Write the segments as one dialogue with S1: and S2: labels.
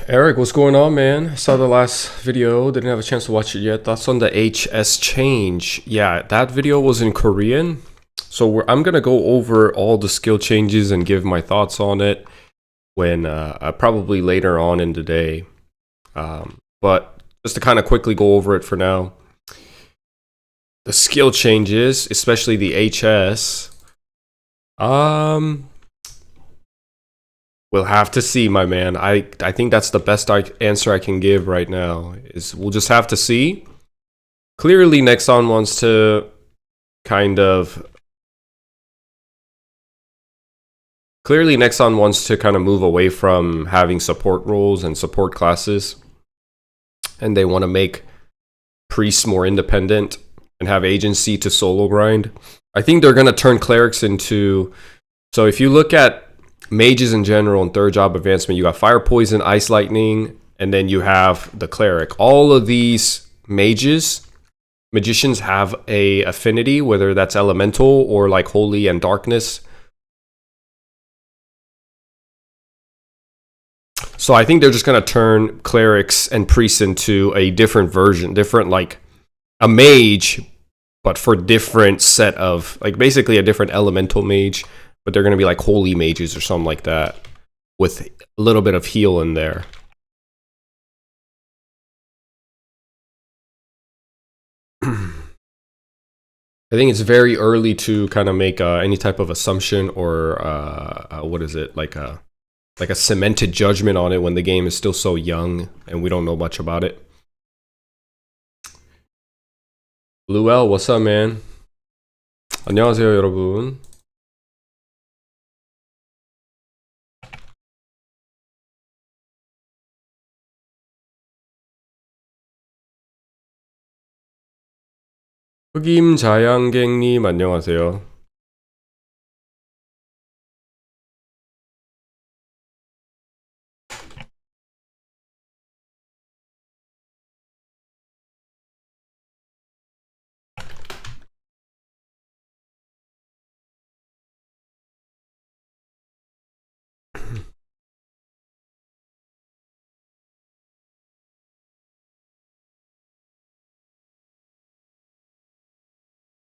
S1: Eric, what's going on, man? Saw the last video, didn't have a chance to watch it yet. Thoughts on the HS change? Yeah, that video was in Korean. So I'm gonna go over all the skill changes and give my thoughts on it when probably later on in the day. But just to kind of quickly go over it for now. The skill changes, especially the HS. We'll have to see, my man. I think that's the best answer I can give right now. Is we'll just have to see. Clearly, Nexon wants to kind of move away from having support roles and support classes, and they want to make priests more independent and have agency to solo grind. I think they're gonna turn clerics into. So if you look at mages in general and third job advancement, you got fire, poison, ice, lightning, and then you have the cleric. All of these magicians have a affinity, whether that's elemental or like holy and darkness. So I think they're just gonna turn clerics and priests into a different version, different like a mage, but for different set of like basically a different elemental mage. But they're going to be like holy mages or something like that with a little bit of heal in there. I think it's very early to kind of make any type of assumption or what is it, like a cemented judgment on it when the game is still so young and we don't know much about it. Blue L, what's up, man? 안녕하세요, 여러분. 흑임자양갱님 안녕하세요.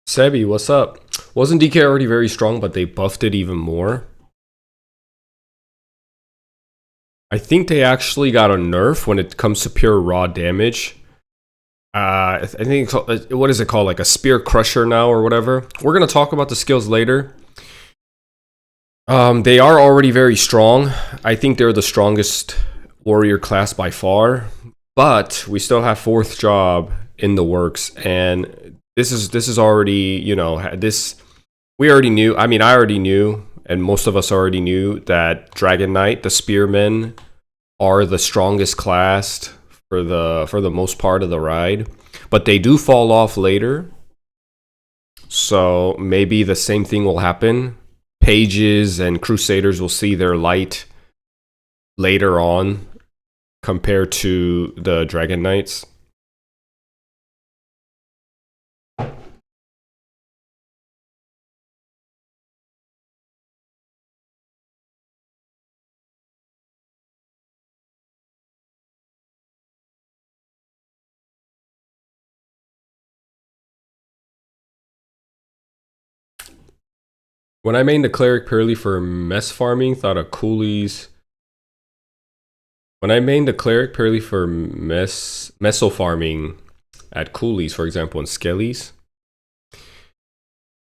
S1: Sebi, what's up? Wasn't DK already very strong, but they buffed it even more? I think they actually got a nerf when it comes to pure raw damage. I think, what is it called? Like a spear crusher now or whatever. We're going to talk about the skills later. They are already very strong. I think they're the strongest warrior class by far. But we still have fourth job in the works, and this is already, you know, we already knew. I mean, I already knew, and most of us already knew that Dragon Knight, the spearmen, are the strongest class for the most part of the ride, but they do fall off later. So maybe the same thing will happen. Pages and Crusaders will see their light later on compared to the Dragon Knights. When I made the cleric purely for mess farming, thought of coolies. When I made the cleric purely for meso farming at coolies, for example, in skellies,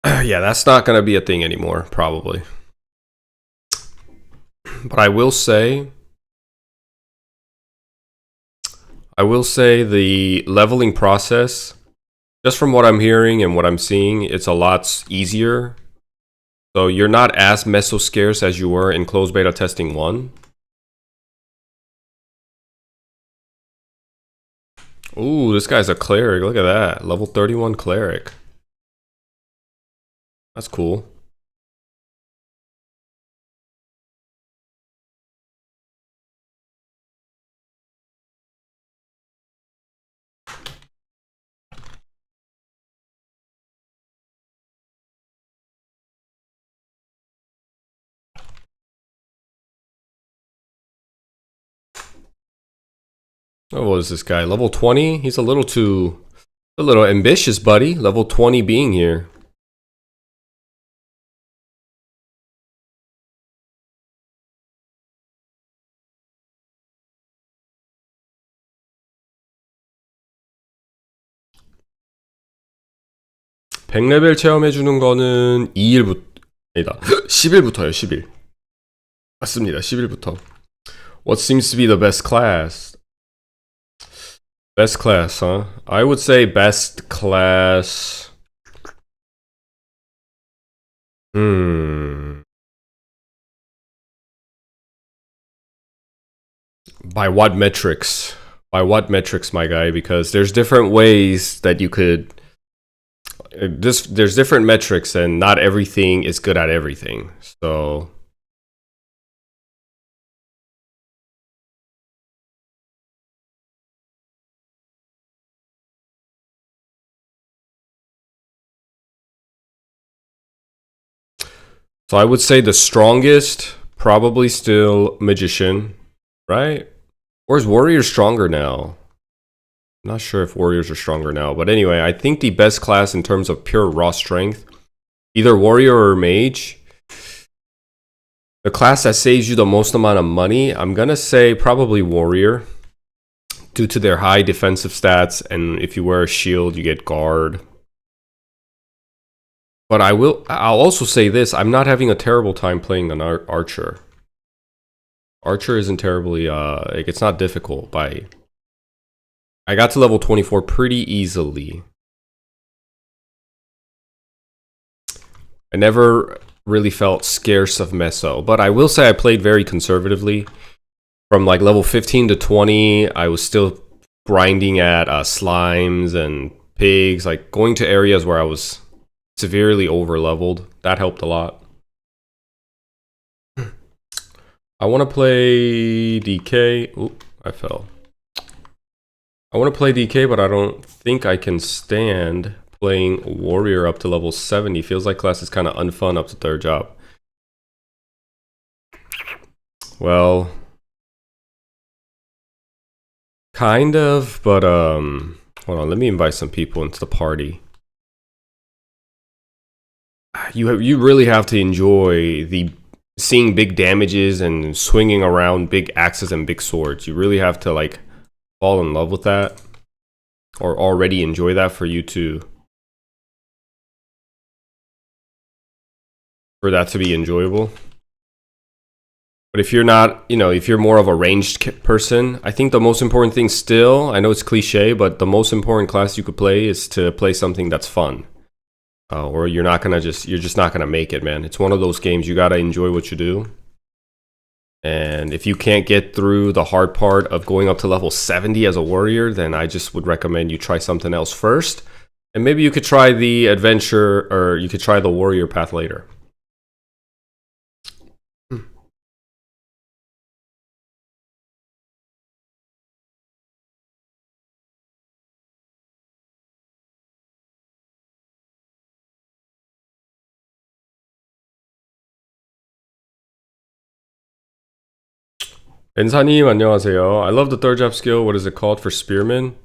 S1: yeah, that's not gonna be a thing anymore, probably. But I will say the leveling process, just from what I'm hearing and what I'm seeing, it's a lot easier. So you're not as meso scarce as you were in closed beta testing 1. Ooh, this guy's a cleric. Look at that. Level 31 cleric. That's cool. Oh, what is this guy? Level 20? He's a little ambitious, buddy. Level 20 being here. (100레벨) 체험해주는 거는 2일부터 아니다 10일부터요. 10일 맞습니다. 10일부터. What seems to be the best class? Best class, huh? I would say best class. By what metrics? By what metrics, my guy? Because there's different ways that you could. There's different metrics, and not everything is good at everything. So. So I would say the strongest, probably still Magician, right? Or is Warrior stronger now? I'm not sure if Warriors are stronger now. But anyway, I think the best class in terms of pure raw strength, either Warrior or Mage. The class that saves you the most amount of money, I'm going to say probably Warrior. Due to their high defensive stats, and if you wear a shield, you get guard. But I'll also say this, I'm not having a terrible time playing an Archer. Archer isn't terribly, like, it's not difficult. I got to level 24 pretty easily. I never really felt scarce of meso, but I will say I played very conservatively. From like level 15 to 20, I was still grinding at slimes and pigs, like going to areas where I was severely over leveled. That helped a lot. I want to play DK. Oop, I fell. I want to play DK, but I don't think I can stand playing Warrior up to level 70. Feels like class is kind of unfun up to 3rd job. Well, kind of, but hold on, let me invite some people into the party. You really have to enjoy seeing big damages and swinging around big axes and big swords. You really have to like fall in love with that, or already enjoy that for that to be enjoyable. But if you're not, if you're more of a ranged person, I think the most important thing still, I know it's cliche, but the most important class you could play is to play something that's fun. Or you're just not gonna make it, man. It's one of those games, you gotta enjoy what you do. And if you can't get through the hard part of going up to level 70 as a warrior, then I just would recommend you try something else first. And maybe you could try the adventure, or you could try the warrior path later. 엔사님 안녕하세요. I love the third job skill. What is it called for spearmen?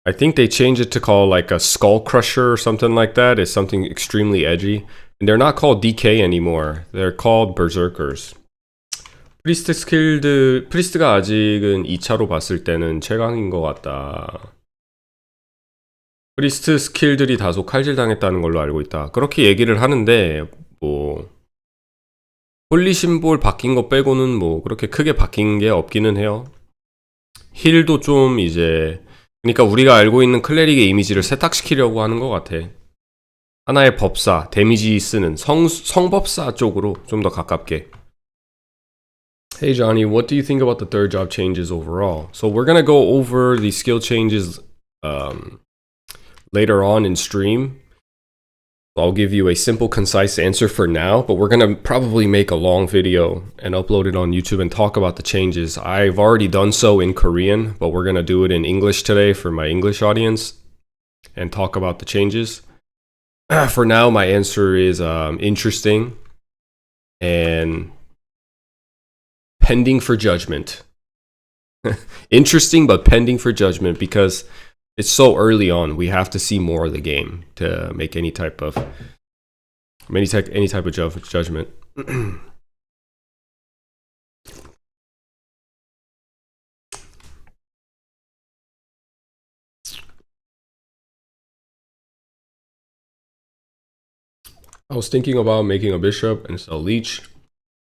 S1: I think they changed it to call like a skull crusher or something like that. It's something extremely edgy. And they're not called DK anymore. They're called berserkers. 프리스트가 아직은 2차로 봤을 때는 최강인 것 같다. 프리스트 스킬들이 다소 칼질당했다는 걸로 알고 있다. 그렇게 얘기를 하는데 뭐 홀리 심볼 바뀐 거 빼고는 뭐 그렇게 크게 바뀐 게 없기는 해요. 힐도 좀 이제 그러니까 우리가 알고 있는 클레릭의 이미지를 세탁시키려고 하는 것 같아. 하나의 법사, 데미지 쓰는 성법사 쪽으로 좀 더 가깝게. Hey Johnny, what do you think about the third job changes overall? So we're gonna go over the skill changes later on in stream. I'll give you a simple, concise answer for now, but we're gonna probably make a long video and upload it on YouTube and talk about the changes. I've already done so in Korean, but we're gonna do it in English today for my English audience and talk about the changes. For now, my answer is interesting and pending for judgment. Interesting, but pending for judgment because it's so early on. We have to see more of the game to make any type of judgment. I was thinking about making a bishop and a leech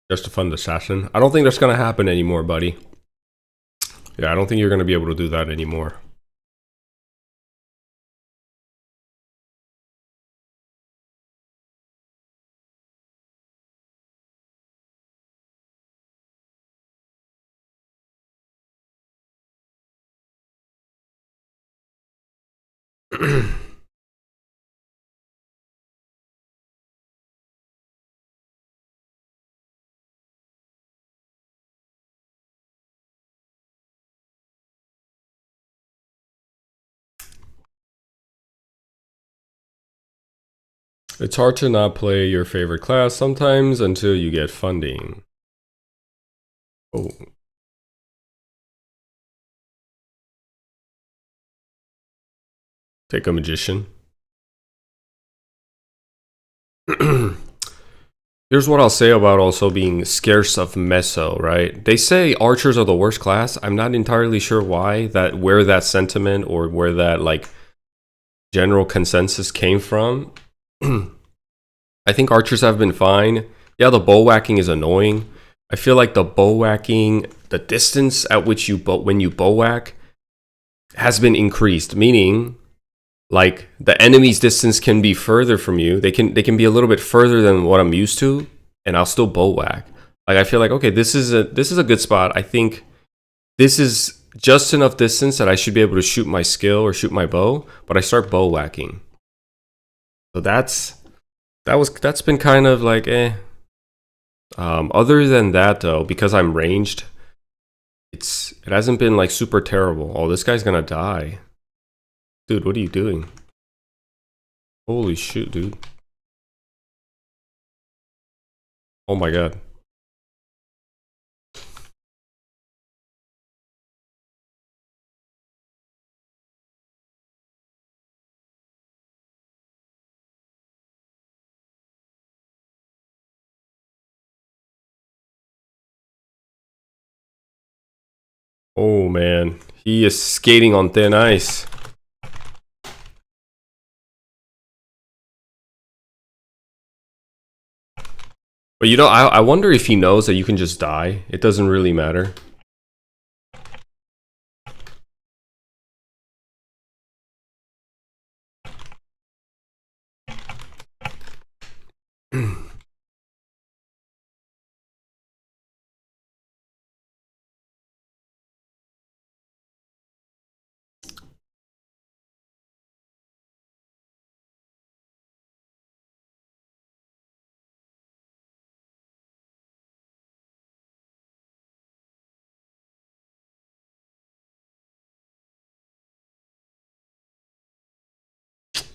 S1: just to fund assassin. I don't think that's gonna happen anymore, buddy. Yeah, I don't think you're gonna be able to do that anymore. It's hard to not play your favorite class sometimes until you get funding. Oh. Take a magician. Here's what I'll say about also being scarce of meso, right? They say archers are the worst class. I'm not entirely sure why, where that sentiment or where that like general consensus came from. I think archers have been fine. Yeah, the bow whacking is annoying. I feel like the bow whacking, the distance at which when you bow whack has been increased, meaning like the enemy's distance can be further from you. They can be a little bit further than what I'm used to, and I'll still bow whack. Like I feel like okay, this is a good spot. I think this is just enough distance that I should be able to shoot my skill or shoot my bow, but I start bow whacking. So that's been kind of like eh. Other than that though, because I'm ranged, it hasn't been like super terrible. Oh, this guy's gonna die. Dude, what are you doing? Holy shit, dude. Oh my god. Oh man, he is skating on thin ice. But you know, I wonder if he knows that you can just die. It doesn't really matter.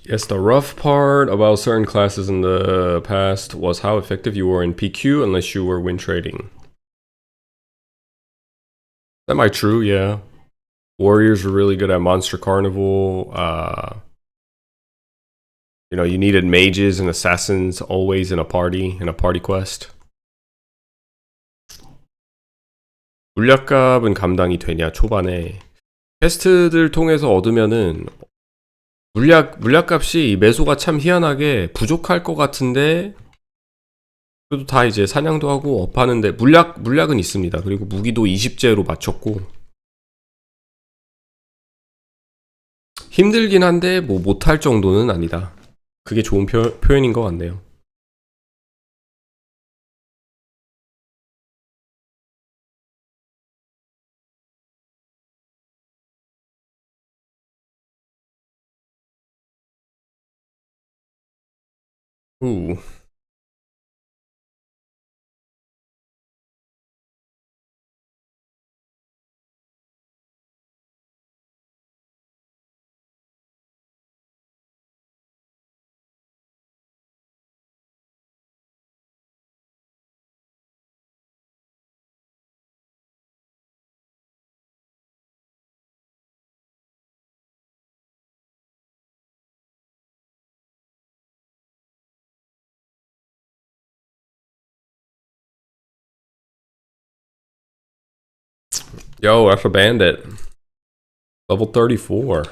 S1: Yes, the rough part about certain classes in the past was how effective you were in PQ unless you were win trading. Semi true, yeah. Warriors were really good at Monster Carnival. You know, you needed mages and assassins always in a party quest. 물약값은 감당이 되냐, 초반에. 퀘스트들 통해서 얻으면은, 물약값이 매소가 참 희한하게 부족할 것 같은데, 그래도 다 이제 사냥도 하고 업하는데, 물약은 있습니다. 그리고 무기도 20제로 맞췄고, 힘들긴 한데, 뭐, 못할 정도는 아니다. 그게 좋은 표현인 것 같네요. Ooh. Yo, that's a bandit. Level 34.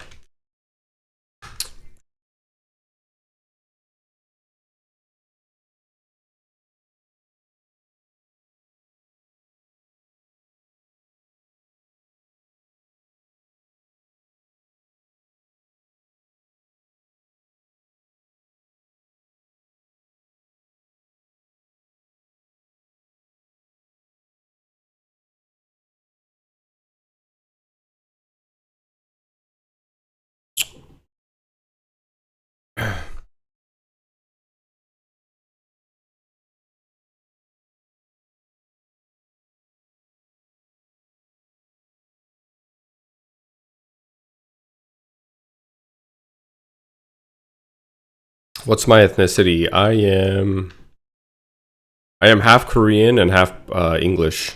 S1: What's my ethnicity? I am half Korean and half English.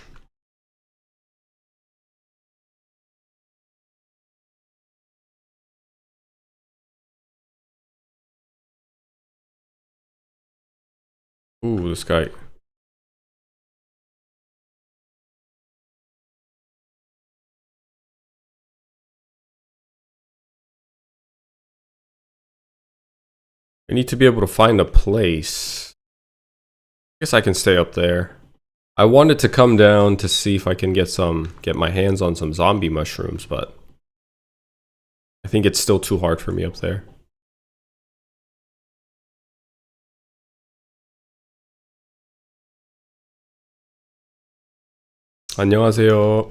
S1: Ooh, this guy. I need to be able to find a place. I guess I can stay up there. I wanted to come down to see if I can get my hands on some zombie mushrooms, but I think it's still too hard for me up there. 안녕하세요.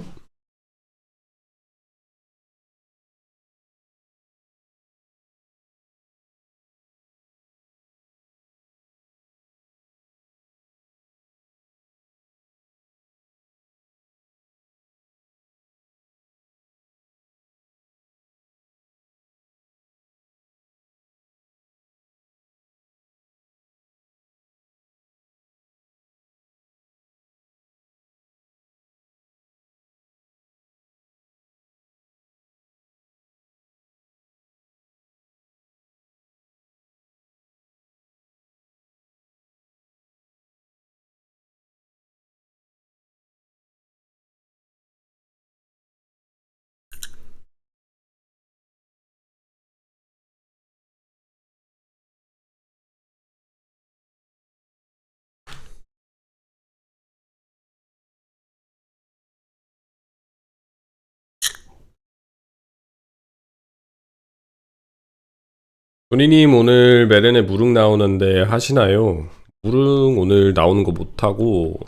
S1: 조니님 오늘 메렌에 무릉 나오는데 하시나요? 무릉 오늘 나오는 거 못하고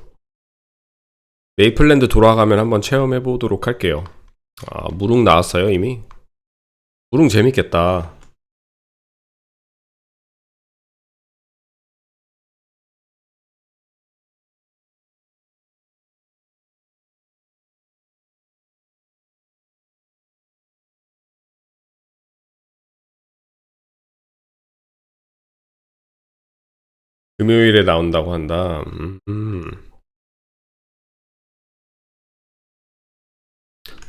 S1: 메이플랜드 돌아가면 한번 체험해 보도록 할게요. 아, 무릉 나왔어요 이미? 무릉 재밌겠다. 금요일에 나온다고 한다.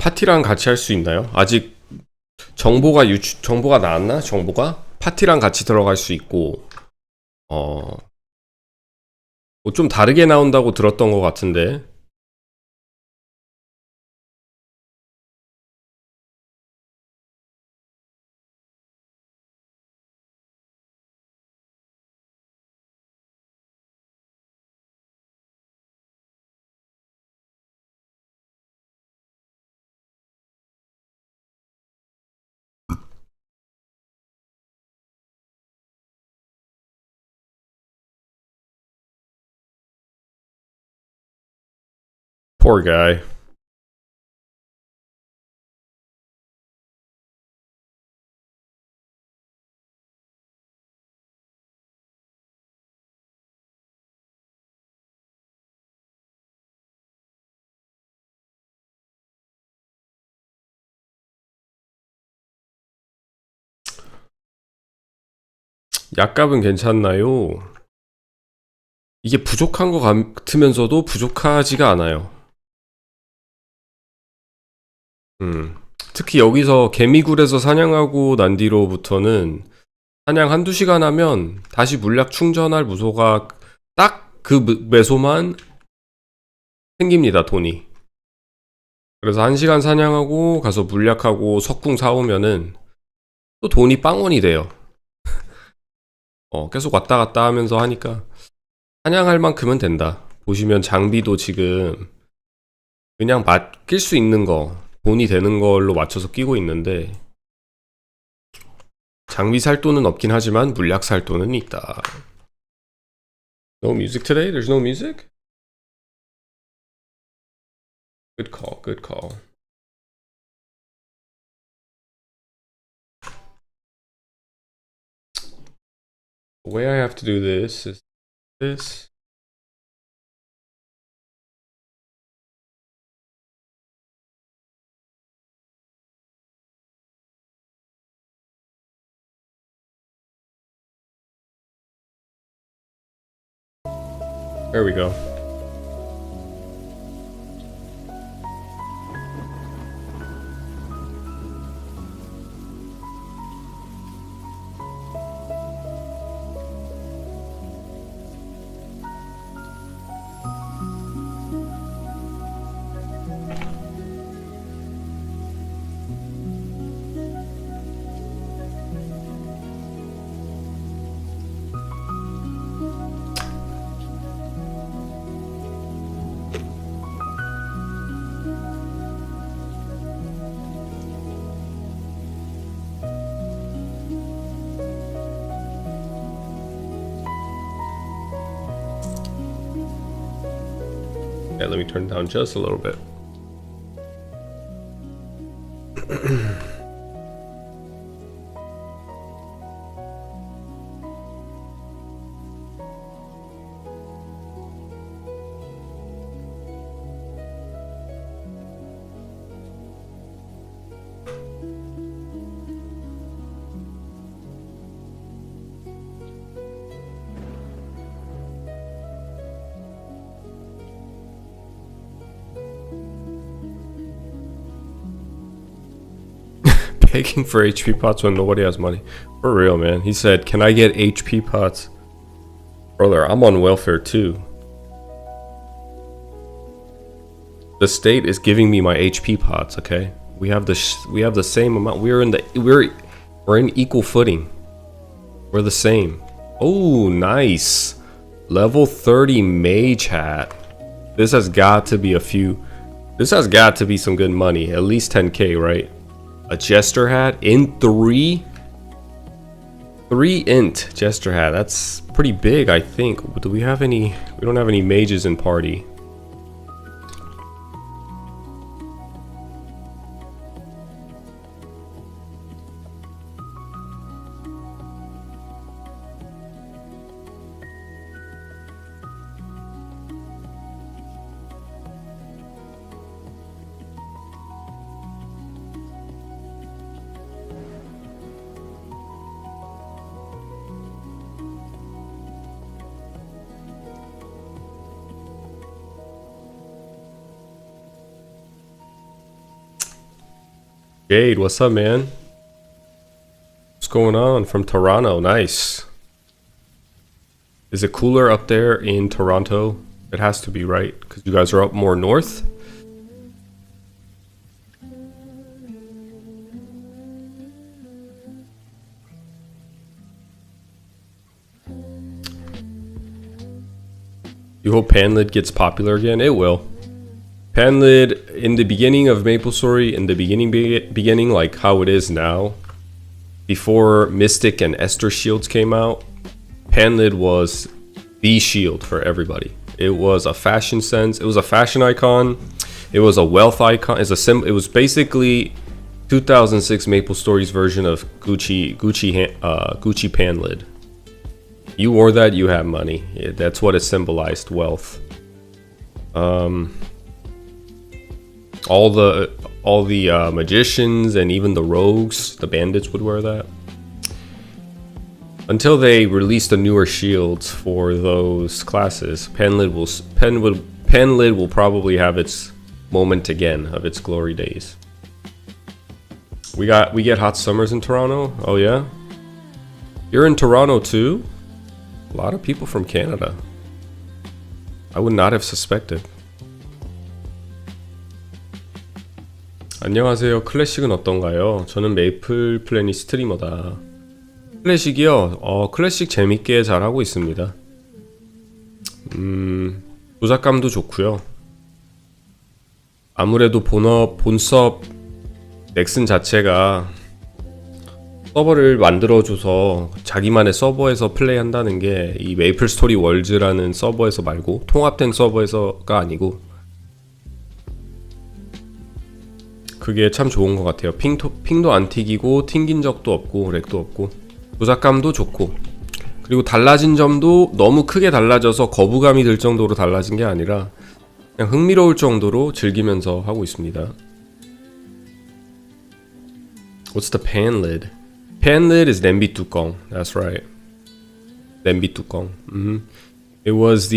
S1: 파티랑 같이 할 수 있나요? 아직 정보가 나왔나? 정보가 파티랑 같이 들어갈 수 있고 뭐좀 다르게 나온다고 들었던 것 같은데. Poor guy. 약값은 괜찮나요? 이게 부족한 것 같으면서도 부족하지가 않아요. 특히 여기서 개미굴에서 사냥하고 난 뒤로부터는 사냥 한두 시간 하면 다시 물약 충전할 무소가 딱 그 매소만 생깁니다, 돈이. 그래서 1시간 사냥하고 가서 물약하고 석궁 사오면은 또 돈이 빵원이 돼요. 계속 왔다 갔다 하면서 하니까 사냥할 만큼은 된다. 보시면 장비도 지금 그냥 맡길 수 있는 거, 돈이 되는 걸로 맞춰서 끼고 있는데 장비 살 돈은 없긴 하지만 물약 살 돈은 있다. No music today? There's no music? Good call, good call. The way I have to do this is this. There we go. Yeah, let me turn it down just a little bit. Begging for HP pots when nobody has money. For real, man. He said, "Can I get HP pots?" Brother, I'm on welfare too. The state is giving me my HP pots, okay? We have the same amount. We're in equal footing. We're the same. Oh, nice. Level 30 mage hat. This has got to be some good money. At least 10k, right? A jester hat in 3 int jester hat. That's pretty big, I think. Do we have any? We don't have any mages in party. Jade, what's up, man? What's going on from Toronto? Nice. Is it cooler up there in Toronto? It has to be, right? Because you guys are up more north? You hope Panlid gets popular again? It will. Panlid, in the beginning of MapleStory, in the beginning, like how it is now, before Mystic and Esther shields came out, Panlid was the shield for everybody. It was a fashion sense. It was a fashion icon. It was a wealth icon. It was basically 2006 MapleStory's version of Gucci Panlid. You wore that, you have money. That's what it symbolized, wealth. All the magicians and even the rogues, the bandits would wear that. Until they released the newer shields for those classes, Panlid will probably have its moment again of its glory days. We get hot summers in Toronto. Oh yeah, you're in Toronto too. A lot of people from Canada. I would not have suspected. 안녕하세요. 클래식은 어떤가요? 저는 메이플 플래닛 스트리머다. 클래식이요? 클래식 재밌게 잘하고 있습니다. 조작감도 좋고요. 아무래도 본섭 넥슨 자체가 서버를 만들어줘서 자기만의 서버에서 플레이한다는 게 이 메이플스토리 월즈라는 서버에서 말고 통합된 서버에서가 아니고 그게 참 좋은 것 같아요. 핑도 안 튀기고 튕긴 적도 없고 렉도 없고 조작감도 좋고 그리고 달라진 점도 너무 크게 달라져서 거부감이 들 정도로 달라진 게 아니라 그냥 흥미로울 정도로 즐기면서 하고 있습니다. What's the Panlid? Panlid is 냄비 뚜껑. That's right. 냄비 뚜껑. It was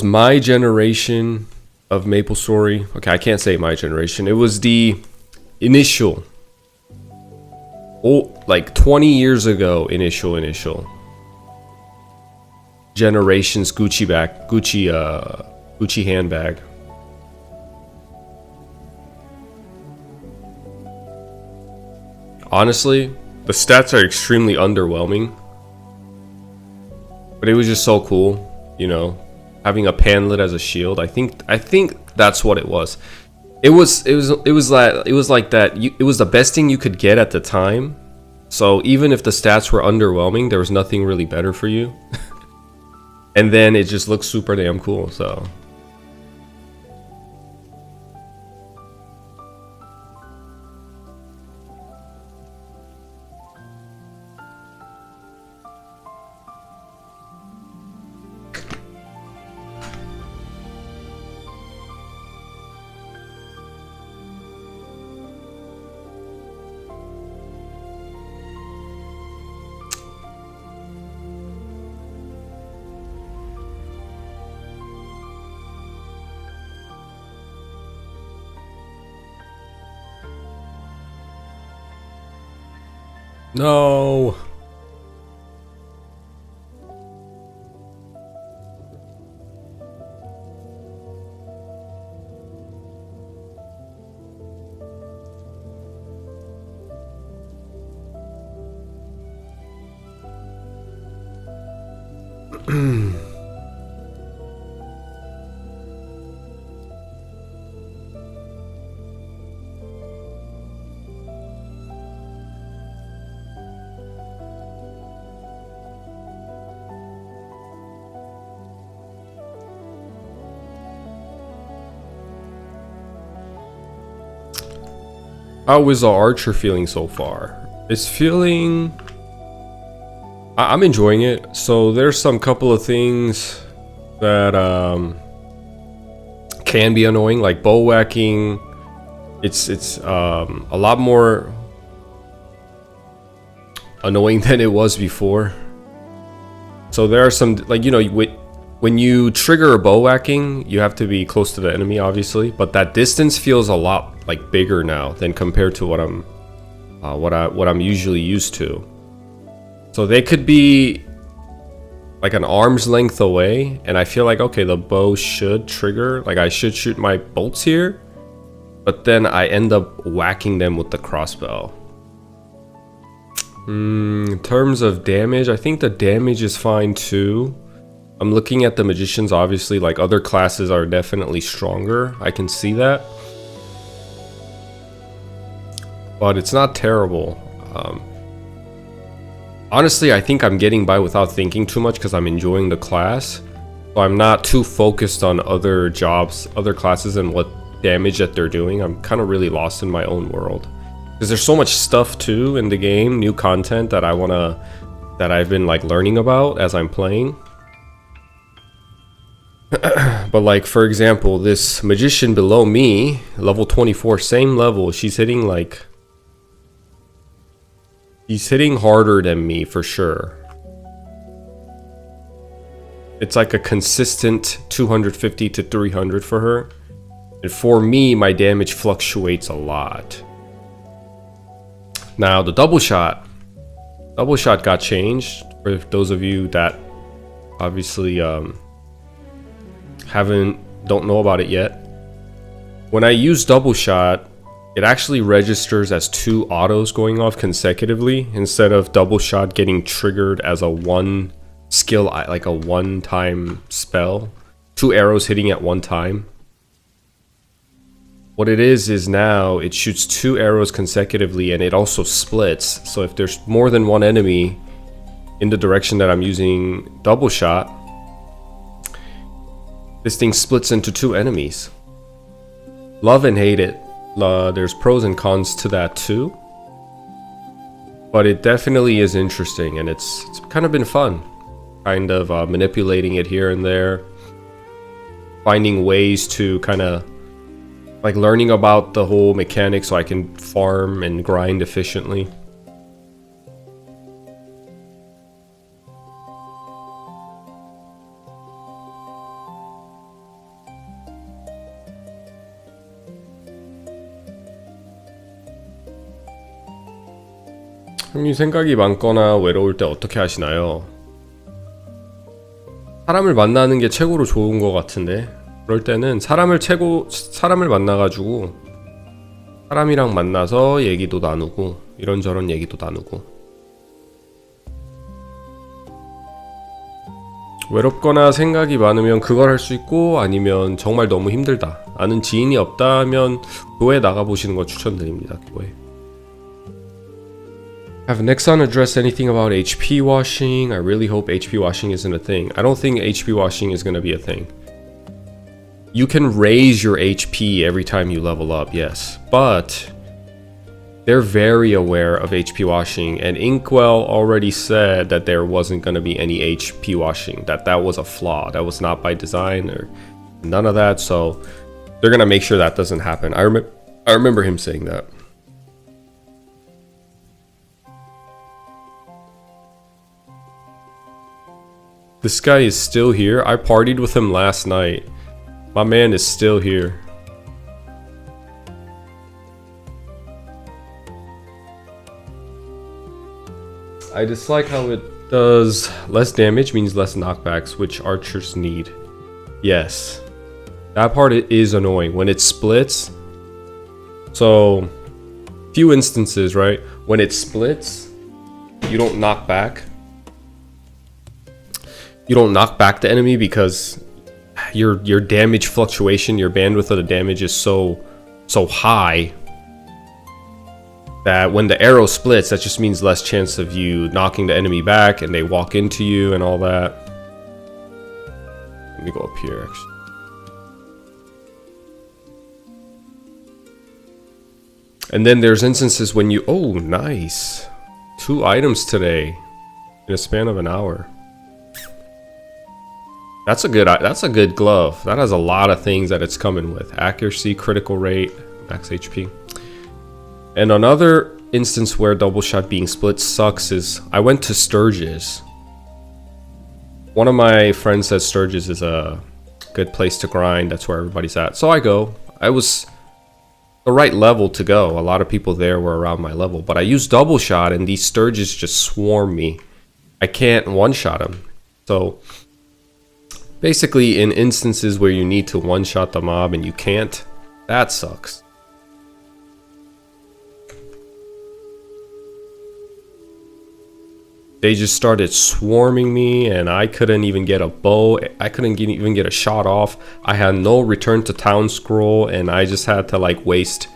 S1: my generation of MapleStory. Okay, I can't say my generation. It was the initial. Like 20 years ago, initial generation's Gucci handbag. Honestly, the stats are extremely underwhelming, but it was just so cool, you know, having a Panlid as a shield. I think that's what it was. It was like that. It was the best thing you could get at the time. So even if the stats were underwhelming, there was nothing really better for you. And then it just looks super damn cool. So. No. How is the Archer feeling so far? It's feeling... I'm enjoying it. So there's some couple of things that can be annoying, like bow whacking. It's a lot more annoying than it was before. So there are some, like, you know, when you trigger a bow whacking, you have to be close to the enemy, obviously, but that distance feels a lot like bigger now than compared to what I'm usually used to. So they could be like an arm's length away, and I feel like, okay, the bow should trigger, like I should shoot my bolts here, but then I end up whacking them with the crossbow. In terms of damage, I think the damage is fine too. I'm looking at the magicians, obviously, like other classes are definitely stronger. I can see that. But it's not terrible. Honestly, I think I'm getting by without thinking too much because I'm enjoying the class. So I'm not too focused on other jobs, other classes, and what damage that they're doing. I'm kind of really lost in my own world. Because there's so much stuff too in the game, new content that I've been like learning about as I'm playing. But like, for example, this magician below me, level 24, same level, she's hitting harder than me for sure. It's like a consistent 250 to 300 for her. And for me, my damage fluctuates a lot. Now the double shot got changed for those of you that obviously don't know about it yet. When I use double shot, it actually registers as 2 autos going off consecutively instead of double shot getting triggered as a one skill, like a one-time spell, 2 arrows hitting at one time. What it is now it shoots 2 arrows consecutively, and it also splits. So if there's more than one enemy in the direction that I'm using double shot, this thing splits into 2 enemies. Love and hate it. There's pros and cons to that too. But it definitely is interesting, and it's kind of been fun. Kind of manipulating it here and there. Finding ways to kind of like learning about the whole mechanic so I can farm and grind efficiently. 형님 생각이 많거나 외로울 때 어떻게 하시나요? 사람을 만나는 게 최고로 좋은 것 같은데, 그럴 때는 사람을 만나가지고 사람이랑 만나서 얘기도 나누고 이런저런 얘기도 나누고. 외롭거나 생각이 많으면 그걸 할 수 있고, 아니면 정말 너무 힘들다, 아는 지인이 없다면 교회 나가보시는 거 추천드립니다. 교회. Have Nexon addressed anything about HP washing? I really hope HP washing isn't a thing. I don't think HP washing is going to be a thing. You can raise your HP every time you level up, yes. But they're very aware of HP washing, and Inkwell already said that there wasn't going to be any HP washing, that was a flaw. That was not by design or none of that, so they're going to make sure that doesn't happen. I remember him saying that. This guy is still here. I partied with him last night. My man is still here. I dislike how it does less damage means less knockbacks, which archers need. Yes. That part is annoying. When it splits. So, few instances, right? When it splits, you don't knock back. You don't knock back the enemy because your damage fluctuation, your bandwidth of the damage is so high that when the arrow splits, that just means less chance of you knocking the enemy back and they walk into you and all that. Let me go up here actually. And then there's instances when you, oh nice, 2 items today in a span of an hour. That's a good glove. That has a lot of things that it's coming with. Accuracy, critical rate, max HP. And another instance where double shot being split sucks is I went to Thurs. one of my friends says Sturgis is a good place to grind. That's where everybody's at. So I go. I was the right level to go. A lot of people there were around my level, but I used double shot and these Sturgis just swarm me. I can't one-shot them. So basically in instances where you need to one-shot the mob and you can't, that sucks. They just started swarming me and I couldn't even get a bow. I couldn't even get a shot off. I had no return to town scroll and I just had to like waste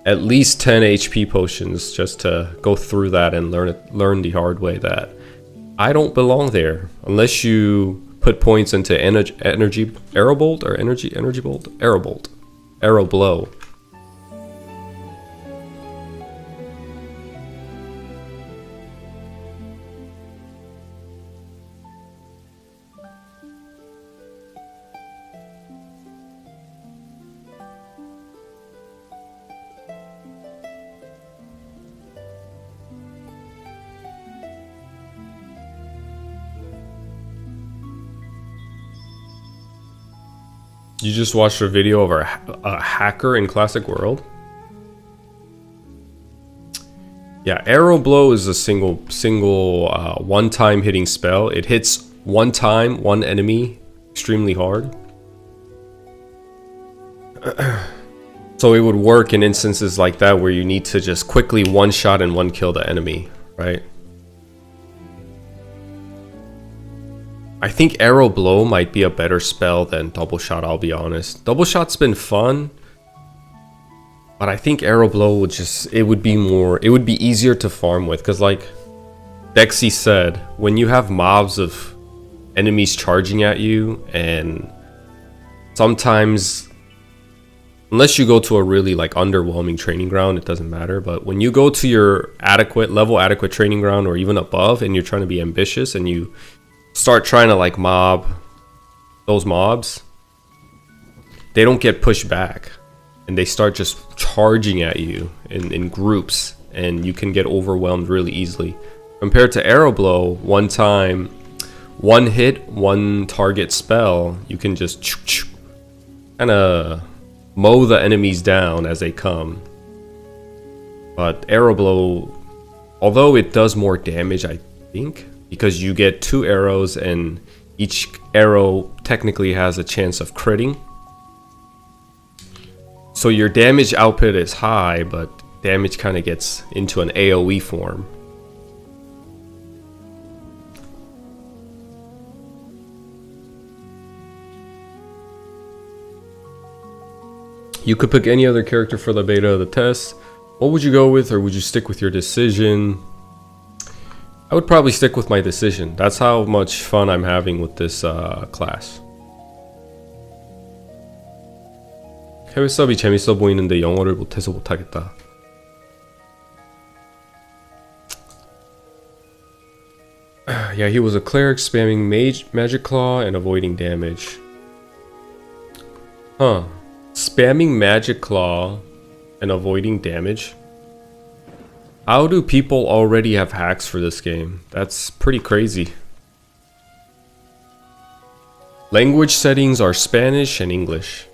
S1: at least 10 HP potions just to go through that and learn the hard way that I don't belong there unless you put points into energy arrow bolt or energy bolt, arrow blow. You just watched a video of a hacker in Classic World? Yeah, Arrow Blow is a single one-time hitting spell. It hits one time, one enemy, extremely hard. So it would work in instances like that where you need to just quickly one-shot and one-kill the enemy, right? I think Arrow Blow might be a better spell than Double Shot, I'll be honest. Double Shot's been fun, but I think Arrow Blow would it would be easier to farm with, because like Dexy said, when you have mobs of enemies charging at you, and sometimes, unless you go to a really like underwhelming training ground, it doesn't matter, but when you go to your level adequate training ground or even above and you're trying to be ambitious and you start trying to like mob those mobs, they don't get pushed back and they start just charging at you in groups, and you can get overwhelmed really easily. Compared to Arrow Blow, one time, one hit, one target spell, you can just kind of mow the enemies down as they come. But Arrow Blow, although it does more damage, I think, because you get 2 arrows and each arrow technically has a chance of critting. So your damage output is high, but damage kind of gets into an AoE form. You could pick any other character for the beta of the test. What would you go with, or would you stick with your decision? I would probably stick with my decision. That's how much fun I'm having with this class. 해외 서비 재밌어 보이는데 영어를 못해서 못하겠다. Yeah, he was a cleric spamming magic claw and avoiding damage. Huh. Spamming magic claw and avoiding damage? How do people already have hacks for this game? That's pretty crazy. Language settings are Spanish and English.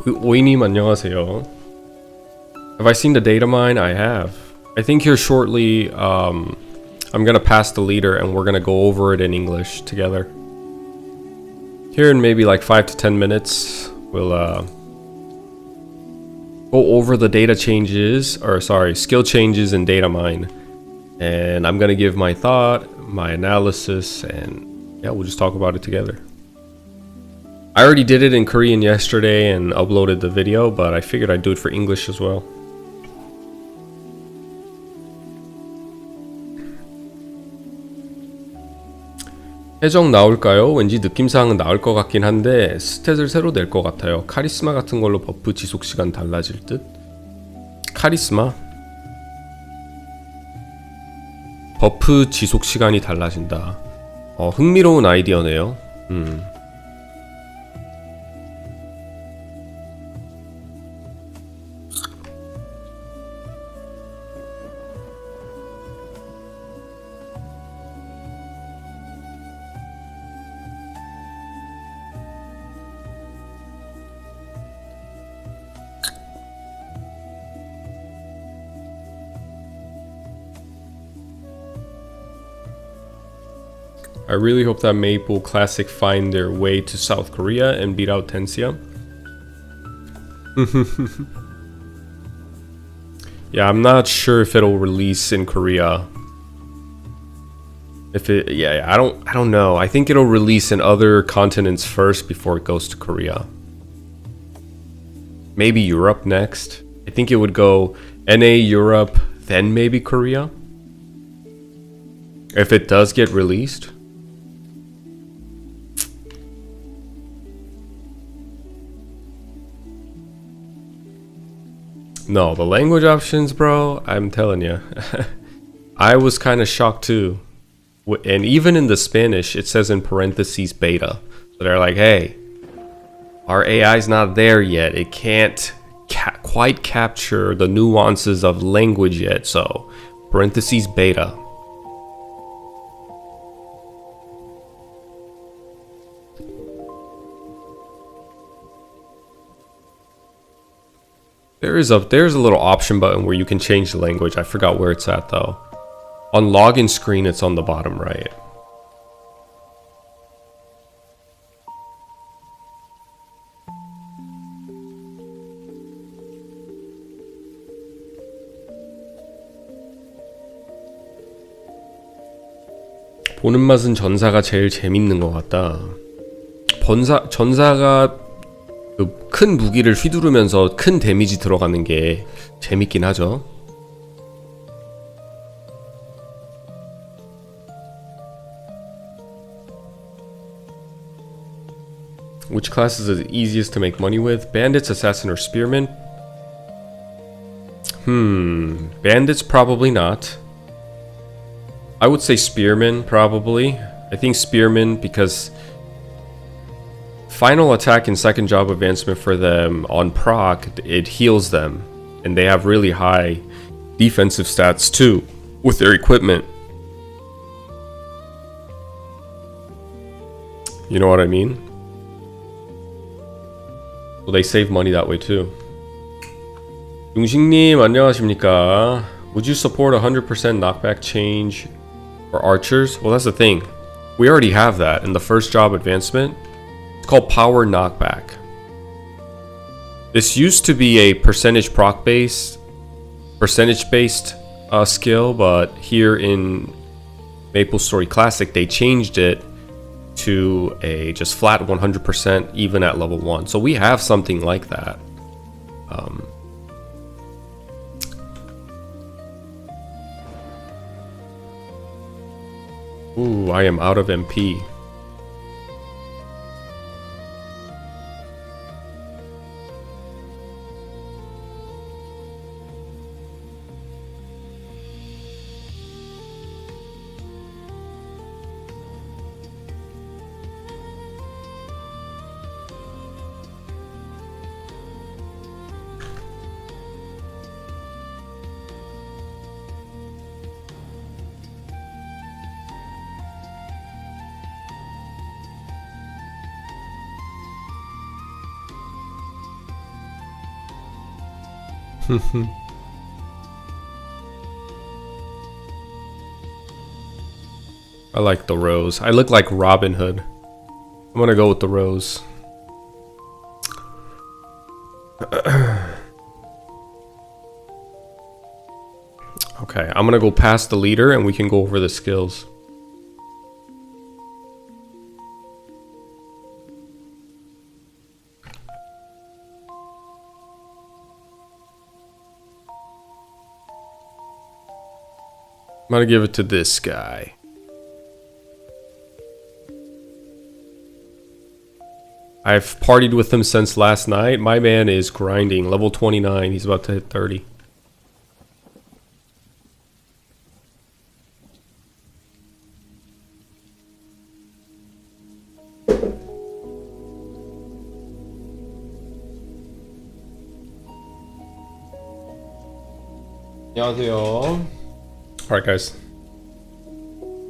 S1: 오이님 안녕하세요. Have I seen the data mine? I have. I think here shortly, I'm I'm gonna pass the leader and we're gonna go over it in English together. Here in maybe like 5 to 10 minutes, we'll go over the data changes, or sorry, skill changes in data mine. And I'm gonna give my thought, my analysis, and yeah, we'll just talk about it together. I already did it in Korean yesterday and uploaded the video, but I figured I'd do it for English as well. 해적 나올까요? 왠지 느낌상은 나올 것 같긴 한데 스탯을 새로 낼 것 같아요. 카리스마 같은 걸로 버프 지속시간 달라질 듯? 카리스마? 버프 지속시간이 달라진다. 흥미로운 아이디어네요. I really hope that Maple Classic find their way to South Korea and beat out Tensia. Yeah, I'm not sure if it'll release in Korea. I don't know. I think it'll release in other continents first before it goes to Korea. Maybe Europe next. I think it would go NA, Europe, then maybe Korea. If it does get released. No, the language options, bro, I'm telling you. I was kind of shocked too. And even in the Spanish, it says in parentheses beta. So they're like, hey, our AI's not there yet. It can't quite capture the nuances of language yet. So, parentheses beta. There's a little option button where you can change the language. I forgot where it's at though. On login screen, it's on the bottom right. 보는 맛은 전사가 제일 재밌는 것 같다. 전사가 그 큰 무기를 휘두르면서 큰 데미지 들어가는 게 재밌긴 하죠. Which class is the easiest to make money with? Bandits, assassin, or spearman? Bandits probably not. I would say spearman probably. I think spearman because final attack and second job advancement for them on proc, it heals them. And they have really high defensive stats too with their equipment. You know what I mean? Well, they save money that way too. 용식님 안녕하십니까? Would you support 100% knockback change for archers? Well, that's the thing. We already have that in the first job advancement. It's called power knockback. This used to be a percentage based skill, but here in MapleStory Classic they changed it to a just flat 100% even at level 1. So we have something like that. Ooh, I am out of MP. I like the rose. I look like Robin Hood. I'm gonna go with the rose. Okay, I'm gonna go past the leader and we can go over the skills. I'm gonna give it to this guy. I've partied with him since last night. My man is grinding. Level 29. He's about to hit 30. 안녕하세요. Alright guys,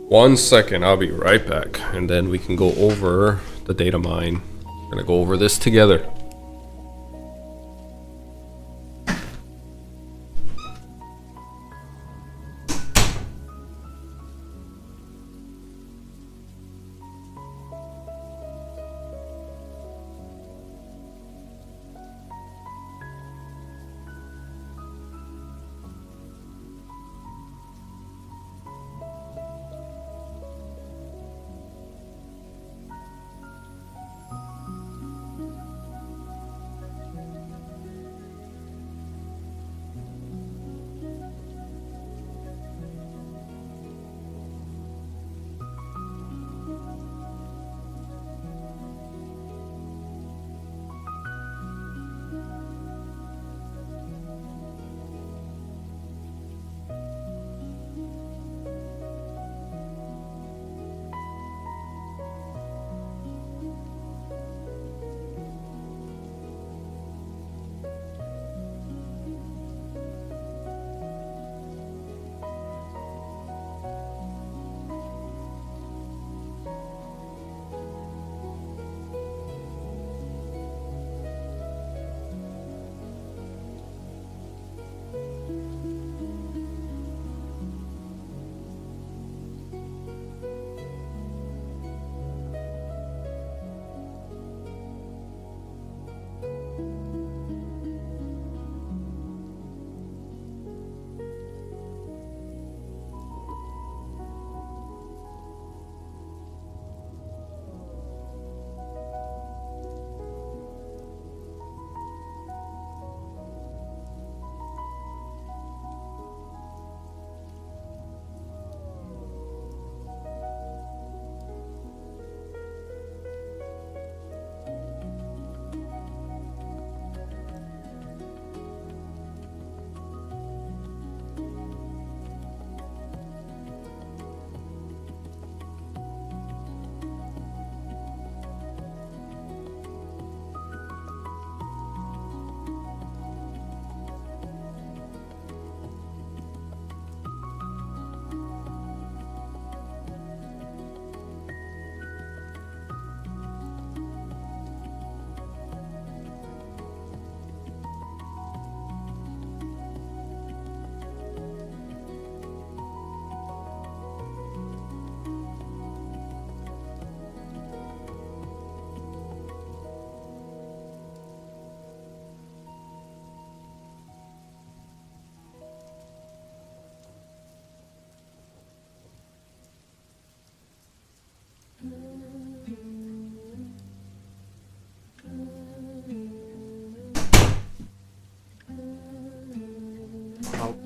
S1: 1 second, I'll be right back, and then we can go over the data mine. We're gonna go over this together.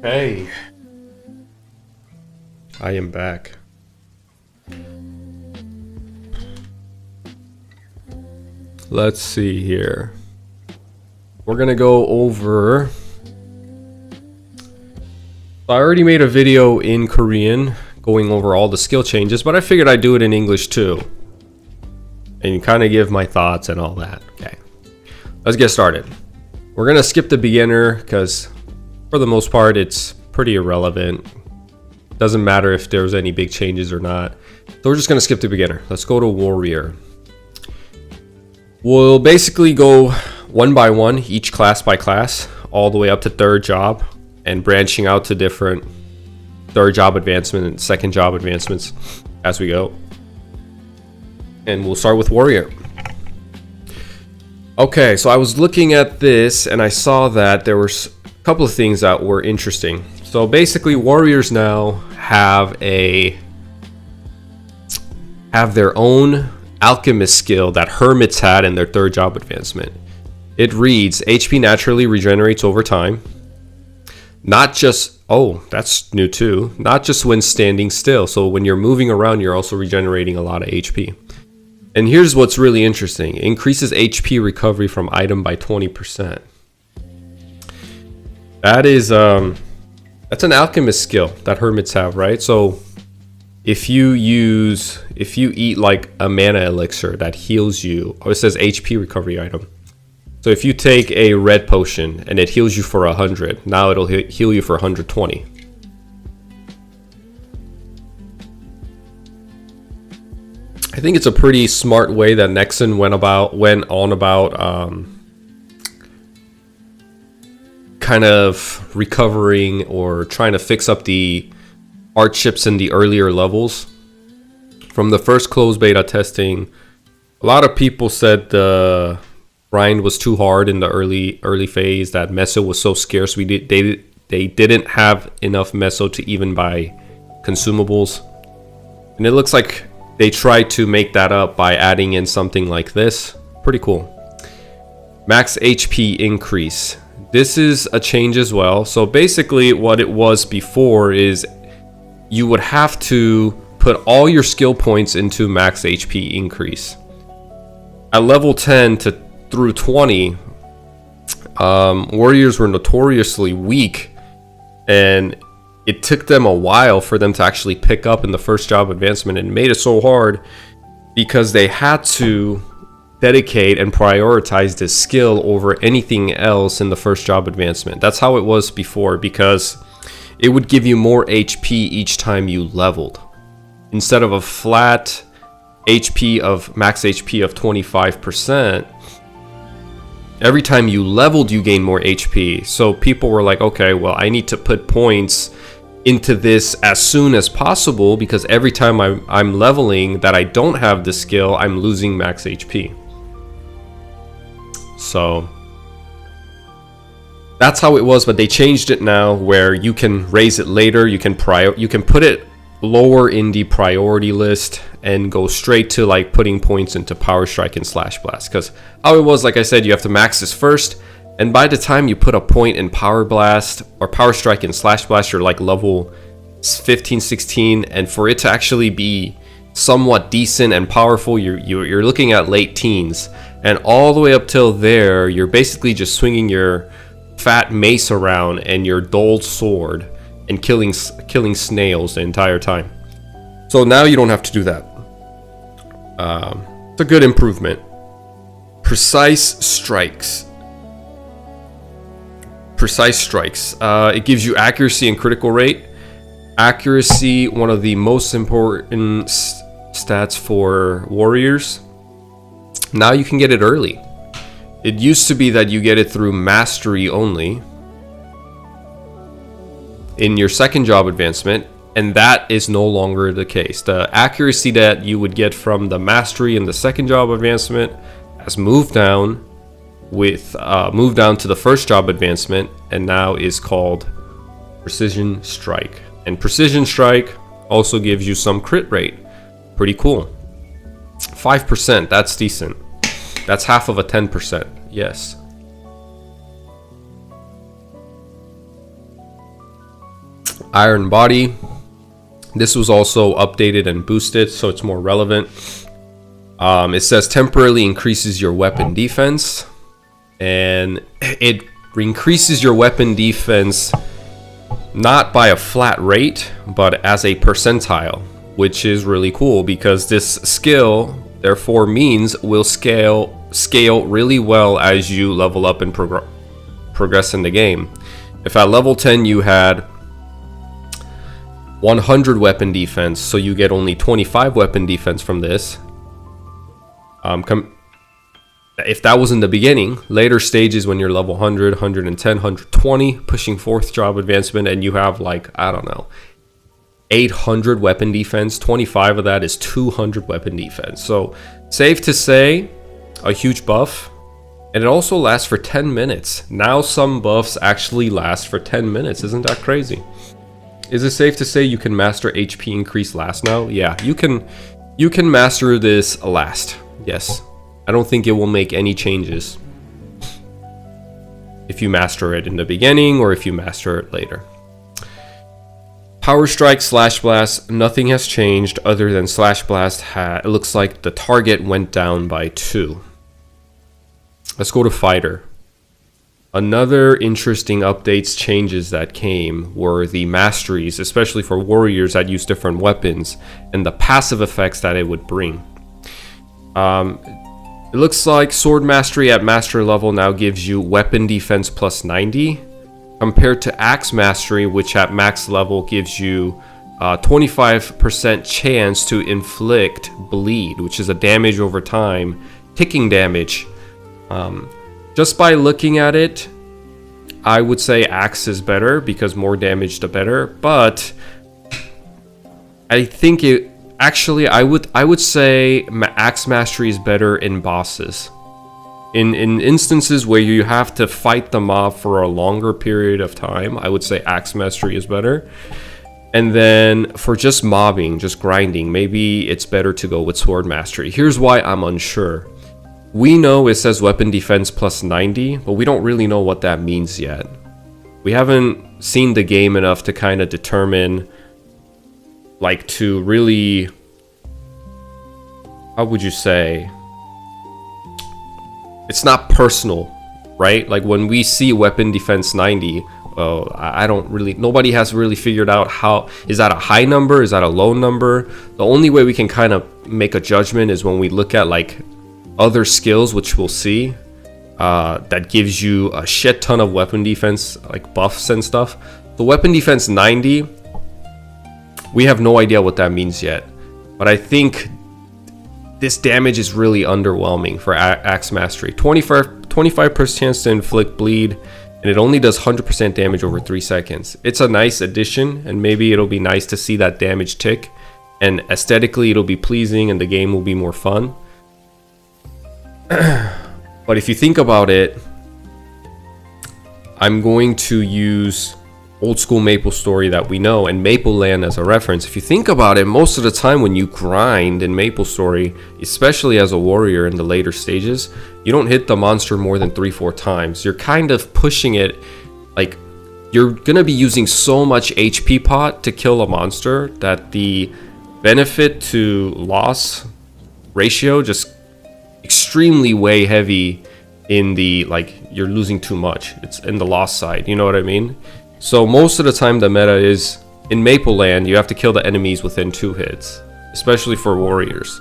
S1: Okay. I am back. Let's see here. We're gonna go over... I already made a video in Korean going over all the skill changes, but I figured I'd do it in English too. And kind of give my thoughts and all that. Okay. Let's get started. We're gonna skip the beginner because for the most part it's pretty irrelevant. Doesn't matter if there's any big changes or not. So we're just gonna skip the beginner. Let's go to warrior. We'll basically go one by one, each class by class, all the way up to third job, and branching out to different third job advancement and second job advancements as we go. And we'll start with warrior. Okay, so I was looking at this and I saw that there were a couple of things that were interesting. So basically, warriors now have their own alchemist skill that hermits had in their third job advancement. It reads, HP naturally regenerates over time. Not just, oh, that's new too. Not just when standing still. So when you're moving around, you're also regenerating a lot of HP. And here's what's really interesting. It increases HP recovery from item by 20%. That is, that's an alchemist skill that hermits have, right? So if you eat like a mana elixir that heals you, oh, it says HP recovery item. So if you take a red potion and it heals you for 100, now it'll heal you for 120. I think it's a pretty smart way that Nexon went on about kind of recovering or trying to fix up the hardships in the earlier levels. From the first closed beta testing, a lot of people said the grind was too hard in the early phase, that meso was so scarce they didn't have enough meso to even buy consumables. And it looks like they tried to make that up by adding in something like this. Pretty cool. Max HP increase. This is a change as well. So basically what it was before is you would have to put all your skill points into max HP increase. At level 10 through 20, warriors were notoriously weak, and it took them a while for them to actually pick up in the first job advancement, and it made it so hard because they had to dedicate and prioritize this skill over anything else in the first job advancement. That's how it was before, because it would give you more HP each time you leveled. Instead of a flat HP of max HP of 25%, every time you leveled, you gain more HP. So people were like, okay, well, I need to put points into this as soon as possible, because every time I'm leveling that I don't have the skill, I'm losing max HP. So that's how it was, but they changed it now where you can raise it later. You can put it lower in the priority list and go straight to like putting points into Power Strike and Slash Blast. Because how it was, like I said, you have to max this first, and by the time you put a point in Power Blast or Power Strike and Slash Blast, you're like level 15, 16, and for it to actually be somewhat decent and powerful, you're looking at late teens. And all the way up till there, you're basically just swinging your fat mace around and your dull sword and killing snails the entire time. So now you don't have to do that. It's a good improvement. Precise strikes. It gives you accuracy and critical rate. Accuracy, one of the most important stats for warriors. Now you can get it early. It used to be that you get it through mastery only in your second job advancement, and that is no longer the case. The accuracy that you would get from the mastery in the second job advancement has moved down to the first job advancement, and now is called precision strike. And precision strike also gives you some crit rate. Pretty cool. 5%, that's decent. That's half of a 10%, yes. Iron Body. This was also updated and boosted, so it's more relevant. It says temporarily increases your weapon defense, and it increases your weapon defense not by a flat rate, but as a percentile, which is really cool because this skill therefore means will scale really well as you level up and progress in the game. If at level 10 you had 100 weapon defense, so you get only 25 weapon defense from this. If that was in the beginning, later stages when you're level 100, 110, 120, pushing fourth job advancement, and you have like, I don't know, 800 weapon defense, 25 of that is 200 weapon defense. So safe to say, a huge buff. And it also lasts for 10 minutes. Now some buffs actually last for 10 minutes. Isn't that crazy? Is it safe to say you can master HP increase last now? Yeah, you can master this last. Yes. I don't think it will make any changes if you master it in the beginning or if you master it later. Power Strike, Slash Blast, nothing has changed other than Slash Blast it looks like the target went down by 2. Let's go to Fighter. Another interesting updates changes that came were the masteries, especially for warriors that use different weapons, and the passive effects that it would bring. It looks like Sword Mastery at Master level now gives you weapon defense plus 90, compared to Axe Mastery, which at max level gives you 25% chance to inflict bleed, which is a damage over time, ticking damage. Just by looking at it, I would say Axe is better because more damage the better, but I think it actually I would say Axe Mastery is better in bosses. In instances where you have to fight the mob for a longer period of time, I would say Axe Mastery is better. And then for just mobbing, just grinding, maybe it's better to go with Sword Mastery. Here's why I'm unsure. We know it says weapon defense plus 90, but we don't really know what that means yet. We haven't seen the game enough to kind of determine, like, to really, how would you say, it's not personal, right? Like when we see weapon defense 90, I don't really, nobody has really figured out how, is that a high number? Is that a low number? The only way we can kind of make a judgment is when we look at like other skills, which we'll see, that gives you a shit ton of weapon defense, like buffs and stuff. The weapon defense 90, we have no idea what that means yet. But I think this damage is really underwhelming for Axe Mastery. 25% chance to inflict bleed, and it only does 100% damage over 3 seconds. It's a nice addition, and maybe it'll be nice to see that damage tick, and aesthetically it'll be pleasing and the game will be more fun. But if you think about it, I'm going to use old school MapleStory that we know and Maple Land as a reference. If you think about it, most of the time when you grind in MapleStory, especially as a warrior in the later stages, you don't hit the monster more than 3-4 times. You're kind of pushing it, like you're gonna be using so much HP pot to kill a monster that the benefit to loss ratio just extremely way heavy in the, like, you're losing too much. It's in the loss side, you know what I mean? So most of the time the meta is, in Maple Land, you have to kill the enemies within 2 hits, especially for warriors.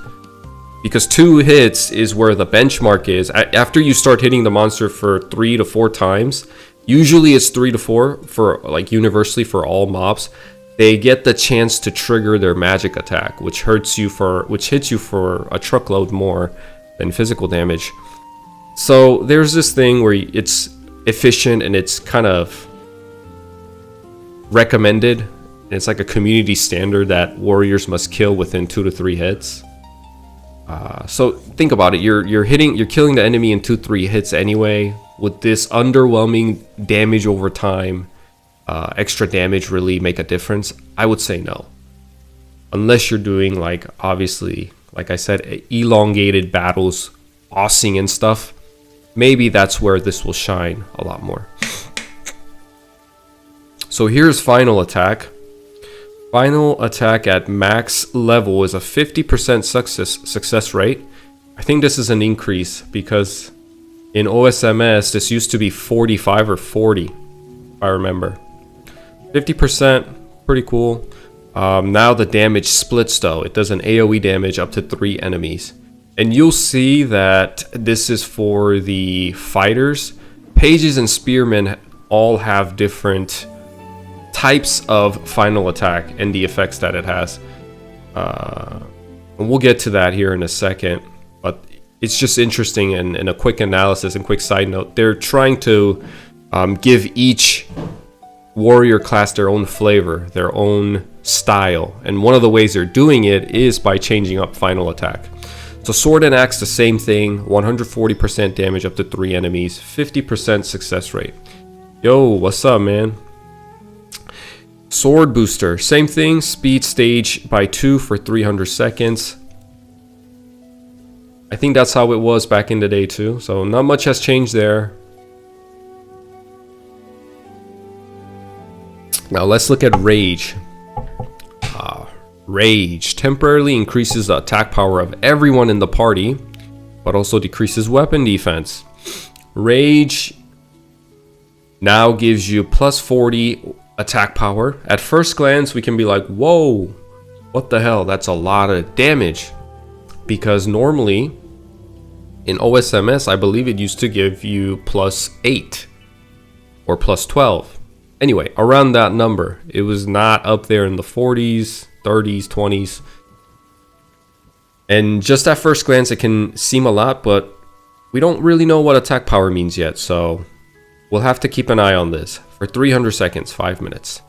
S1: Because 2 hits is where the benchmark is. After you start hitting the monster for 3 to 4 times, usually it's 3 to 4 for, like, universally for all mobs, they get the chance to trigger their magic attack, which hits you for a truckload more than physical damage. So there's this thing where it's efficient and it's kind of recommended. It's like a community standard that warriors must kill within 2 to 3 hits. So think about it. You're killing the enemy in 2-3 hits anyway. Would this underwhelming damage over time, extra damage, really make a difference? I would say no. Unless you're doing, like, obviously, like I said, elongated battles, bossing and stuff. Maybe that's where this will shine a lot more. So here's Final Attack. Final Attack at max level is a 50% success rate. I think this is an increase because in OSMS this used to be 45 or 40, if I remember. 50%, pretty cool. Now the damage splits though. It does an AoE damage up to 3 enemies. And you'll see that this is for the fighters. Pages and spearmen all have different types of final attack and the effects that it has. And we'll get to that here in a second. But it's just interesting, and a quick analysis and quick side note. They're trying to give each warrior class their own flavor, their own style. And one of the ways they're doing it is by changing up final attack. So sword and axe, the same thing, 140% damage up to 3 enemies, 50% success rate. Yo, what's up, man? Sword booster, same thing, speed stage by 2 for 300 seconds. I think that's how it was back in the day too, so not much has changed there. Now let's look at Rage. Rage temporarily increases the attack power of everyone in the party, but also decreases weapon defense. Rage now gives you plus 40 attack power. At first glance, we can be like, whoa, what the hell? That's a lot of damage. Because normally in OSMS, I believe it used to give you plus 8 or plus 12. Anyway, around that number. It was not up there in the 40s, 30s, 20s. And just at first glance, it can seem a lot, but we don't really know what attack power means yet. So we'll have to keep an eye on this. For 300 seconds, 5 minutes.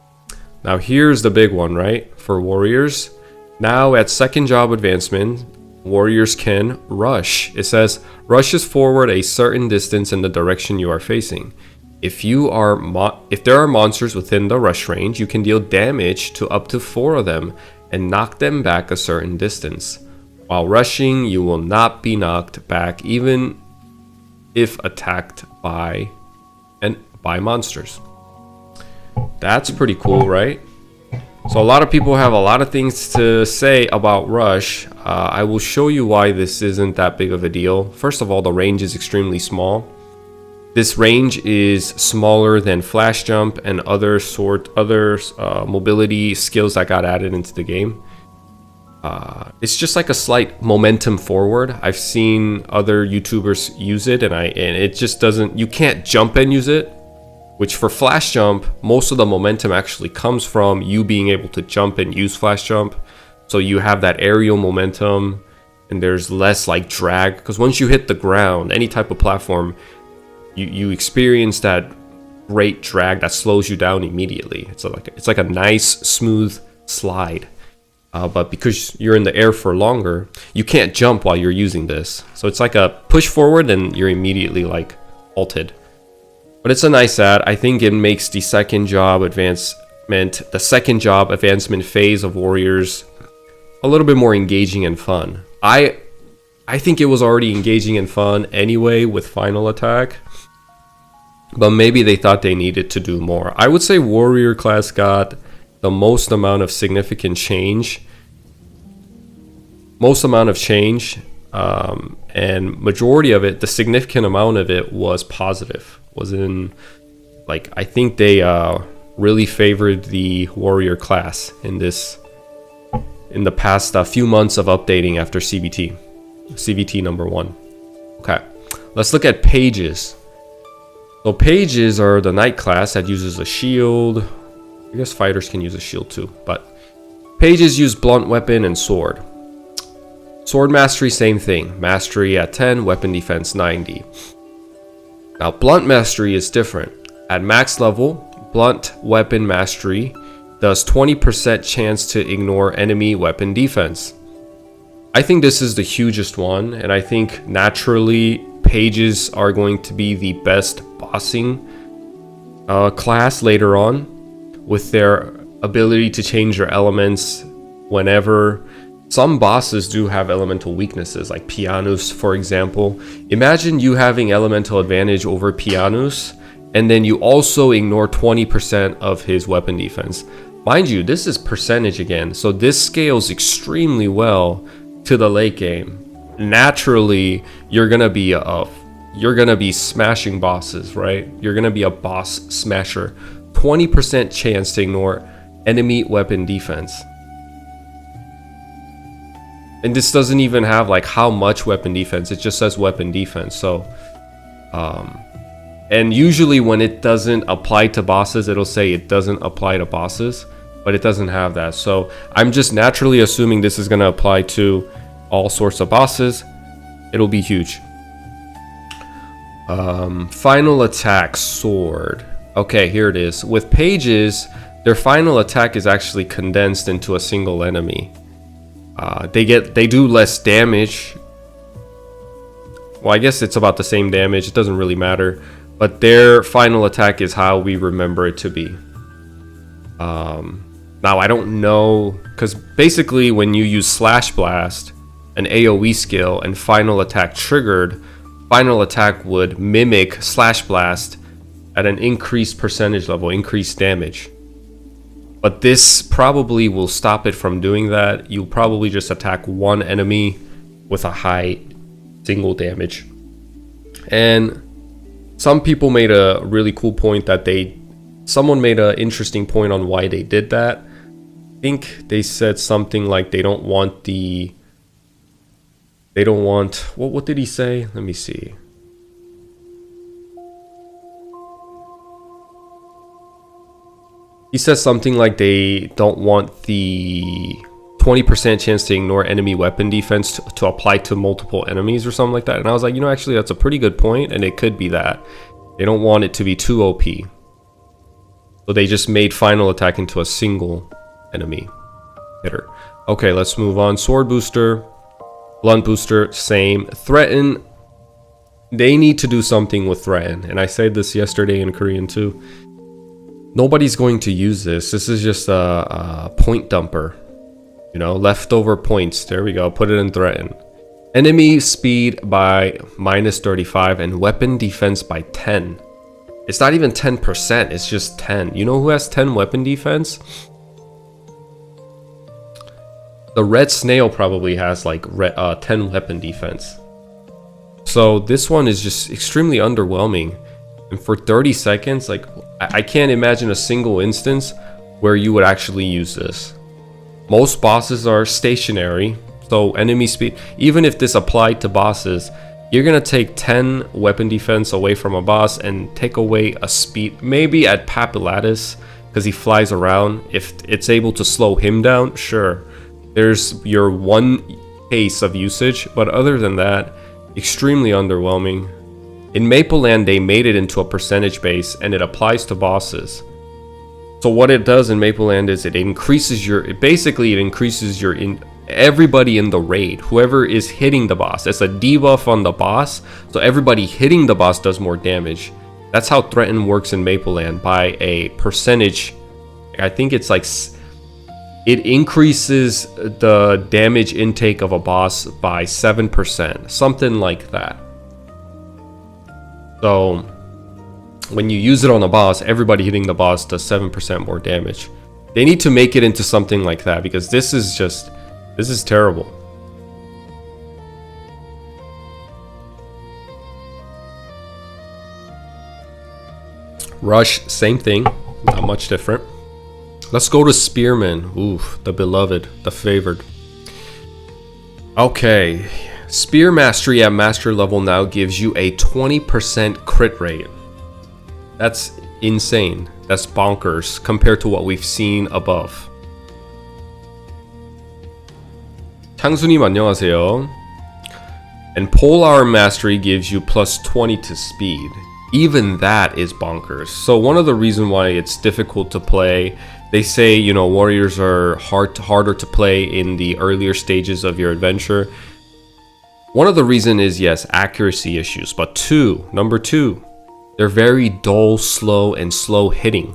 S1: Now here's the big one, right? For warriors. Now at second job advancement, warriors can rush. It says, rushes forward a certain distance in the direction you are facing. If there are monsters within the rush range, you can deal damage to up to 4 of them and knock them back a certain distance. While rushing, you will not be knocked back even if attacked by monsters. That's pretty cool, right? So a lot of people have a lot of things to say about rush. I will show you why this isn't that big of a deal. First of all, the range is extremely small. This range is smaller than flash jump and other mobility skills that got added into the game. It's just like a slight momentum forward. I've seen other YouTubers use it, and it just doesn't. You can't jump and use it. Which for flash jump, most of the momentum actually comes from you being able to jump and use flash jump. So you have that aerial momentum, and there's less like drag. Because once you hit the ground, any type of platform, you experience that great drag that slows you down immediately. It's like a nice smooth slide. But because you're in the air for longer, you can't jump while you're using this. So it's like a push forward and you're immediately like halted. But it's a nice add. I think it makes the second job advancement phase of warriors a little bit more engaging and fun. I think it was already engaging and fun anyway with final attack, but maybe they thought they needed to do more. I would say warrior class got the most amount of significant change. And majority of it, the significant amount of it was positive. I think they really favored the warrior class in the past few months of updating after CVT number 1. Okay, let's look at pages. So pages are the knight class that uses a shield. I guess fighters can use a shield too, but pages use blunt weapon and sword. Sword mastery, same thing. Mastery at 10, weapon defense 90. Now blunt mastery is different. At max level, blunt weapon mastery does 20% chance to ignore enemy weapon defense. I think this is the hugest one, and I think naturally pages are going to be the best bossing class later on, with their ability to change their elements whenever. Some bosses do have elemental weaknesses, like Pianus, for example. Imagine you having elemental advantage over Pianus, and then you also ignore 20% of his weapon defense. Mind you, this is percentage again, so this scales extremely well to the late game. Naturally, you're gonna be smashing bosses, right? You're gonna be a boss smasher. 20% chance to ignore enemy weapon defense. And this doesn't even have like how much weapon defense, it just says weapon defense. So and usually when it doesn't apply to bosses, it'll say it doesn't apply to bosses, but it doesn't have that. So I'm just naturally assuming this is going to apply to all sorts of bosses. It'll be huge. Final attack, sword. Okay, here it is. With pages, their final attack is actually condensed into a single enemy. They do less damage. Well, I guess it's about the same damage. It doesn't really matter. But their final attack is how we remember it to be. Now, I don't know, because basically when you use Slash Blast, an AoE skill, and final attack triggered, final attack would mimic Slash Blast at an increased percentage level, increased damage. But this probably will stop it from doing that. You'll probably just attack one enemy with a high single damage. And some people made a really cool point that someone made an interesting point on why they did that. I think they said something like they don't want, what did he say? Let me see. He says something like they don't want the 20% chance to ignore enemy weapon defense to apply to multiple enemies or something like that. And I was like, actually that's a pretty good point, and it could be that. They don't want it to be too OP. So they just made final attack into a single enemy hitter. Okay, let's move on. Sword booster, blunt booster, same. Threaten, they need to do something with threaten. And I said this yesterday in Korean too. Nobody's going to use this. This is just a point dumper. Leftover points. There we go. Put it in threaten. Enemy speed by -35 and weapon defense by 10. It's not even 10%. It's just 10. You know who has 10 weapon defense? The red snail probably has like 10 weapon defense. So this one is just extremely underwhelming. And for 30 seconds, like I can't imagine a single instance where you would actually use this. Most bosses are stationary, so enemy speed, even if this applied to bosses, you're gonna take 10 weapon defense away from a boss and take away a speed, maybe at Papulatus, because he flies around. If it's able to slow him down, sure. There's your one case of usage, but other than that, extremely underwhelming. In Mapleland, they made it into a percentage base, and it applies to bosses. So what it does in Mapleland is it increases everybody in the raid, whoever is hitting the boss. It's a debuff on the boss, so everybody hitting the boss does more damage. That's how Threaten works in Mapleland, by a percentage. I think it's like it increases the damage intake of a boss by 7%, something like that. So when you use it on a boss, everybody hitting the boss does 7% more damage. They need to make it into something like that, because this is terrible. Rush, same thing, not much different. Let's go to Spearman. Oof, the beloved, the favored. Okay, Spear Mastery at Master level now gives you a 20% crit rate. That's insane. That's bonkers compared to what we've seen above. 창수님 안녕하세요. And Polearm Mastery gives you plus 20 to speed. Even that is bonkers. So one of the reasons why it's difficult to play, they say, warriors are harder to play in the earlier stages of your adventure. One of the reasons is, yes, accuracy issues. But number two, they're very dull, slow, and slow hitting.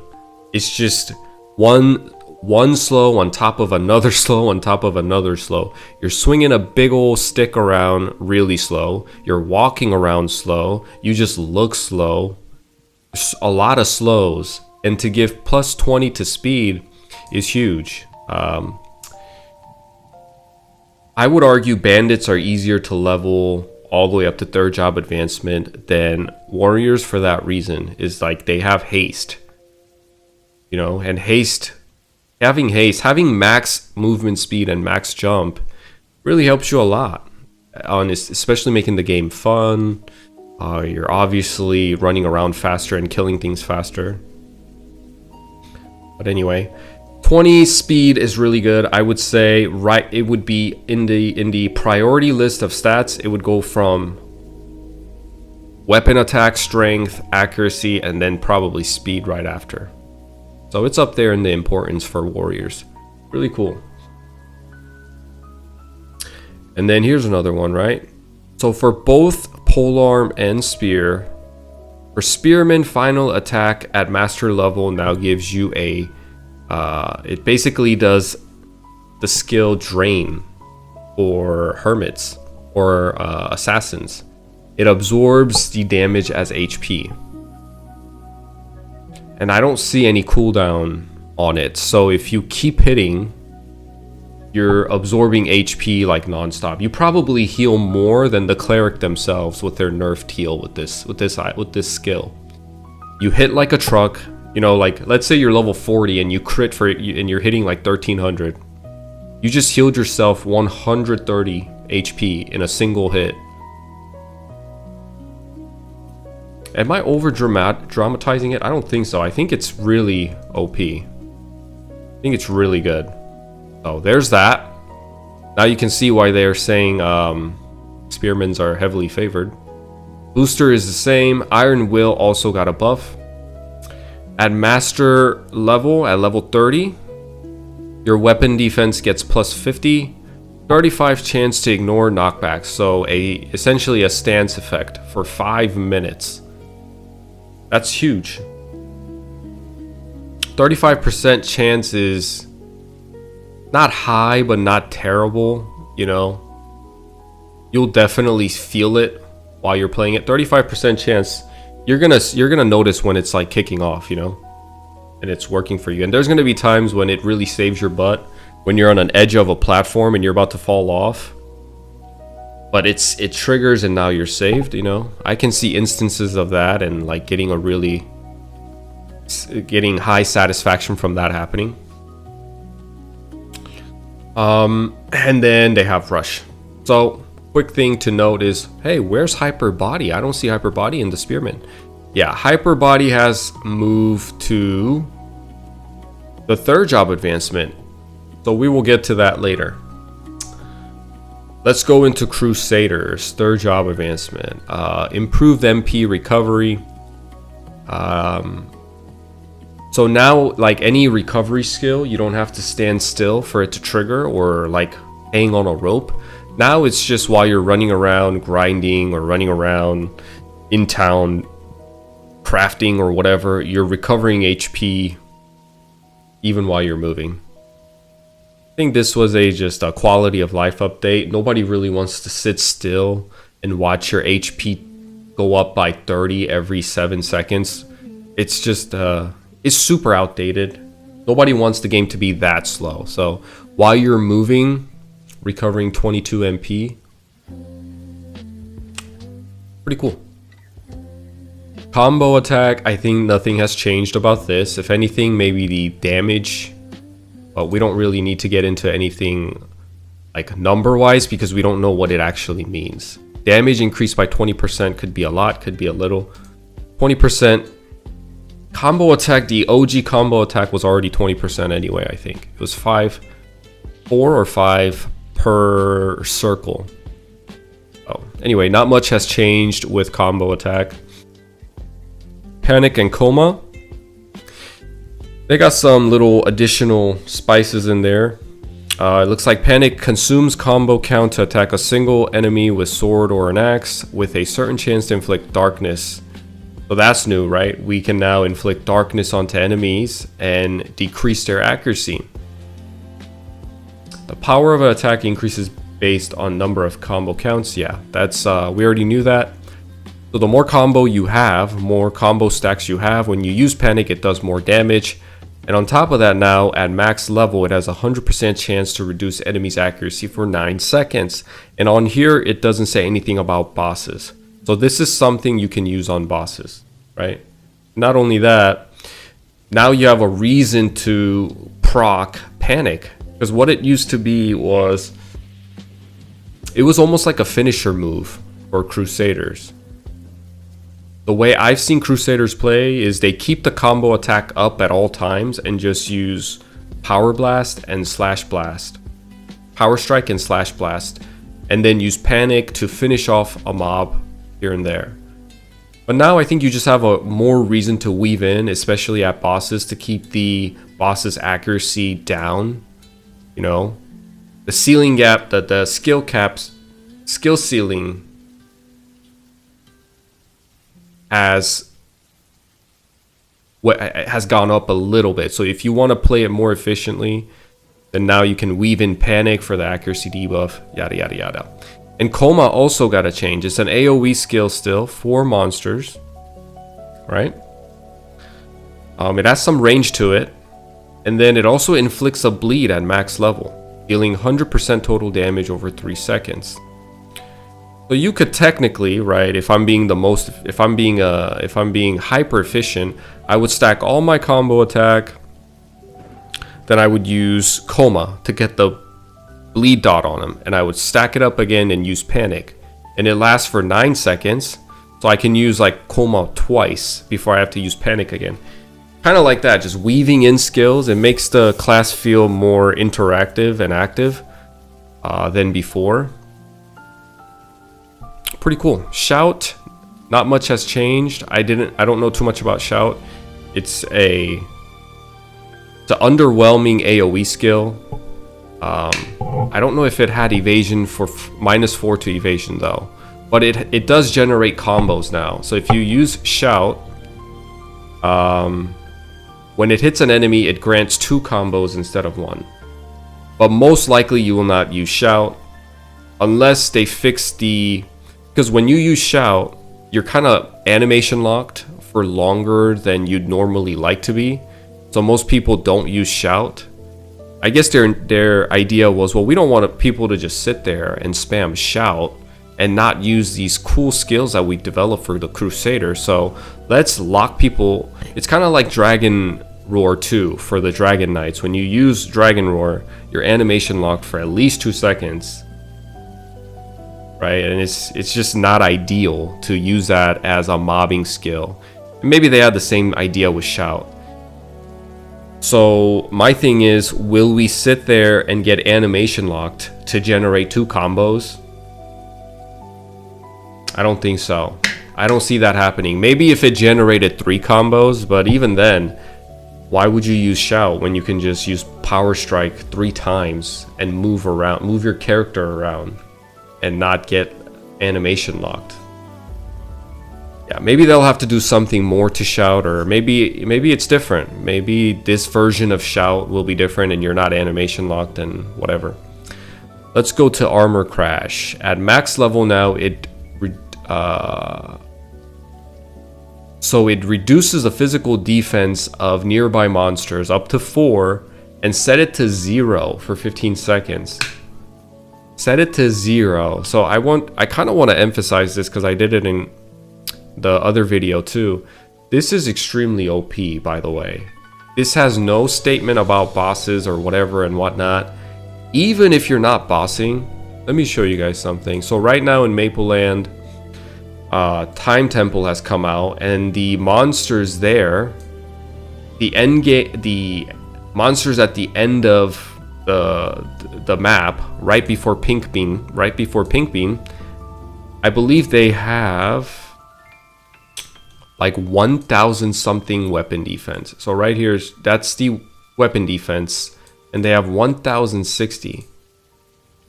S1: It's just one slow on top of another slow on top of another slow. You're swinging a big old stick around really slow. You're walking around slow. You just look slow. There's a lot of slows. And to give plus 20 to speed is huge. I would argue bandits are easier to level all the way up to 3rd job advancement than warriors for that reason. Is like they have haste. And having max movement speed and max jump really helps you a lot, especially making the game fun. You're obviously running around faster and killing things faster. But anyway, 20 speed is really good. I would say it would be in the priority list of stats. It would go from weapon attack, strength, accuracy, and then probably speed right after. So it's up there in the importance for warriors. Really cool. And then here's another one, right? So for both polearm and spear, for spearman, final attack at master level now gives you a it basically does the skill drain for hermits or assassins. It absorbs the damage as HP, and I don't see any cooldown on it. So if you keep hitting, you're absorbing HP like non-stop. You probably heal more than the cleric themselves with their nerfed heal with this skill. You hit like a truck, you know, like let's say you're level 40 and you crit for it and you're hitting like 1300. You just healed yourself 130 HP in a single hit. Am I over dramatizing it? I don't think so. I think it's really OP. I think it's really good. So there's that. Now you can see why they're saying spearmans are heavily favored. Booster is the same. Iron Will also got a buff. At master level, at level 30, your weapon defense gets plus 50. 35 chance to ignore knockbacks. So essentially a stance effect for 5 minutes. That's huge. 35% chance is not high, but not terrible, you know. You'll definitely feel it while you're playing it. 35% chance, you're gonna notice when it's like kicking off, you know, and it's working for you. And there's gonna be times when it really saves your butt, when you're on an edge of a platform and you're about to fall off, but it triggers and now you're saved, you know. I can see instances of that and like getting high satisfaction from that happening. And then they have rush. So quick thing to note is, hey, where's hyper body? I don't see hyper body in the spearman. Yeah, hyper body has moved to the third job advancement, so we will get to that later. Let's go into Crusaders, third job advancement. Improved MP recovery. So now, like any recovery skill, you don't have to stand still for it to trigger or like hang on a rope. Now it's just while you're running around grinding or running around in town crafting or whatever, you're recovering HP even while you're moving. I think this was just a quality of life update. Nobody really wants to sit still and watch your HP go up by 30 every 7 seconds. It's just it's super outdated. Nobody wants the game to be that slow. So while you're moving, recovering 22 MP, pretty cool. Combo attack, I think nothing has changed about this. If anything, maybe the damage, but we don't really need to get into anything like number wise because we don't know what it actually means. Damage increased by 20% could be a lot, could be a little. 20%. Combo attack, the OG combo attack was already 20% anyway, I think. It was 4 or 5 per circle. Oh, anyway, not much has changed with combo attack. Panic and Coma. They got some little additional spices in there. It looks like Panic consumes combo count to attack a single enemy with sword or an axe with a certain chance to inflict darkness. So that's new, right? We can now inflict darkness onto enemies and decrease their accuracy. The power of an attack increases based on number of combo counts. Yeah, that's we already knew that. So the more combo you have, more combo stacks you have, when you use Panic, it does more damage. And on top of that, now at max level, it has a 100% chance to reduce enemies' accuracy for 9 seconds. And on here, it doesn't say anything about bosses. So this is something you can use on bosses, right? Not only that, now you have a reason to proc Panic. Because what it used to be was, it was almost like a finisher move for Crusaders. The way I've seen Crusaders play is they keep the combo attack up at all times and just use Power Blast and Slash Blast. Power Strike and Slash Blast. And then use Panic to finish off a mob here and there. But now I think you just have a more reason to weave in, especially at bosses, to keep the boss's accuracy down. You know, the ceiling gap, the skill ceiling has gone up a little bit. So if you want to play it more efficiently, then now you can weave in panic for the accuracy debuff, yada yada yada. And coma also got a change. It's an AoE skill still for monsters, right? It has some range to it, and then it also inflicts a bleed at max level, dealing 100% total damage over 3 seconds. So you could technically, right, if I'm being hyper efficient, I would stack all my combo attack. Then I would use coma to get the bleed dot on him, and I would stack it up again and use panic, and it lasts for 9 seconds, so I can use like coma twice before I have to use panic again. Kind of like that, just weaving in skills. It makes the class feel more interactive and active than before. Pretty cool. Shout, not much has changed. I don't know too much about shout. It's an underwhelming AoE skill. I don't know if it had evasion for -4 to evasion though, but it does generate combos now. So if you use shout, when it hits an enemy, it grants 2 combos instead of 1. But most likely you will not use shout unless they fix because when you use shout, you're kind of animation locked for longer than you'd normally like to be. So most people don't use shout. I guess their idea was, well, we don't want people to just sit there and spam shout and not use these cool skills that we developed for the Crusader. So let's lock people. It's kind of like Dragon Roar 2 for the Dragon Knights. When you use Dragon Roar, you're animation locked for at least 2 seconds. Right? And it's just not ideal to use that as a mobbing skill. And maybe they had the same idea with shout. So my thing is, will we sit there and get animation locked to generate 2 combos? I don't think so. I don't see that happening. Maybe if it generated 3 combos, but even then, why would you use shout when you can just use power strike 3 times and move your character around and not get animation locked? Yeah, maybe they'll have to do something more to shout, or maybe it's different. Maybe this version of shout will be different and you're not animation locked and whatever. Let's go to armor crash. At max level now, it reduces the physical defense of nearby monsters up to 4 and set it to 0 for 15 seconds. Set it to 0. So I kind of want to emphasize this because I did it in the other video too. This is extremely OP, by the way. This has no statement about bosses or whatever and whatnot. Even if you're not bossing, let me show you guys something. So right now in Maple Land, Time Temple has come out, and the monsters there, the monsters at the end of the map, right before Pink Bean, I believe they have like 1,000 something weapon defense. So right here, that's the weapon defense, and they have 1,060,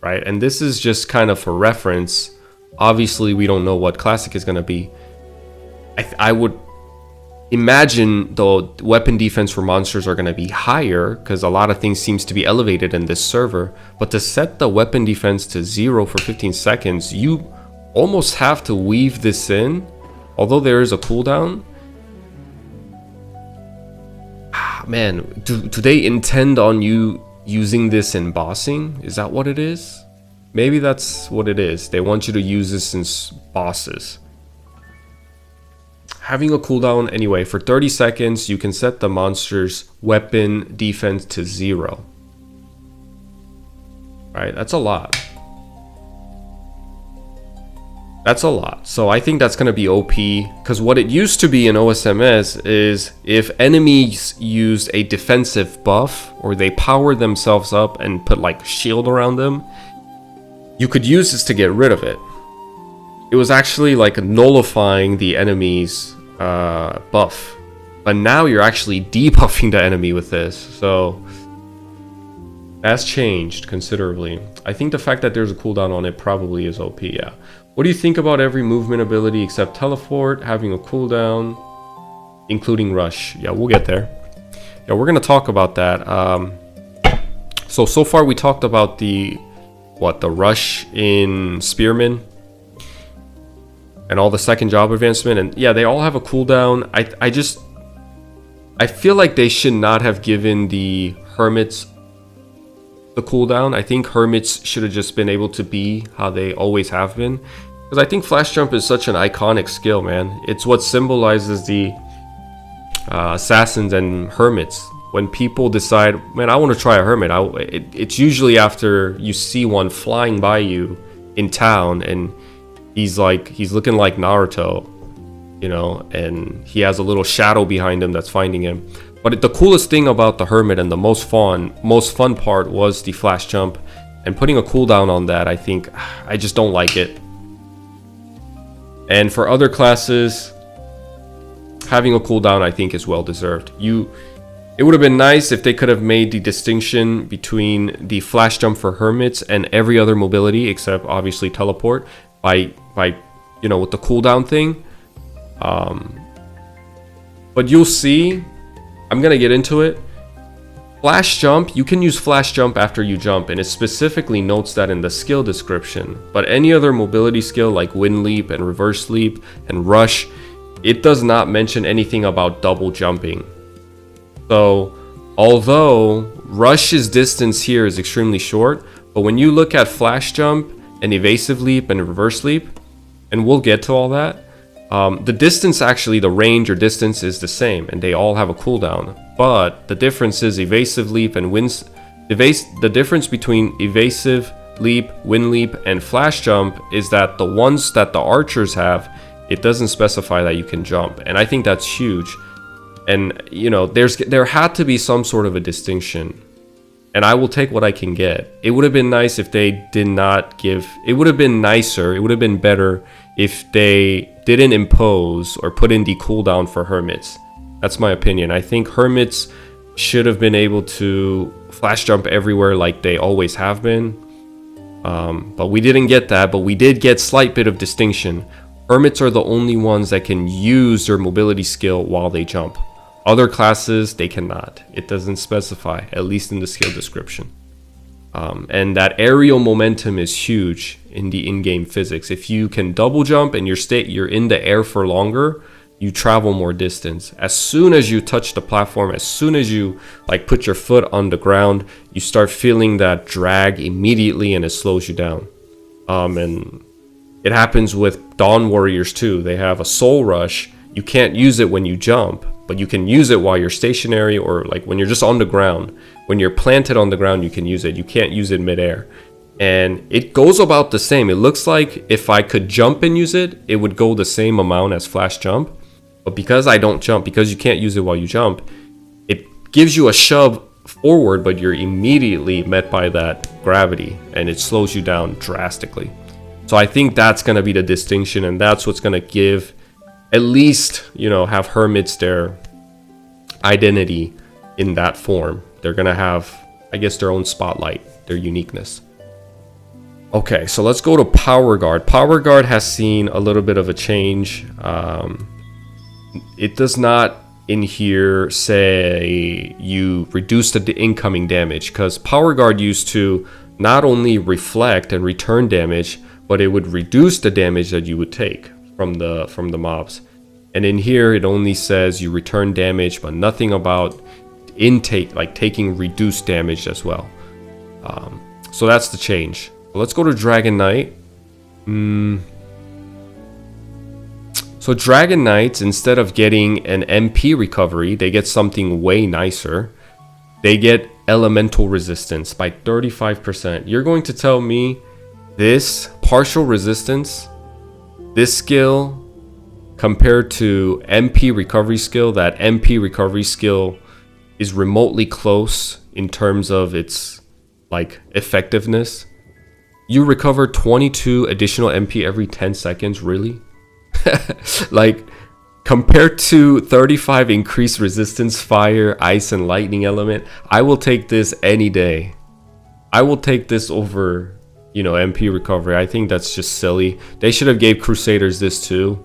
S1: right? And this is just kind of for reference. Obviously, we don't know what Classic is going to be. I would imagine the weapon defense for monsters are going to be higher because a lot of things seems to be elevated in this server. But to set the weapon defense to 0 for 15 seconds, you almost have to weave this in. Although there is a cooldown. Man, do they intend on you using this in bossing? Is that what it is? Maybe that's what it is. They want you to use this in bosses. Having a cooldown anyway, for 30 seconds, you can set the monster's weapon defense to 0. Right, that's a lot. That's a lot. So I think that's going to be OP, because what it used to be in OSMS is if enemies used a defensive buff or they powered themselves up and put like shield around them, you could use this to get rid of it. it was actually like nullifying the enemy's buff. But now you're actually debuffing the enemy with this. So that's changed considerably. I think the fact that there's a cooldown on it probably is OP, yeah. What do you think about every movement ability except teleport having a cooldown, including rush? Yeah, we'll get there. Yeah, we're gonna talk about that. So far we talked about the rush in Spearman and all the second job advancement, and yeah, they all have a cooldown. I feel like they should not have given the hermits the cooldown. I think hermits should have just been able to be how they always have been, because I think flash jump is such an iconic skill, man. It's what symbolizes the assassins and hermits. When people decide, man, I want to try a hermit, it's usually after you see one flying by you in town and he's looking like Naruto, you know, and he has a little shadow behind him that's finding him. But the coolest thing about the hermit and the most fun part was the flash jump, and putting a cooldown on that, I think I just don't like it. And for other classes, having a cooldown I think is well deserved. It would have been nice if they could have made the distinction between the flash jump for hermits and every other mobility except obviously teleport by you know, with the cooldown thing. But you'll see, I'm gonna get into it. Flash jump, you can use flash jump after you jump, and it specifically notes that in the skill description. But any other mobility skill like wind leap and reverse leap and rush, it does not mention anything about double jumping. So although rush's distance here is extremely short, but when you look at flash jump and evasive leap and reverse leap, and we'll get to all that, the distance, actually the range or distance is the same, and they all have a cooldown. But the difference is evasive leap and the difference between evasive leap, wind leap, and flash jump is that the ones that the archers have, it doesn't specify that you can jump, and I think that's huge. And you know, there had to be some sort of a distinction, and I will take what I can get. It would have been nice if they did not give. It would have been nicer. It would have been better if they didn't impose or put in the cooldown for hermits. That's my opinion. I think hermits should have been able to flash jump everywhere like they always have been. But we didn't get that. But we did get slight bit of distinction. Hermits are the only ones that can use their mobility skill while they jump. Other classes, they cannot. It doesn't specify, at least in the skill description. And that aerial momentum is huge in the in-game physics. If you can double jump and you're in the air for longer, you travel more distance. As soon as you touch the platform, as soon as you like put your foot on the ground, you start feeling that drag immediately, and it slows you down. And it happens with Dawn Warriors too. They have a soul rush. You can't use it when you jump, but you can use it while you're stationary, or like when you're just on the ground. When you're planted on the ground, you can use it. You can't use it midair. And it goes about the same. It looks like if I could jump and use it, it would go the same amount as flash jump. But because I don't jump, because you can't use it while you jump, it gives you a shove forward, but you're immediately met by that gravity, and it slows you down drastically. So I think that's going to be the distinction, and that's what's going to give, at least, you know, have hermits their identity in that form. They're going to have, I guess, their own spotlight, their uniqueness. Okay, so let's go to Power Guard. Power Guard has seen a little bit of a change. It does not in here say you reduce the incoming damage, because Power Guard used to not only reflect and return damage, but it would reduce the damage that you would take from the mobs. And in here it only says you return damage, but nothing about intake, like taking reduced damage as well. So that's the change. Let's go to Dragon Knight. So Dragon Knights, instead of getting an MP recovery, they get something way nicer. They get elemental resistance by 35%. You're going to tell me this partial resistance, this skill, compared to MP recovery skill, that MP recovery skill is remotely close in terms of its like effectiveness. You recover 22 additional MP every 10 seconds, really? Like, compared to 35 increased resistance, fire, ice, and lightning element, I will take this any day. I will take this over, you know, MP recovery. I think that's just silly. They should have gave Crusaders this too.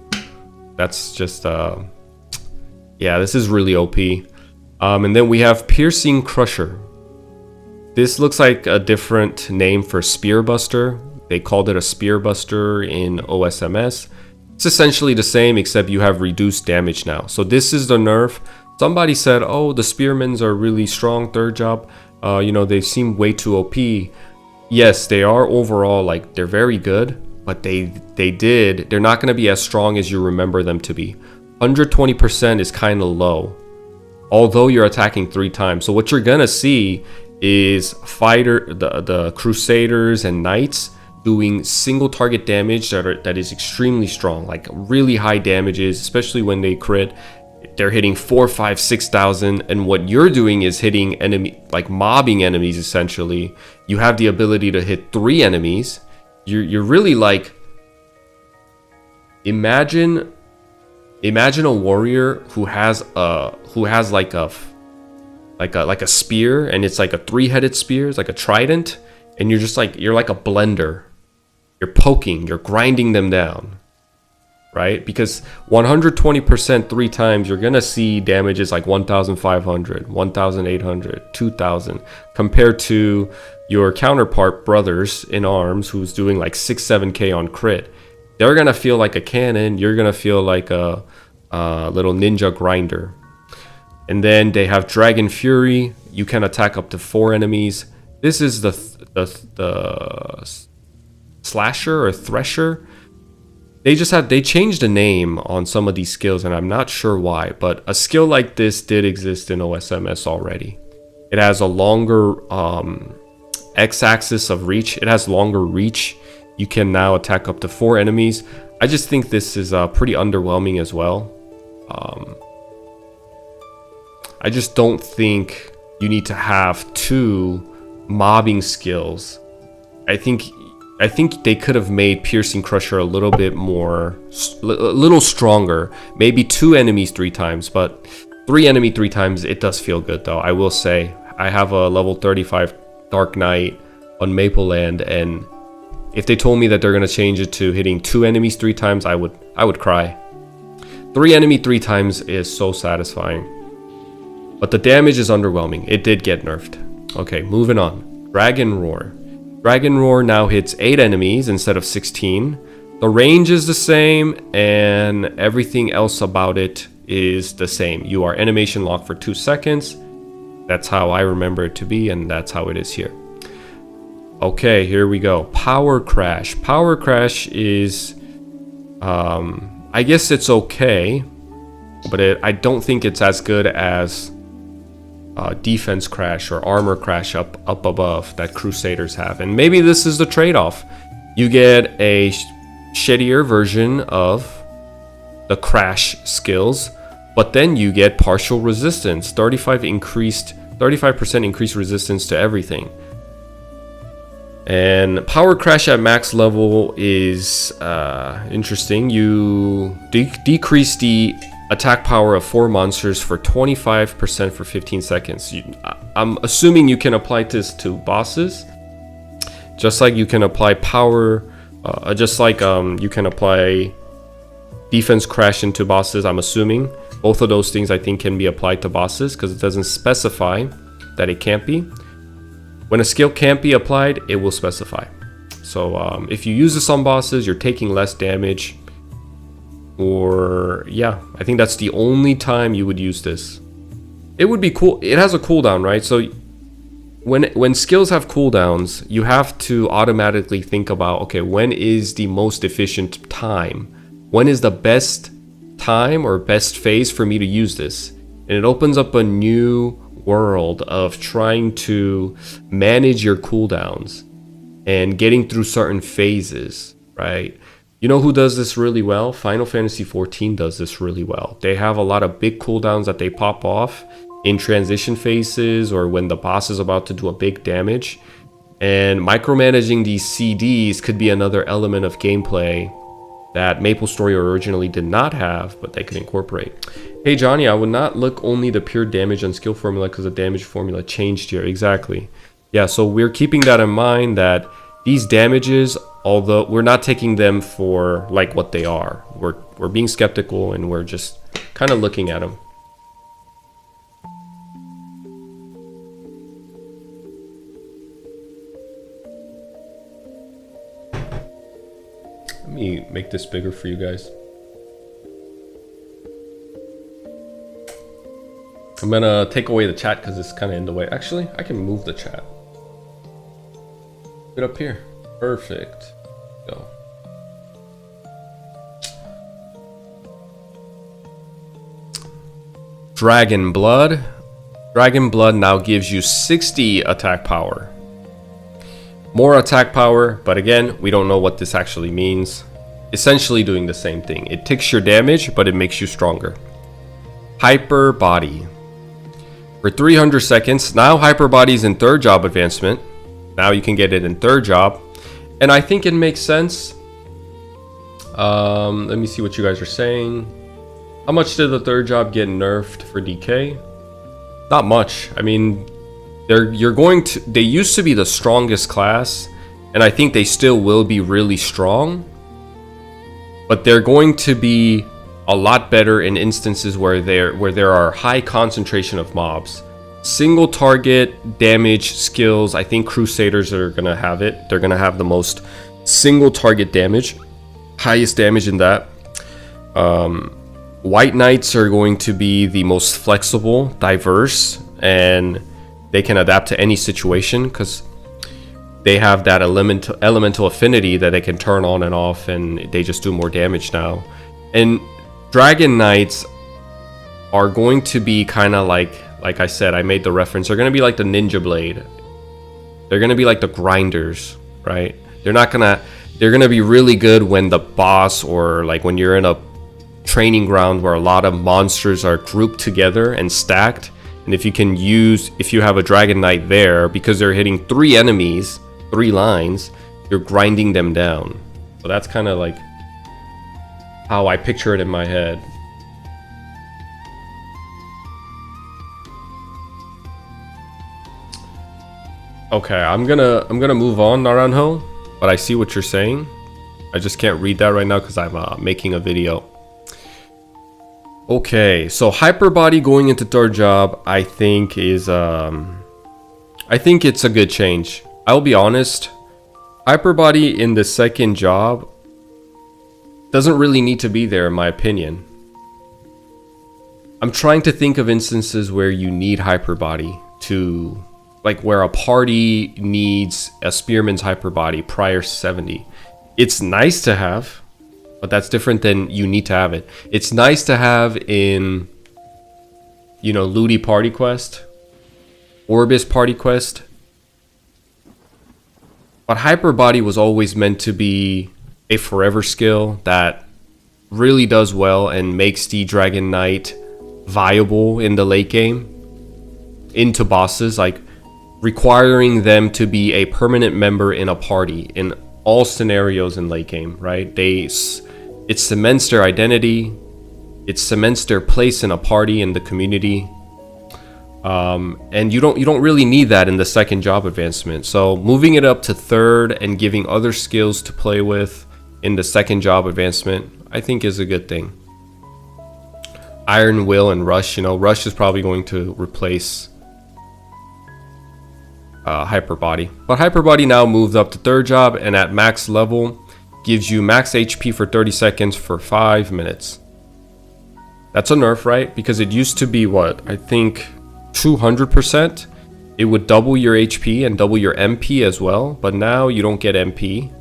S1: That's just, yeah, this is really OP. And then we have Piercing Crusher. This looks like a different name for Spear Buster. They called it a Spear Buster in OSMS. It's essentially the same, except you have reduced damage now. So this is the nerf. Somebody said, oh, the Spearmans are really strong, third job. You know, they seem way too OP. Yes, they are overall, like, they're very good, but they're not going to be as strong as you remember them to be. 120% is kind of low, although you're attacking 3 times. So what you're going to see is the Crusaders and Knights doing single target damage that is extremely strong, like really high damages, especially when they crit. They're hitting 4, 5, 6,000, and what you're doing is hitting enemy, like mobbing enemies. Essentially, you have the ability to hit 3 enemies. You're really like, imagine a warrior who has like a spear, and it's like a 3-headed spear, it's like a trident, and you're like a blender. You're poking, you're grinding them down, right? Because 120% 3 times, you're gonna see damages like 1,500, 1,800, 2,000, compared to your counterpart brothers in arms who's doing like 6, 7k on crit. They're gonna feel like a cannon. You're gonna feel like a little ninja grinder. And then they have Dragon Fury. You can attack up to 4 enemies. This is the Slasher or Thresher. They changed the name on some of these skills, and I'm not sure why, but a skill like this did exist in OSMS already. It has a longer x-axis of reach. It has longer reach. You can now attack up to 4 enemies. I just think this is pretty underwhelming as well. I just don't think you need to have 2 mobbing skills. I think they could have made Piercing Crusher a little bit more, a little stronger. Maybe 2 enemies 3 times, but 3 enemy 3 times, it does feel good though. I will say, I have a level 35 Dark Knight on Maple Land, and if they told me that they're gonna change it to hitting 2 enemies 3 times, I would cry. 3 enemy 3 times is so satisfying. But the damage is underwhelming. It did get nerfed. Okay, moving on. Dragon Roar. Dragon Roar now hits 8 enemies instead of 16. The range is the same, and everything else about it is the same. You are animation locked for 2 seconds. That's how I remember it to be, and that's how it is here. Okay, here we go. Power Crash. Power Crash is, I guess it's okay, but I don't think it's as good as Defense Crash or Armor Crash up above that Crusaders have. And maybe this is the trade-off. You get a shittier version of the Crash skills, but then you get partial resistance, 35% increased resistance to everything. And Power Crash at max level is interesting. You decrease the attack power of 4 monsters for 25% for 15 seconds. I'm assuming you can apply this to bosses, just like you can apply power, you can apply Defense Crash into bosses. I'm assuming both of those things I think can be applied to bosses, because it doesn't specify that it can't be. When a skill can't be applied, it will specify. So if you use this on bosses, you're taking less damage. Or yeah, I think that's the only time you would use this. It would be cool. It has a cooldown, right? So when skills have cooldowns, you have to automatically think about, okay, when is the most efficient time? When is the best time or best phase for me to use this? And it opens up a new world of trying to manage your cooldowns and getting through certain phases, right? You know who does this really well? Final Fantasy XIV does this really well. They have a lot of big cooldowns that they pop off in transition phases or when the boss is about to do a big damage. And micromanaging these CDs could be another element of gameplay that MapleStory originally did not have, but they could incorporate. Hey Johnny, I would not look only the pure damage and skill formula because the damage formula changed here. Exactly. Yeah, so we're keeping that in mind, that these damages, although we're not taking them for like what they are, we're being skeptical and we're just kind of looking at them. Let me make this bigger for you guys. I'm gonna take away the chat because it's kind of in the way. Actually, I can move the chat. Put it up here. Perfect. Go. Dragon Blood. Dragon Blood now gives you 60 attack power. More attack power, but again, we don't know what this actually means. Essentially doing the same thing. It ticks your damage, but it makes you stronger. Hyper Body. For 300 seconds, now Hyper Body's in 3rd job advancement. Now you can get it in 3rd job. And I think it makes sense. Let me see what you guys are saying. How much did the 3rd job get nerfed for DK? Not much. I mean, they used to be the strongest class, and I think they still will be really strong, but they're going to be a lot better in instances where there are high concentration of mobs. Single target damage skills, I think Crusaders are gonna have it. They're gonna have the most single target damage, highest damage in that. White Knights are going to be the most flexible, diverse, and they can adapt to any situation because they have that elemental affinity that they can turn on and off, and they just do more damage now. And Dragon Knights are going to be kind of like I said, I made the reference, they're going to be like the Ninja Blade. They're going to be like the grinders, right? They're going to be really good when the boss, or like when you're in a training ground where a lot of monsters are grouped together and stacked. And if you have a Dragon Knight there, because they're hitting 3 enemies, 3 lines, you're grinding them down. So that's kind of like how I picture it in my head. Okay, I'm gonna move on, Naranjo, but I see what you're saying. I just can't read that right now because I'm making a video. Okay, so Hyper Body going into 3rd job, I think is I think it's a good change. I'll be honest, Hyper Body in the 2nd job doesn't really need to be there, in my opinion. I'm trying to think of instances where you need Hyper Body to, like where a party needs a Spearman's Hyper Body prior 70. It's nice to have, but that's different than you need to have it. It's nice to have in, you know, Ludi Party Quest, Orbis Party Quest. But Hyper Body was always meant to be a forever skill that really does well and makes the Dragon Knight viable in the late game into bosses, like requiring them to be a permanent member in a party in all scenarios in late game, right? It cements their identity, it cements their place in a party in the community, and you don't really need that in the 2nd job advancement. So moving it up to 3rd and giving other skills to play with in the 2nd job advancement, I think is a good thing. Iron Will and Rush, you know, Rush is probably going to replace Hyper Body, but Hyper Body now moved up to 3rd job and at max level gives you max HP for 30 seconds for 5 minutes. That's a nerf, right? Because it used to be what, I think 200%. It would double your HP and double your MP as well, but now you don't get MP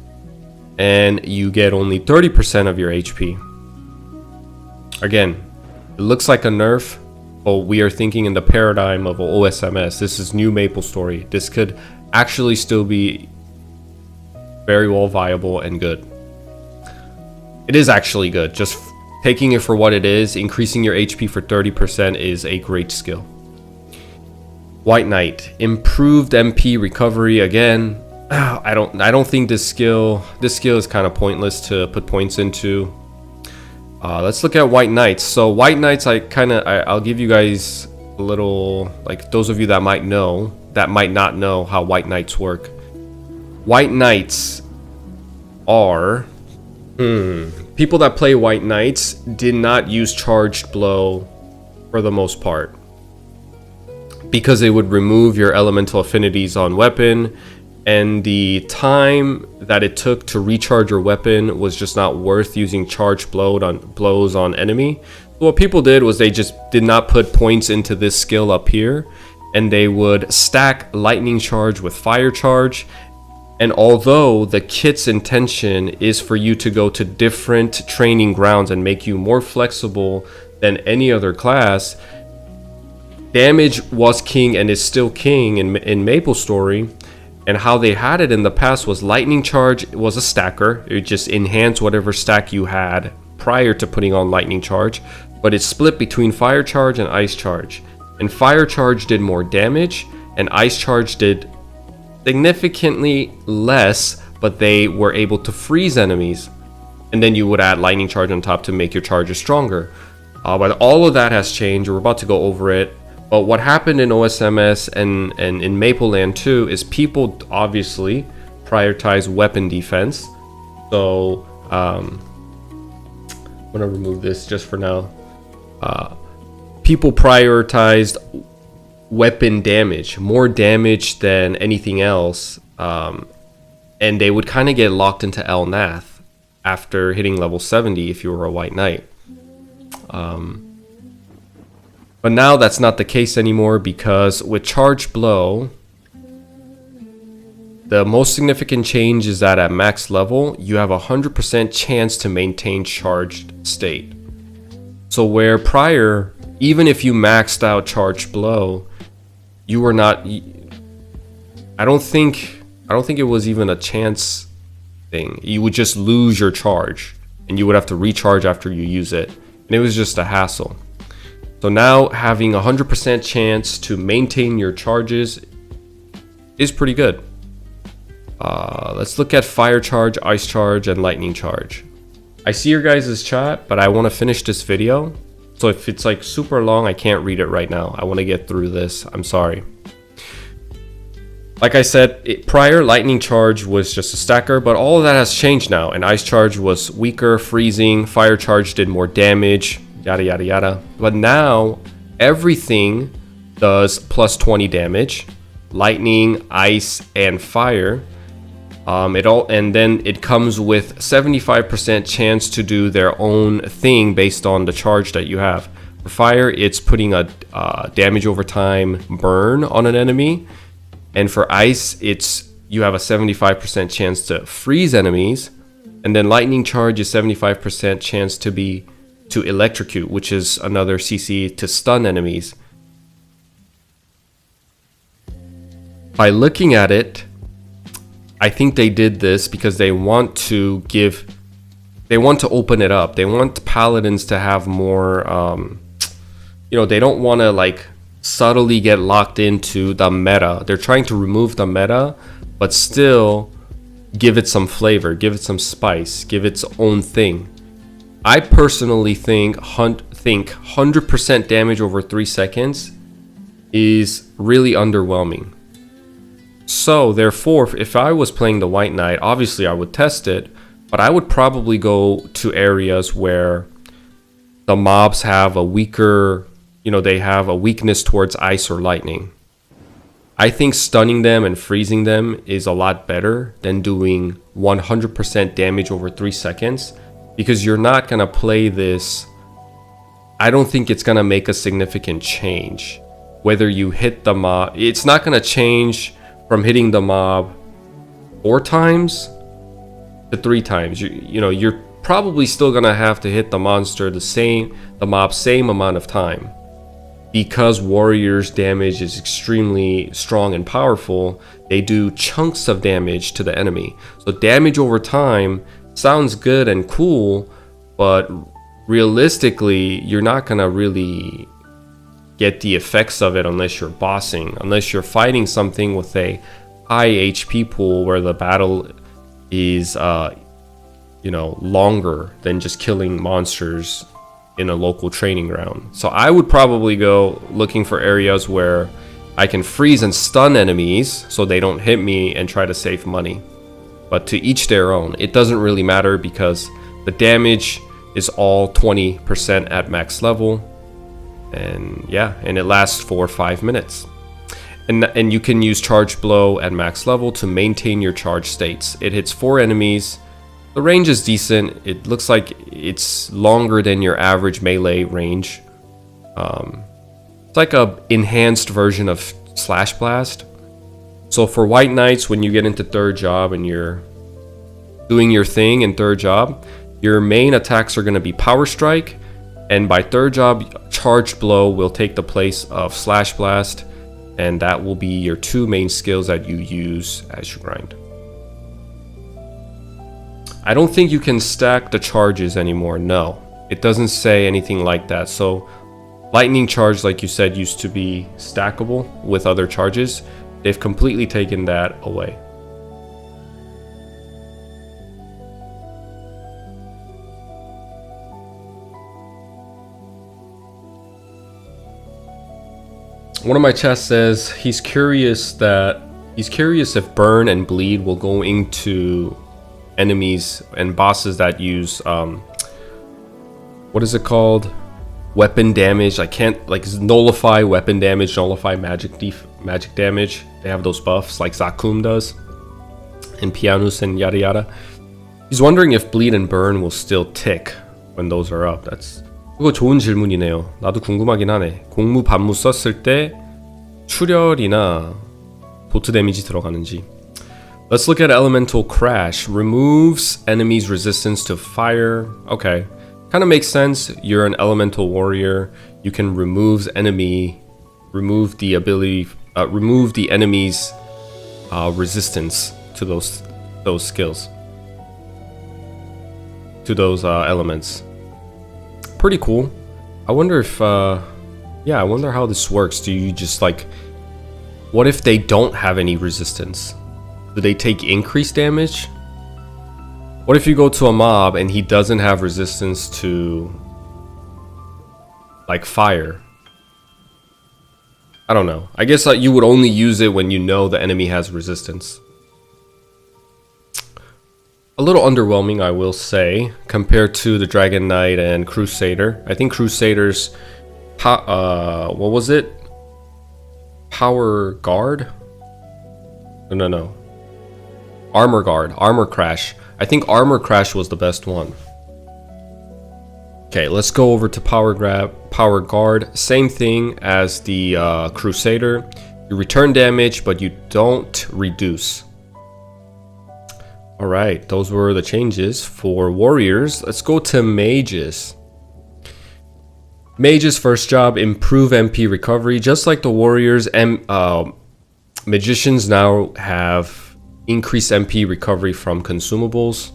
S1: and you get only 30% of your HP. Again, it looks like a nerf, but we are thinking in the paradigm of OSMS. This is new MapleStory. This could actually still be very well viable and good. It is actually good. Just taking it for what it is, increasing your HP for 30% is a great skill. White Knight, improved MP recovery. Again, I don't think this skill is kind of pointless to put points into. Let's look at White Knights. So White Knights, I'll give you guys a little, like, those of you that might not know how White Knights work. White Knights are people that play White Knights did not use charged blow for the most part, because it would remove your elemental affinities on weapon, and the time that it took to recharge your weapon was just not worth using charged blows on enemy. So what people did was they just did not put points into this skill up here, and they would stack lightning charge with fire charge. And although the kit's intention is for you to go to different training grounds and make you more flexible than any other class, damage was king and is still king in MapleStory. And how they had it in the past was lightning charge was a stacker. It would just enhance whatever stack you had prior to putting on lightning charge, but it's split between fire charge and ice charge. And fire charge did more damage, and ice charge did significantly less, but they were able to freeze enemies. And then you would add lightning charge on top to make your charges stronger. But all of that has changed. We're about to go over it. But what happened in OSMS and in Mapleland 2 is people obviously prioritize weapon defense. So I'm gonna remove this just for now. People prioritized weapon damage, more damage than anything else, and they would kind of get locked into Elnath after hitting level 70 if you were a White Knight. But now that's not the case anymore, because with Charged Blow, the most significant change is that at max level, you have a 100% chance to maintain charged state. So where prior, even if you maxed out Charged Blow, you were not... I don't think it was even a chance thing. You would just lose your charge, and you would have to recharge after you use it. And it was just a hassle. So now having a 100% chance to maintain your charges is pretty good. Let's look at fire charge, ice charge, and lightning charge. I see your guys' chat, but I want to finish this video. So if it's like super long, I can't read it right now. I want to get through this. I'm sorry. Like I said, prior lightning charge was just a stacker, but all of that has changed now. And ice charge was weaker, freezing. Fire charge did more damage. Yada yada yada. But now everything does plus 20 damage. Lightning, ice, and fire. And then it comes with 75% chance to do their own thing based on the charge that you have. For fire, it's putting a damage over time burn on an enemy. And for ice, you have a 75% chance to freeze enemies. And then lightning charge is 75% chance to electrocute, which is another CC to stun enemies. By looking at it, I think they did this because they want to open it up. They want paladins to have more, they don't want to like subtly get locked into the meta. They're trying to remove the meta, but still give it some flavor, give it some spice, give its own thing. I personally think 100% damage over 3 seconds is really underwhelming. So therefore, if I was playing the White Knight, obviously I would test it, but I would probably go to areas where the mobs have a weaker, they have a weakness towards ice or lightning. I think stunning them and freezing them is a lot better than doing 100% damage over 3 seconds. Because you're not going to play this, I don't think it's going to make a significant change. Whether you hit the mob, it's not going to change from hitting the mob 4 times to 3 times. You're probably still going to have to hit the monster the mob same amount of time. Because warriors' damage is extremely strong and powerful, they do chunks of damage to the enemy. So damage over time sounds good and cool, but realistically, you're not gonna really get the effects of it unless you're bossing, unless you're fighting something with a high HP pool where the battle is longer than just killing monsters in a local training ground. So I would probably go looking for areas where I can freeze and stun enemies so they don't hit me and try to save money. But to each their own. It doesn't really matter because the damage is all 20% at max level. And yeah, and it lasts for 5 minutes. And you can use charge blow at max level to maintain your charge states. It hits 4 enemies. The range is decent. It looks like it's longer than your average melee range. It's like a enhanced version of Slash Blast. So for White Knights, when you get into third job and you're doing your thing in third job, your main attacks are going to be Power Strike, and by third job, Charged Blow will take the place of Slash Blast, and that will be your 2 main skills that you use as you grind. I don't think you can stack the charges anymore. No, it doesn't say anything like that. So Lightning Charge, like you said, used to be stackable with other charges. They've completely taken that away. One of my chats says he's curious if burn and bleed will go into enemies and bosses that use what is it called? Weapon damage. I can't nullify weapon damage, nullify magic damage. They have those buffs like Zakum does and Pianus and yada yada. He's wondering if bleed and burn will still tick when those are up. 그거 좋은 질문이네요. 나도 궁금하긴 하네. 공무 반무 썼을 때 출혈이나 도트 데미지 들어가는지. Let's look at Elemental Crash. Removes enemies' resistance to fire. Okay. Kind of makes sense. You're an elemental warrior. You can remove the enemy's resistance to those skills, to those elements. Pretty cool. I wonder if I wonder how this works. Do you just what if they don't have any resistance? Do they take increased damage? What if you go to a mob and he doesn't have resistance to fire? I don't know. I guess you would only use it when you know the enemy has resistance. A little underwhelming, I will say, compared to the Dragon Knight and Crusader. I think Crusader's what was it? Power Guard? No. Armor Guard, Armor Crash. I think Armor Crash was the best one. Okay, let's go over to Power Guard. Same thing as the Crusader. You return damage, but you don't reduce. Alright, those were the changes for warriors. Let's go to mages. Mage's first job, improve MP recovery. Just like the warriors, magicians now have increased MP recovery from consumables.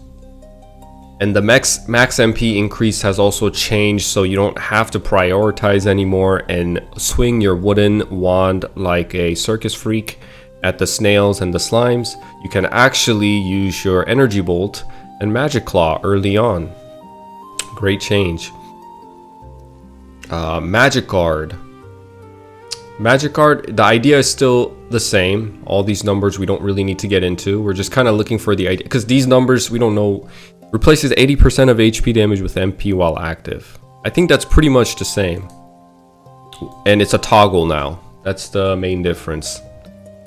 S1: And the max MP increase has also changed, so you don't have to prioritize anymore and swing your wooden wand like a circus freak at the snails and the slimes. You can actually use your energy bolt and magic claw early on. Great change. Magic Guard. The idea is still the same. All these numbers we don't really need to get into. We're just kind of looking for the idea, because these numbers we don't know. Replaces 80% of HP damage with MP while active. I think that's pretty much the same. And it's a toggle now. That's the main difference.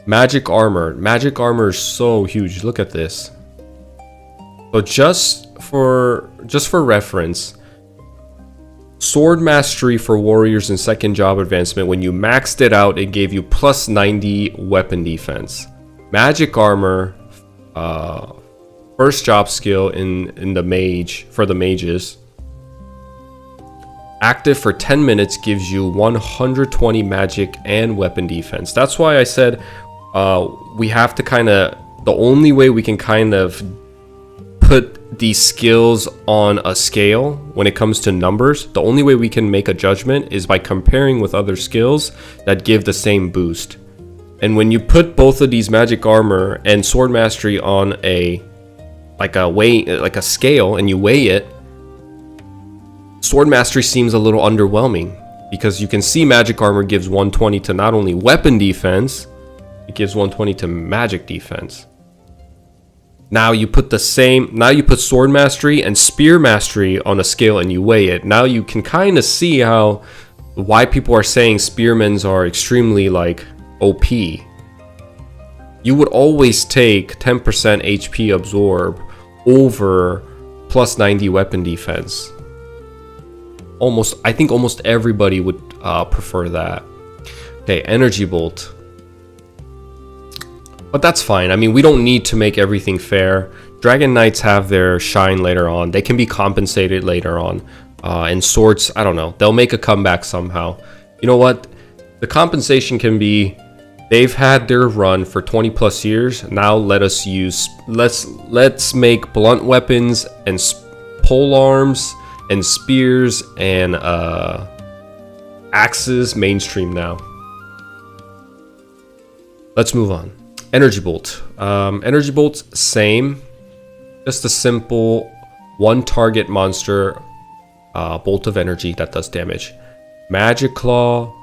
S1: Magic Armor. Magic Armor is so huge. Look at this. So just for reference, Sword Mastery for warriors in second job advancement, when you maxed it out, it gave you plus 90 weapon defense. Magic Armor, first job skill in the mage, for the mages, active for 10 minutes gives you 120 magic and weapon defense. That's why I said we have to the only way we can put these skills on a scale when it comes to numbers, the only way we can make a judgment is by comparing with other skills that give the same boost. And when you put both of these magic armor and sword mastery on a scale and you weigh it, sword mastery seems a little underwhelming, because you can see magic armor gives 120 to not only weapon defense, it gives 120 to magic defense. Now you put sword mastery and spear mastery on a scale and you weigh it. Now you can kind of see why people are saying spearmen are extremely like OP. You would always take 10% HP absorb over plus 90 weapon defense. I think almost everybody would prefer that. Okay, energy bolt. But that's fine. I mean, we don't need to make everything fair. Dragon Knights have their shine later on. They can be compensated later on. And swords, I don't know. They'll make a comeback somehow. You know what? The compensation can be, they've had their run for 20 plus years. Now let's make blunt weapons and pole arms and spears and axes mainstream now. Let's move on. Energy bolt. Energy bolt's same. Just a simple one target monster bolt of energy that does damage. Magic claw.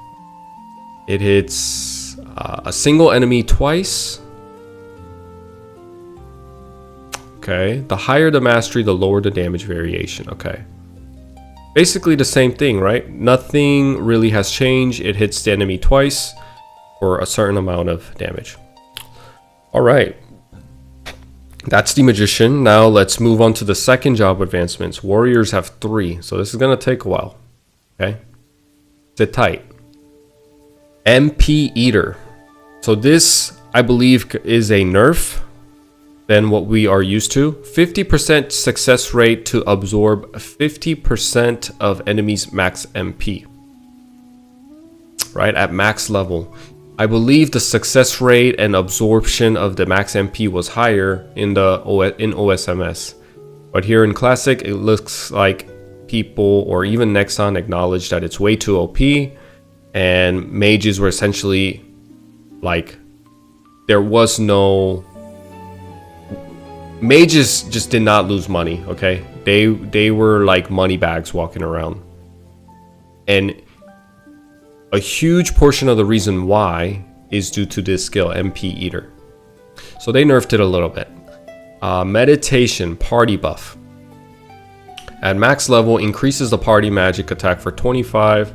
S1: It hits a single enemy twice. Okay. The higher the mastery, the lower the damage variation. Okay. Basically the same thing, right? Nothing really has changed. It hits the enemy twice for a certain amount of damage. All right. That's the magician. Now let's move on to the second job advancements. Warriors have 3, so this is going to take a while. Okay. Sit tight. MP Eater. So this, I believe, is a nerf than what we are used to. 50% success rate to absorb 50% of enemies' max MP. Right, at max level. I believe the success rate and absorption of the max MP was higher in OSMS. But here in Classic, it looks like people, or even Nexon, acknowledged that it's way too OP. And mages were essentially like, there was no... Mages just did not lose money, okay? They were like money bags walking around. And a huge portion of the reason why is due to this skill, MP Eater. So they nerfed it a little bit. Meditation, party buff. At max level, increases the party magic attack for 25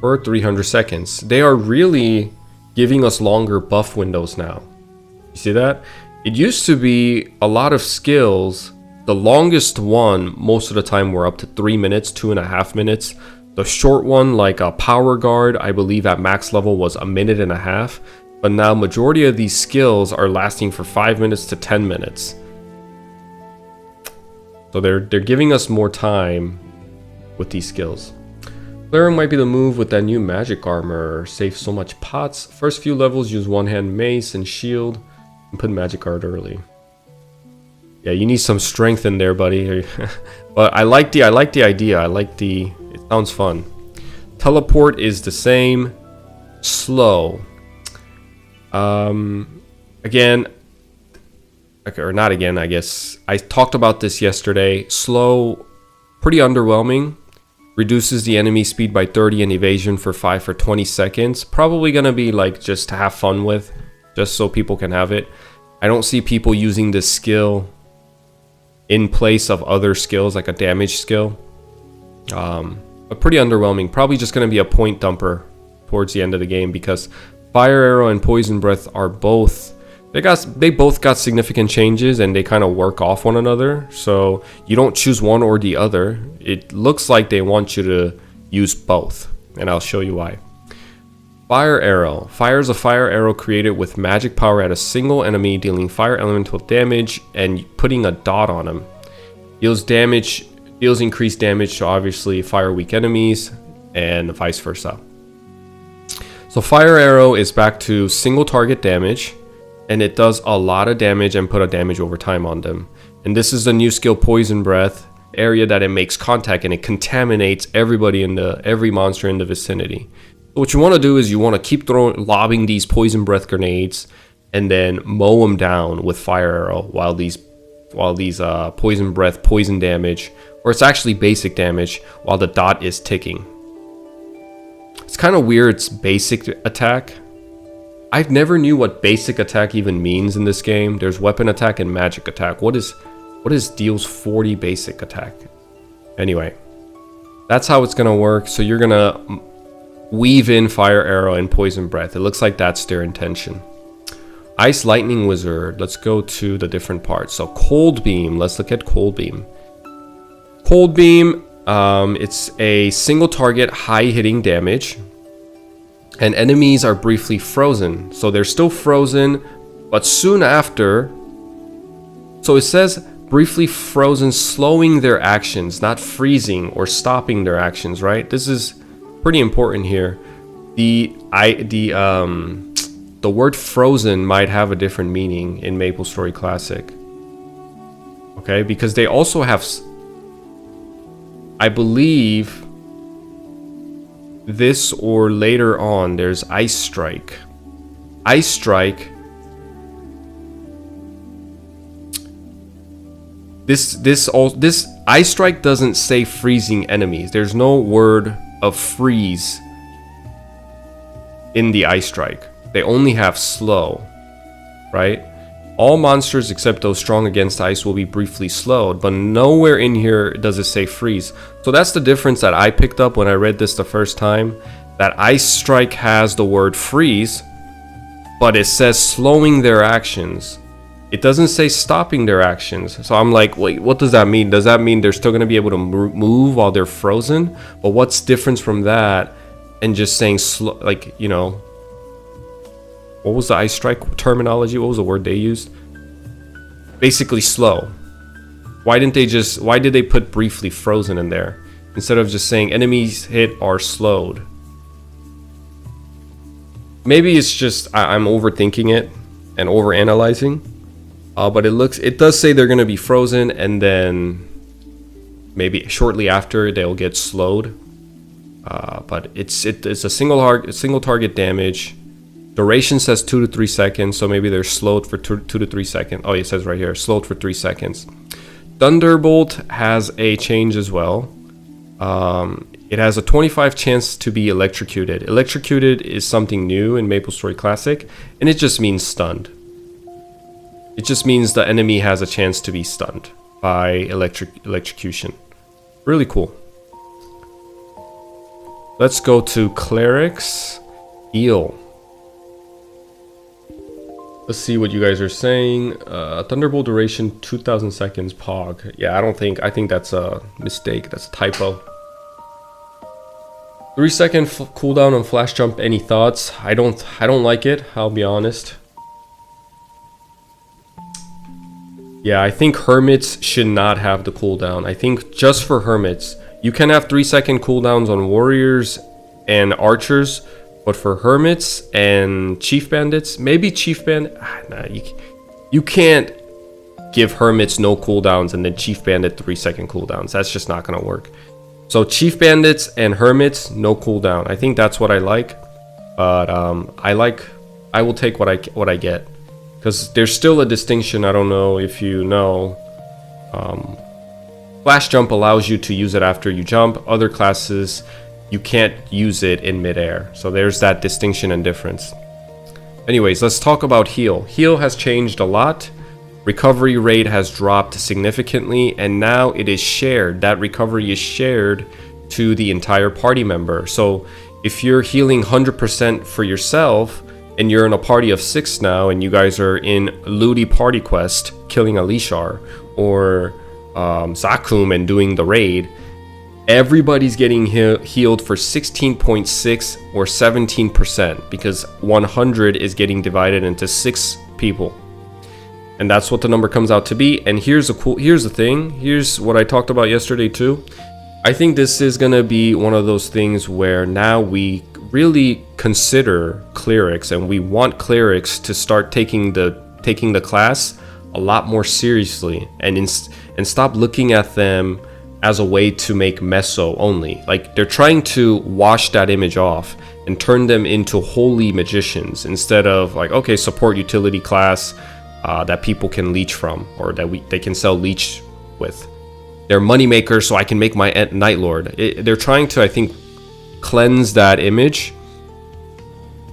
S1: or 300 seconds. They are really giving us longer buff windows now. You see that? It used to be a lot of skills. The longest one, most of the time, were up to 3 minutes, 2.5 minutes. The short one, like a power guard, I believe at max level was 1.5 minutes. But now majority of these skills are lasting for 5 minutes to 10 minutes. So they're giving us more time with these skills. Cleric might be the move with that new magic armor. Save so much pots. First few levels use one-hand mace and shield. And put magic guard early. Yeah, you need some strength in there, buddy. But I like the idea. It sounds fun. Teleport is the same. Slow. Again, or not again, I guess. I talked about this yesterday. Slow, pretty underwhelming. Reduces the enemy speed by 30 and evasion for 20 seconds. Probably gonna be like just to have fun with, just so people can have it. I don't see people using this skill in place of other skills, like a damage skill. But pretty underwhelming. Probably just gonna be a point dumper towards the end of the game, because Fire Arrow and Poison Breath are both, they both got significant changes, and they kind of work off one another. So you don't choose one or the other. It looks like they want you to use both, and I'll show you why. Fire Arrow. Fires a fire arrow created with magic power at a single enemy, dealing fire elemental damage and putting a dot on them. Deals increased damage to obviously fire weak enemies, and vice versa. So Fire Arrow is back to single target damage, and it does a lot of damage and put a damage over time on them. And this is the new skill, Poison Breath, area that it makes contact and it contaminates every monster in the vicinity. what you want to do is you want to keep lobbing these poison breath grenades and then mow them down with fire arrow while these poison breath poison damage, or it's actually basic damage, while the dot is ticking. It's kind of weird. It's basic attack. I've never knew what basic attack even means in this game. There's weapon attack and magic attack. What is deals 40 basic attack? Anyway, that's how it's gonna work. So you're gonna weave in fire arrow and poison breath. It looks like that's their intention. Ice lightning wizard. Let's go to the different parts. So cold beam. Let's look at cold beam. Cold beam. It's a single target high hitting damage, and enemies are briefly frozen. So they're still frozen, but soon after. So it says briefly frozen, slowing their actions, not freezing or stopping their actions, right? This is pretty important here. The word frozen might have a different meaning in MapleStory Classic. Okay, because they also have, I believe, this or later on, there's Ice Strike. Ice Strike. This Ice Strike doesn't say freezing enemies. There's no word of freeze in the Ice Strike. They only have slow, right? All monsters except those strong against ice will be briefly slowed, but nowhere in here does it say freeze. So that's the difference that I picked up when I read this the first time. That Ice Strike has the word freeze, but it says slowing their actions. It doesn't say stopping their actions. So I'm like, wait, what does that mean? Does that mean they're still going to be able to move while they're frozen? But what's difference from that and just saying slow, like, you know, what was the Ice Strike terminology? What was the word they used? Basically slow. Why did they put briefly frozen in there instead of just saying enemies hit are slowed? Maybe it's just I'm overthinking it and overanalyzing. But it does say they're going to be frozen, and then maybe shortly after they'll get slowed. But it's a single target damage. Duration says 2 to 3 seconds, so maybe they're slowed for 2 to 3 seconds. Oh, it says right here, slowed for 3 seconds. Thunderbolt has a change as well. It has a 25 chance to be electrocuted. Electrocuted is something new in MapleStory Classic, and it just means stunned. It just means the enemy has a chance to be stunned by electrocution. Really cool. Let's go to Clerics. Heal. Let's see what you guys are saying. Thunderbolt duration 2000 seconds pog. Yeah, I think that's a mistake. That's a typo. 3-second cooldown on flash jump. Any thoughts? I don't like it, I'll be honest. Yeah, I think hermits should not have the cooldown. I think just for hermits, you can have 3-second cooldowns on warriors and archers, but for hermits and chief bandits, maybe chief bandit, you can't give hermits no cooldowns and then chief bandit 3-second cooldowns. That's just not gonna work. So chief bandits and hermits, no cooldown. I think that's what I like, but I will take what I get, because there's still a distinction. I don't know if you know. Flash jump allows you to use it after you jump. Other classes, you can't use it in midair. So there's that distinction and difference. Anyways, let's talk about heal. Heal has changed a lot. Recovery rate has dropped significantly, and now it is shared. That recovery is shared to the entire party member. So if you're healing 100% for yourself, and you're in a party of 6 now, and you guys are in Ludi Party Quest, killing Alishar, or Zakum and doing the raid, everybody's getting healed for 16.6 or 17%, because 100 is getting divided into 6 people. And that's what the number comes out to be. And here's the thing. Here's what I talked about yesterday too. I think this is gonna be one of those things where now we really consider clerics, and we want clerics to start taking the class a lot more seriously, and stop looking at them as a way to make meso only. Like, they're trying to wash that image off and turn them into holy magicians instead of like, okay, support utility class that people can leech from, or that they can sell leech with. They're money makers, so I can make my Night Lord. They're trying to, I think, cleanse that image.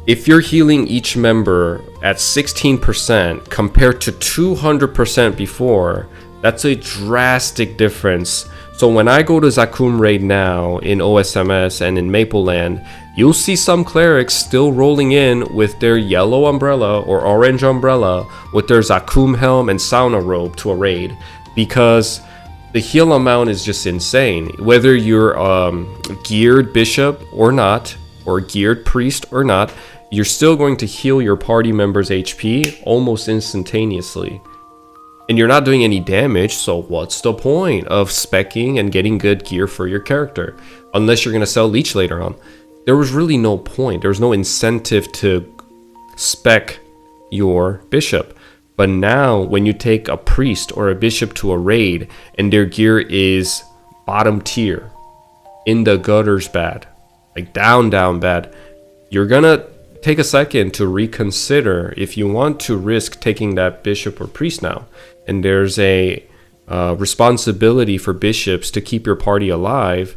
S1: If you're healing each member at 16% compared to 200% before, that's a drastic difference. So when I go to Zakum raid now in OSMS and in Mapleland, you'll see some clerics still rolling in with their yellow umbrella or orange umbrella with their Zakum helm and sauna robe to a raid, because the heal amount is just insane. Whether you're geared bishop or not, or geared priest or not, you're still going to heal your party members' HP almost instantaneously. And you're not doing any damage, so what's the point of speccing and getting good gear for your character? Unless you're going to sell leech later on. There was really no point. There was no incentive to spec your bishop. But now, when you take a priest or a bishop to a raid and their gear is bottom tier, in the gutters bad, like down bad, you're gonna take a second to reconsider if you want to risk taking that bishop or priest now. And there's a responsibility for bishops to keep your party alive.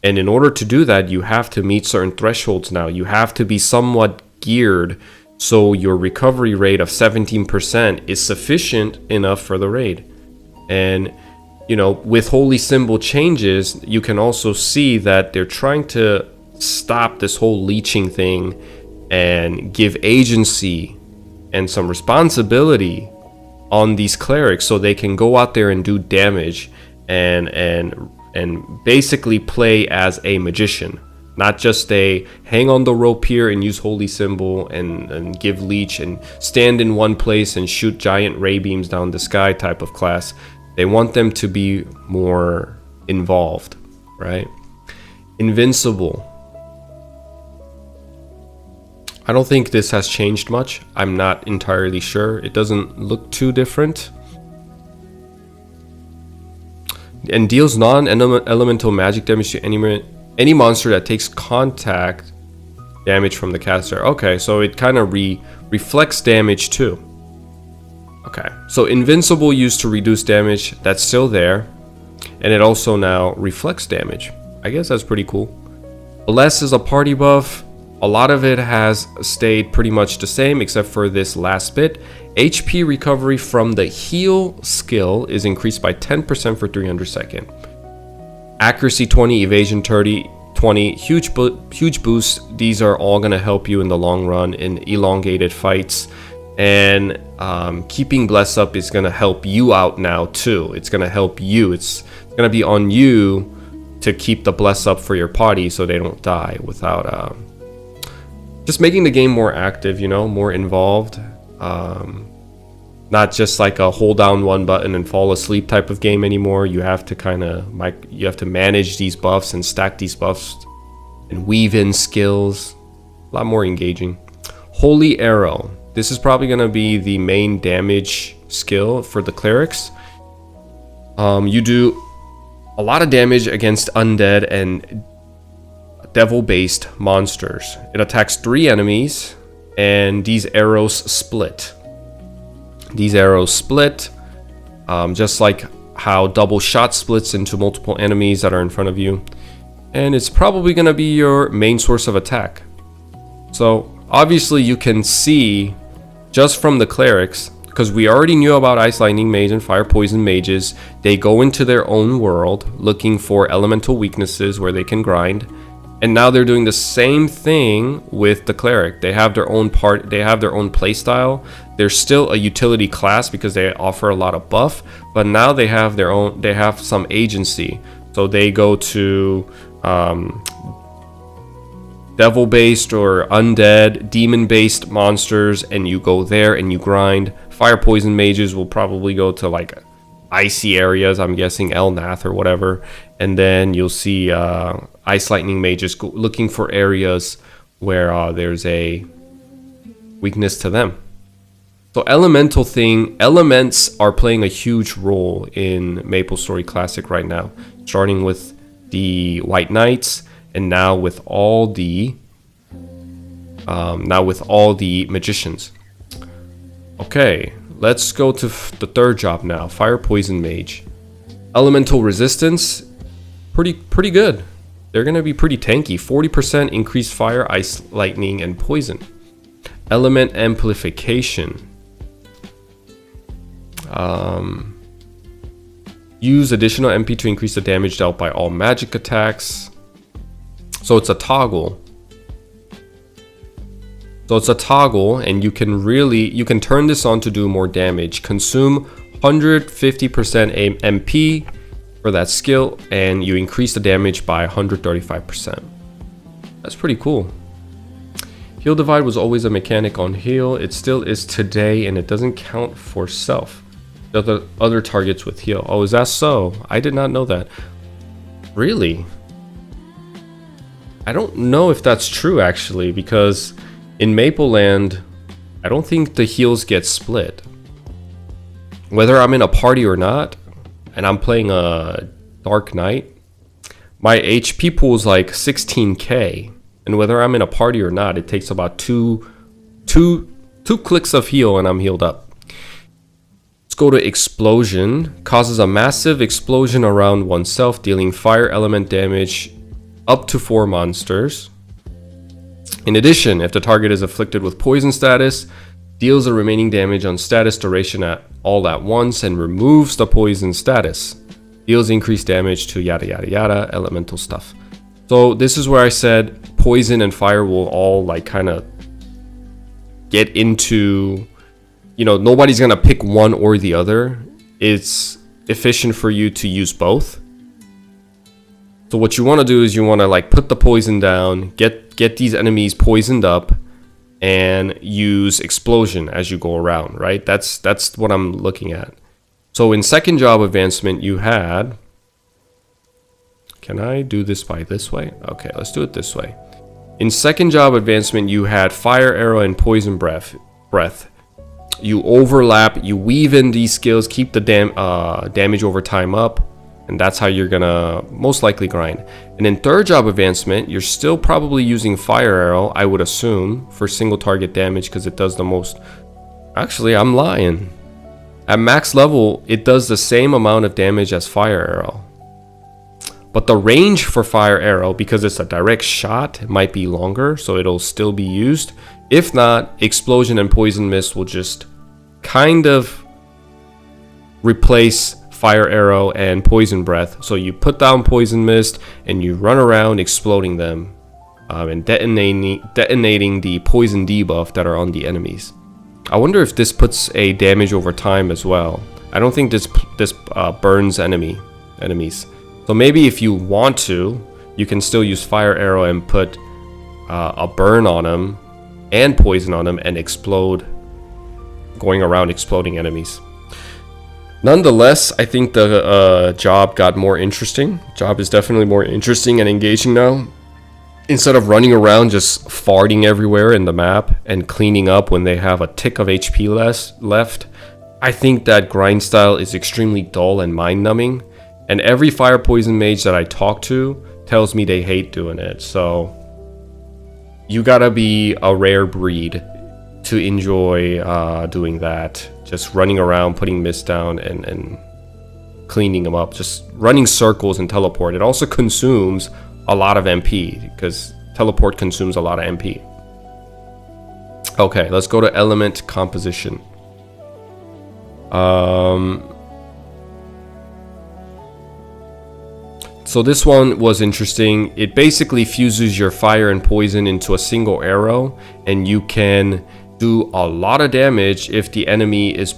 S1: And in order to do that, you have to meet certain thresholds now. You have to be somewhat geared so your recovery rate of 17% is sufficient enough for the raid. And, you know, with holy symbol changes, you can also see that they're trying to stop this whole leeching thing and give agency and some responsibility on these clerics so they can go out there and do damage and basically play as a magician, not just a hang on the rope here and use holy symbol and give leech and stand in one place and shoot giant ray beams down the sky type of class. They want them to be more involved, right? Invincible. I don't think this has changed much. I'm not entirely sure. It doesn't look too different. And deals non-elemental magic damage to any monster that takes contact damage from the caster. Okay, so it kind of reflects damage too. Okay, so invincible used to reduce damage, that's still there. And it also now reflects damage. I guess that's pretty cool. Bless is a party buff. A lot of it has stayed pretty much the same except for this last bit. HP recovery from the heal skill is increased by 10% for 300 seconds. Accuracy 20, evasion 30, 20, huge boost. These are all going to help you in the long run in elongated fights. And keeping Bless up is going to help you out now too. It's going to help you. It's going to be on you to keep the Bless up for your party so they don't die without... just making the game more active, you know, more involved. Not just like a hold down one button and fall asleep type of game anymore. You have to manage these buffs and stack these buffs and weave in skills. A lot more engaging. Holy Arrow. This is probably going to be the main damage skill for the clerics. You do a lot of damage against undead and devil-based monsters. It attacks 3 enemies, and these arrows split. These arrows split, just like how double shot splits into multiple enemies that are in front of you. And it's probably going to be your main source of attack. So obviously you can see just from the clerics, because we already knew about Ice Lightning Mage and Fire Poison Mages. They go into their own world looking for elemental weaknesses where they can grind. And now they're doing the same thing with the cleric. They have their own play style. They're still a utility class because they offer a lot of buff, but now they have some agency. So they go to devil-based or undead, demon-based monsters, and you go there and you grind. Fire Poison Mages will probably go to like icy areas, I'm guessing Elnath or whatever, and then you'll see Ice Lightning Mages looking for areas where there's a weakness to them. So elements are playing a huge role in MapleStory Classic right now, starting with the White Knights, and now with all the magicians. Okay, let's go to the third job now. Fire Poison Mage. Elemental resistance, pretty good. They're gonna be pretty tanky. 40% increased fire, ice, lightning, and poison. Element amplification. Use additional MP to increase the damage dealt by all magic attacks. So it's a toggle. And you can turn this on to do more damage. Consume 150% MP for that skill, and you increase the damage by 135%. That's pretty cool. Heal Divide was always a mechanic on heal. It still is today, and it doesn't count for self. The other targets with heal. Oh, is that so? I did not know that. Really? I don't know if that's true, actually, because in Maple Land, I don't think the heals get split. Whether I'm in a party or not, and I'm playing a Dark Knight, my HP pool is like 16k. And whether I'm in a party or not, it takes about two clicks of heal and I'm healed up. Let's go to Explosion. Causes a massive explosion around oneself, dealing fire element damage up to 4 monsters. In addition, if the target is afflicted with poison status, deals the remaining damage on status duration all at once and removes the poison status. Deals increased damage to yada yada yada, elemental stuff. So this is where I said poison and fire will all like kind of get into, nobody's gonna pick one or the other. It's efficient for you to use both. So what you want to do is you want to like put the poison down, get these enemies poisoned up, and use explosion as you go around, right? That's what I'm looking at. So in second job advancement, you had... Can I do this by this way? Okay, let's do it this way. In second job advancement, you had fire arrow and poison breath. You overlap, you weave in these skills, keep the damage over time up, and that's how you're gonna most likely grind. And in third job advancement, you're still probably using fire arrow, I would assume, for single target damage because it does the most. Actually, I'm lying. At max level, it does the same amount of damage as fire arrow. But the range for fire arrow, because it's a direct shot, might be longer, so it'll still be used. If not, explosion and poison mist will just kind of replace fire arrow and poison breath. So you put down poison mist and you run around exploding them and detonating the poison debuff that are on the enemies. I wonder if this puts a damage over time as well. I don't think this burns enemies. So maybe if you want to, you can still use fire arrow and put a burn on them and poison on them and explode, going around exploding enemies. Nonetheless, I think the job got more interesting. Job is definitely more interesting and engaging now. Instead of running around just farting everywhere in the map and cleaning up when they have a tick of HP left, I think that grind style is extremely dull and mind-numbing. And every fire poison mage that I talk to tells me they hate doing it. So you gotta be a rare breed to enjoy doing that. Just running around, putting mist down, and cleaning them up. Just running circles and teleport. It also consumes a lot of MP, because teleport consumes a lot of MP. Okay, let's go to element composition. So this one was interesting. It basically fuses your fire and poison into a single arrow, and you can do a lot of damage if the enemy is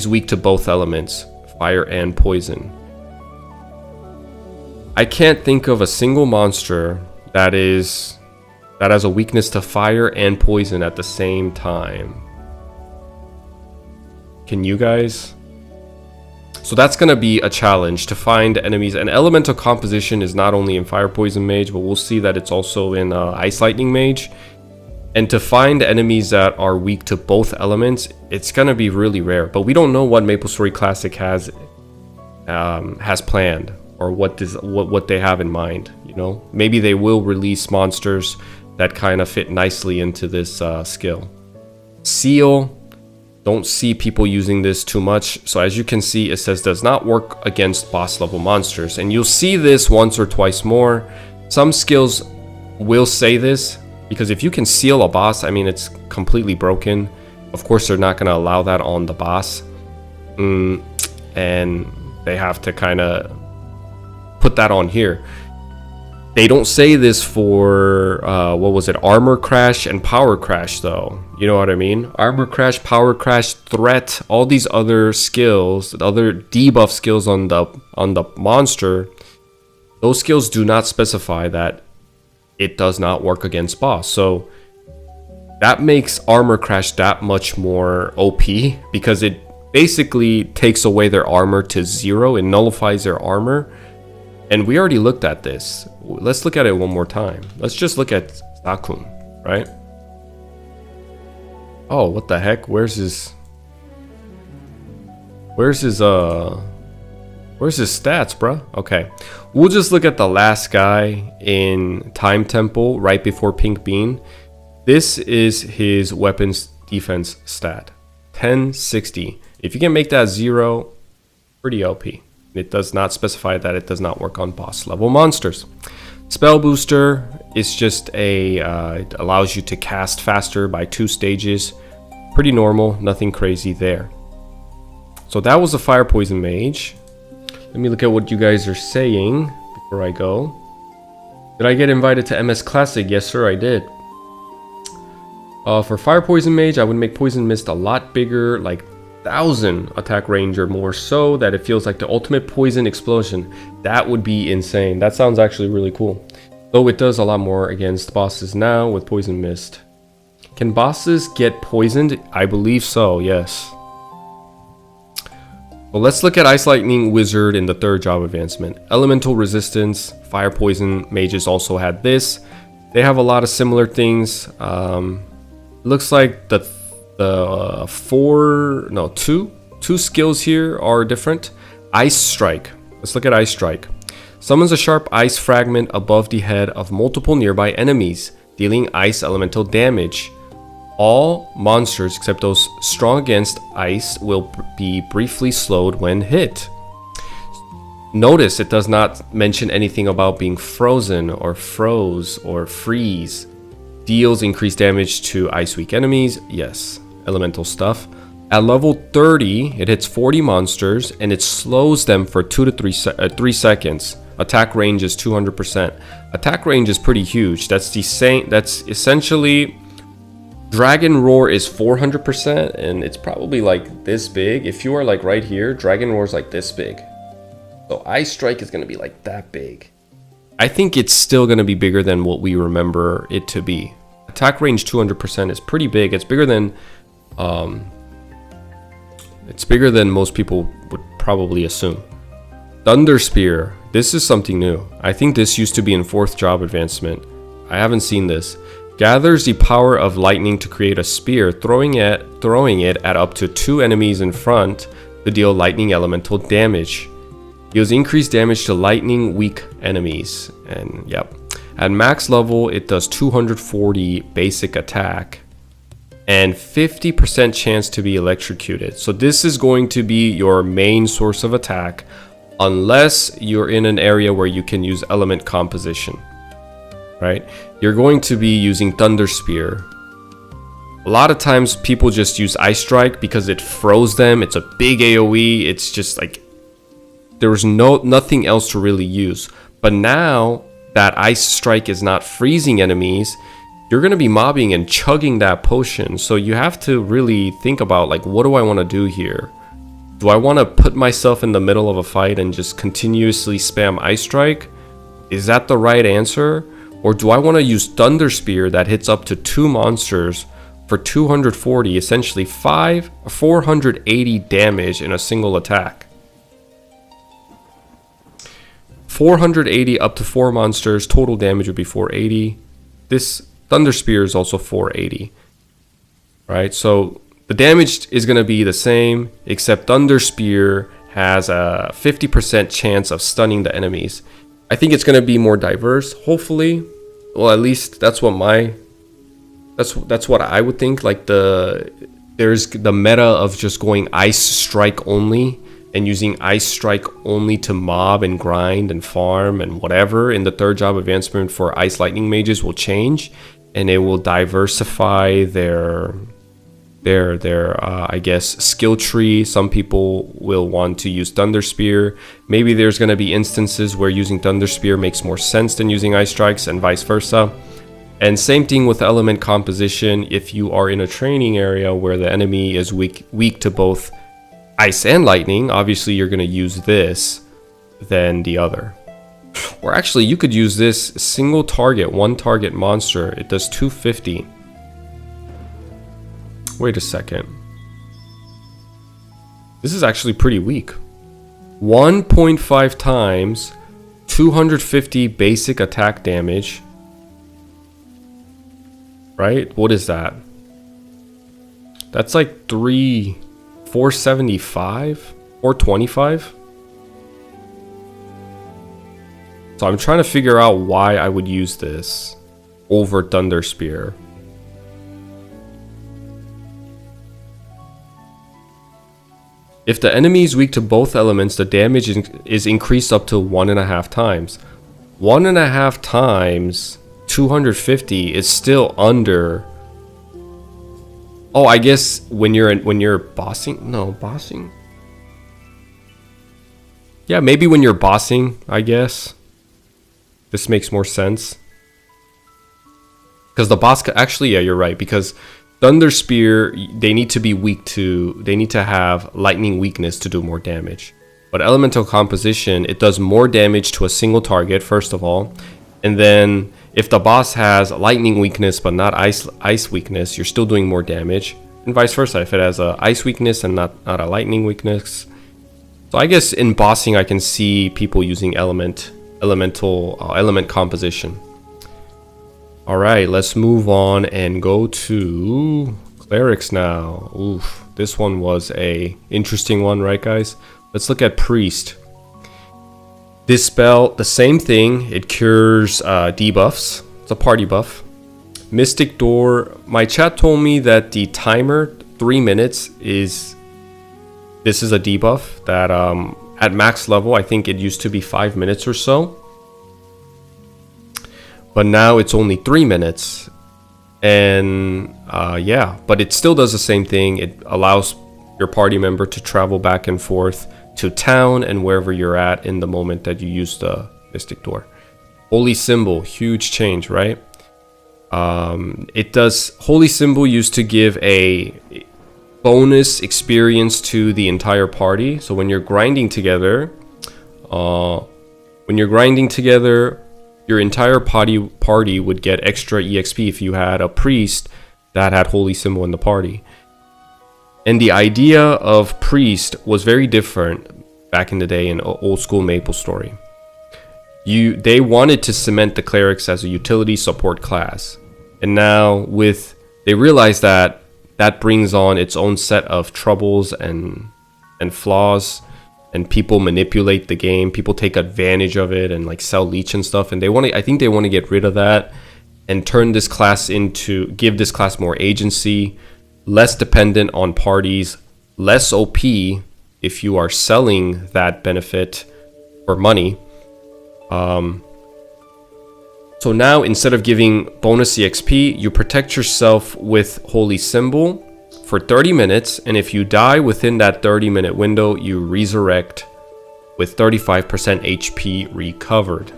S1: weak to both elements, fire and poison. I can't think of a single monster that has a weakness to fire and poison at the same time. Can you guys? So that's going to be a challenge to find enemies. And elemental composition is not only in fire poison mage, but we'll see that it's also in ice lightning mage. And to find enemies that are weak to both elements, it's gonna be really rare. But we don't know what MapleStory Classic has planned, or what they have in mind. You know, maybe they will release monsters that kind of fit nicely into this skill. Seal, don't see people using this too much. So as you can see, it says does not work against boss level monsters, and you'll see this once or twice more. Some skills will say this, because if you can seal a boss, I mean, it's completely broken. Of course, they're not going to allow that on the boss. And they have to kind of put that on here. They don't say this for, what was it? Armor Crash and Power Crash, though. You know what I mean? Armor Crash, Power Crash, Threat, all these other skills, the other debuff skills on the monster, those skills do not specify that it does not work against boss. So that makes Armor Crash that much more OP, because it basically takes away their armor to 0. It nullifies their armor. And we already looked at this. Let's look at it one more time. Let's just look at Sakun, right? Oh, what the heck? Where's his stats, bruh? Okay. We'll just look at the last guy in Time Temple right before Pink Bean. This is his weapons defense stat. 1060. If you can make that 0, pretty OP. It does not specify that it does not work on boss level monsters. Spell Booster is just it allows you to cast faster by 2 stages. Pretty normal, nothing crazy there. So that was a Fire Poison Mage. Let me look at what you guys are saying before I go. Did I get invited to MS Classic? Yes, sir, I did. For Fire Poison Mage, I would make Poison Mist a lot bigger, like 1,000 attack range or more, so that it feels like the ultimate poison explosion. That would be insane. That sounds actually really cool. Though it does a lot more against bosses now with Poison Mist. Can bosses get poisoned? I believe so, yes. Well, let's look at Ice Lightning Wizard in the 3rd job advancement. Elemental resistance, Fire Poison Mages also had this. They have a lot of similar things. Looks like two skills here are different. Ice Strike. Let's look at Ice Strike. Summons a sharp ice fragment above the head of multiple nearby enemies, dealing ice elemental damage. All monsters except those strong against ice will be briefly slowed when hit. Notice it does not mention anything about being frozen or froze or freeze. Deals increased damage to ice weak enemies. Yes, elemental stuff. At level 30, it hits 40 monsters and it slows them for 2 to 3 seconds. Attack range is 200%. Attack range is pretty huge. That's the same. That's essentially Dragon Roar is 400%, and it's probably like this big. If you are like right here, Dragon Roar is like this big. So Ice Strike is going to be like that big. I think it's still going to be bigger than what we remember it to be. Attack range 200% is pretty big. It's bigger than most people would probably assume. Thunder Spear. This is something new. I think this used to be in 4th job advancement. I haven't seen this. Gathers the power of lightning to create a spear, throwing it at up to 2 enemies in front to deal lightning elemental damage. Deals increased damage to lightning weak enemies. And yep. At max level, it does 240 basic attack and 50% chance to be electrocuted. So this is going to be your main source of attack unless you're in an area where you can use element composition. Right? You're going to be using Thunder Spear. A lot of times people just use Ice Strike because it froze them. It's a big AoE. It's just like there was nothing else to really use. But now that Ice Strike is not freezing enemies, you're going to be mobbing and chugging that potion. So you have to really think about, like, what do I want to do here? Do I want to put myself in the middle of a fight and just continuously spam Ice Strike? Is that the right answer? Or do I want to use Thunder Spear that hits up to 2 monsters for 240, essentially 480 damage in a single attack? 480 up to 4 monsters, total damage would be 480. This Thunder Spear is also 480. Right? So the damage is going to be the same, except Thunder Spear has a 50% chance of stunning the enemies. I think it's going to be more diverse, hopefully. Well, at least that's what I would think. Like there's the meta of just going Ice Strike only and using Ice Strike only to mob and grind and farm and whatever in the third job advancement for Ice Lightning mages will change, and it will diversify their I guess skill tree. Some people will want to use Thunder Spear. Maybe there's going to be instances where using Thunder Spear makes more sense than using Ice Strikes, and vice versa. And same thing with element composition. If you are in a training area where the enemy is weak to both Ice and Lightning, obviously you're going to use this than the other. Or actually, you could use this single target, one target monster. It does 250. Wait a second. This is actually pretty weak. 1.5 times 250 basic attack damage. Right? What is that? That's like 475? 425? So I'm trying to figure out why I would use this over Thunder Spear. If the enemy is weak to both elements, the damage is increased up to 1.5 times. 1.5 times 250 is still under. Oh, I guess when you're bossing. No, bossing. Yeah, maybe when you're bossing, I guess. This makes more sense. Because the boss actually, yeah, you're right. Because Thunder Spear, they need to have lightning weakness to do more damage. But elemental composition, it does more damage to a single target, first of all. And then if the boss has lightning weakness but not ice weakness, you're still doing more damage. And vice versa, if it has a ice weakness and not a lightning weakness. So I guess in bossing I can see people using element composition. Alright, let's move on and go to clerics now. Oof, this one was a interesting one, right guys? Let's look at priest. This spell, the same thing, it cures debuffs. It's a party buff. Mystic Door, my chat told me that the timer, 3 minutes, this is a debuff that at max level, I think it used to be 5 minutes or so. But now it's only 3 minutes. And yeah, but it still does the same thing. It allows your party member to travel back and forth to town and wherever you're at in the moment that you use the Mystic Door. Holy Symbol, huge change, right? Holy Symbol used to give a bonus experience to the entire party. So when you're grinding together, your entire party would get extra EXP if you had a priest that had Holy Symbol in the party. And the idea of priest was very different back in the day in old school MapleStory. They wanted to cement the clerics as a utility support class. And now they realize that brings on its own set of troubles and flaws, and people manipulate the game. People take advantage of it and like sell leech and stuff. And I think they want to get rid of that and turn this class give this class more agency, less dependent on parties, less OP if you are selling that benefit for money. So now instead of giving bonus EXP, you protect yourself with Holy Symbol for 30 minutes, and if you die within that 30-minute window, you resurrect with 35% HP recovered.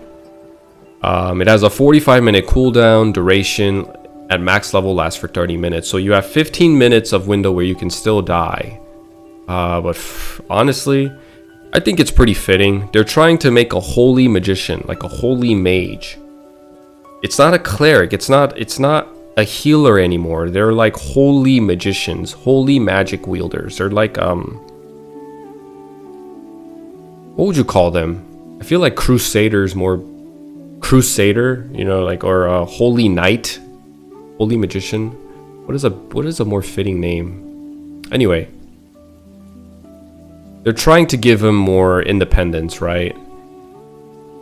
S1: It has a 45-minute cooldown. Duration at max level lasts for 30 minutes, so you have 15 minutes of window where you can still die. But honestly, I think it's pretty fitting. They're trying to make a holy magician, like a holy mage. It's not a cleric. It's not a healer anymore. They're like holy magicians, holy magic wielders. They're like what would you call them? I feel like crusaders, more crusader, like, or a holy knight. Holy Magician. What is a more fitting name? Anyway, they're trying to give him more independence, right?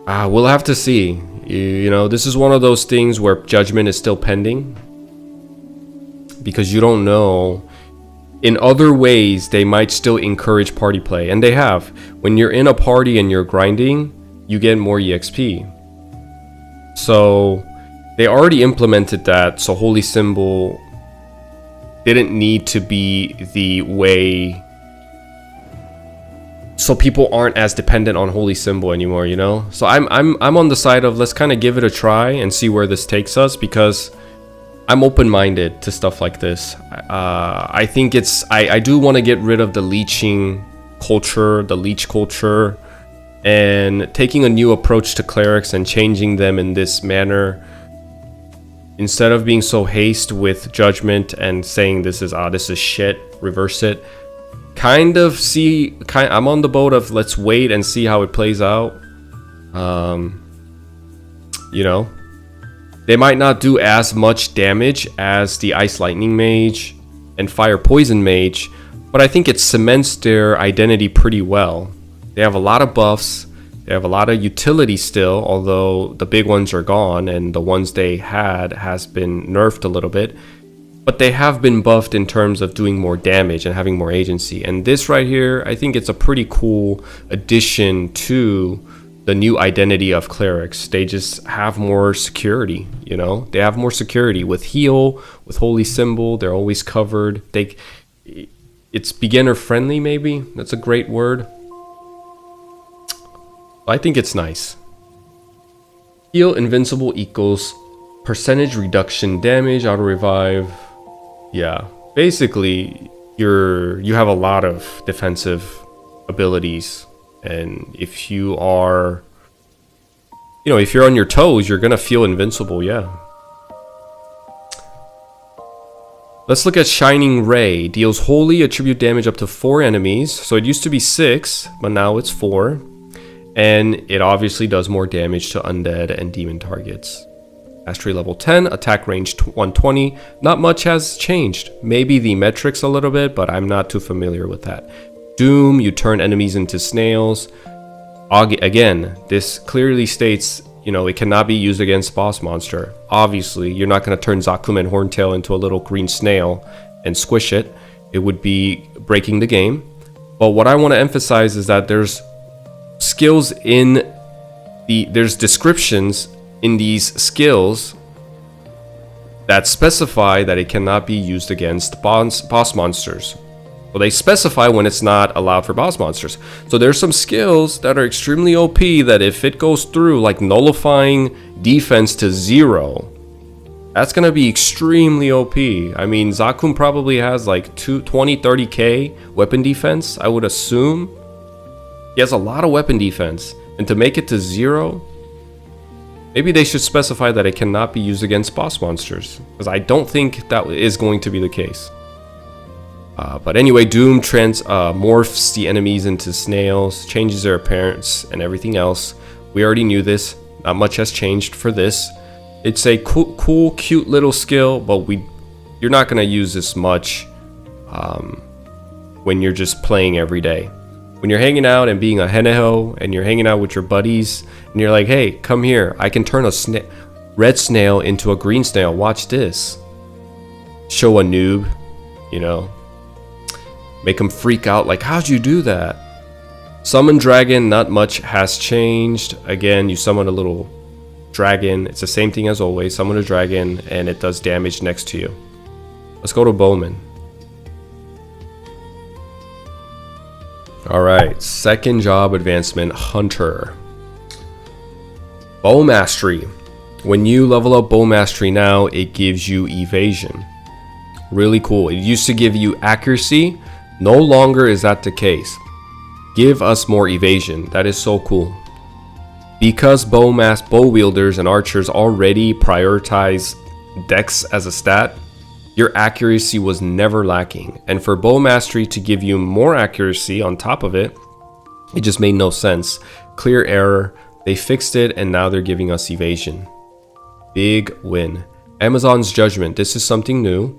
S1: We'll have to see. You know, this is one of those things where judgment is still pending, because you don't know. In other ways, they might still encourage party play, and they have. When you're in a party and you're grinding, you get more EXP. So they already implemented that, so Holy Symbol didn't need to be the way, so people aren't as dependent on Holy Symbol anymore, you know? So I'm on the side of, let's kind of give it a try and see where this takes us, because I'm open-minded to stuff like this. I think I do want to get rid of the leeching culture, the leech culture, and taking a new approach to clerics and changing them in this manner. Instead of being so hasty with judgment and saying this is shit, reverse it. I'm on the boat of let's wait and see how it plays out. You know, they might not do as much damage as the Ice Lightning Mage and Fire Poison Mage, but I think it cements their identity pretty well. They have a lot of buffs, they have a lot of utility still, although the big ones are gone and the ones they had has been nerfed a little bit. But they have been buffed in terms of doing more damage and having more agency. And this right here, I think it's a pretty cool addition to the new identity of clerics. They just have more security, you know? They have more security with heal, with Holy Symbol. They're always covered. It's beginner friendly, maybe. That's a great word. I think it's nice. Heal invincible equals percentage reduction damage, auto revive. Yeah, basically you have a lot of defensive abilities, and if you are, you know, if you're on your toes, you're gonna feel invincible. Yeah. Let's look at Shining Ray. Deals holy attribute damage up to 4 enemies. So it used to be 6, but now it's 4. And it obviously does more damage to undead and demon targets. Mastery level 10, attack range 120. Not much has changed. Maybe the metrics a little bit, but I'm not too familiar with that. Doom, you turn enemies into snails. Again, this clearly states, you know, it cannot be used against boss monster. Obviously, you're not going to turn Zakum and Horntail into a little green snail and squish it. It would be breaking the game. But what I want to emphasize is that there's skills there's descriptions in these skills that specify that it cannot be used against boss monsters. Well, they specify when it's not allowed for boss monsters. So there's some skills that are extremely OP that if it goes through, like nullifying defense to 0, that's gonna be extremely OP. I mean, Zakum probably has like 20-30k weapon defense, I would assume. He has a lot of weapon defense, and to make it to 0, maybe they should specify that it cannot be used against boss monsters, because I don't think that is going to be the case. But anyway, Doom morphs the enemies into snails, changes their appearance and everything else. We already knew this. Not much has changed for this. It's a cool, cute little skill, but you're not going to use this much when you're just playing every day. When you're hanging out and being a heneho and you're hanging out with your buddies and you're like, hey, come here, I can turn a red snail into a green snail. Watch this. Show a noob, you know. Make them freak out like, how'd you do that? Summon dragon, not much has changed. Again, you summon a little dragon. It's the same thing as always. Summon a dragon and it does damage next to you. Let's go to Bowman. Alright, second job advancement, Hunter. Bow Mastery. When you level up Bow Mastery now, it gives you evasion. Really cool. It used to give you accuracy. No longer is that the case. Give us more evasion. That is so cool. Because bow wielders and archers already prioritize dex as a stat, your accuracy was never lacking. And for Bow Mastery to give you more accuracy on top of it, it just made no sense. Clear error. They fixed it and now they're giving us evasion. Big win. Amazon's Judgment. This is something new.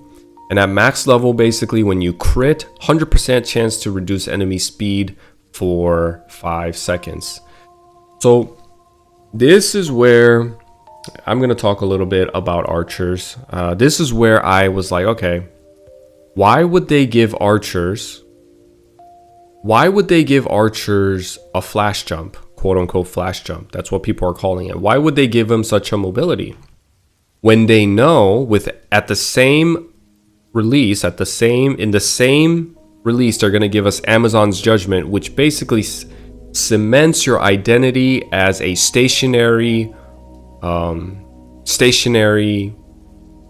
S1: And at max level, basically, when you crit, 100% chance to reduce enemy speed for 5 seconds. So this is where I'm going to talk a little bit about archers. This is where I was like, okay, why would they give archers a flash jump, quote unquote flash jump? That's what people are calling it. Why would they give them such a mobility when they know in the same release they're going to give us Amazon's Judgment, which basically cements your identity as a stationary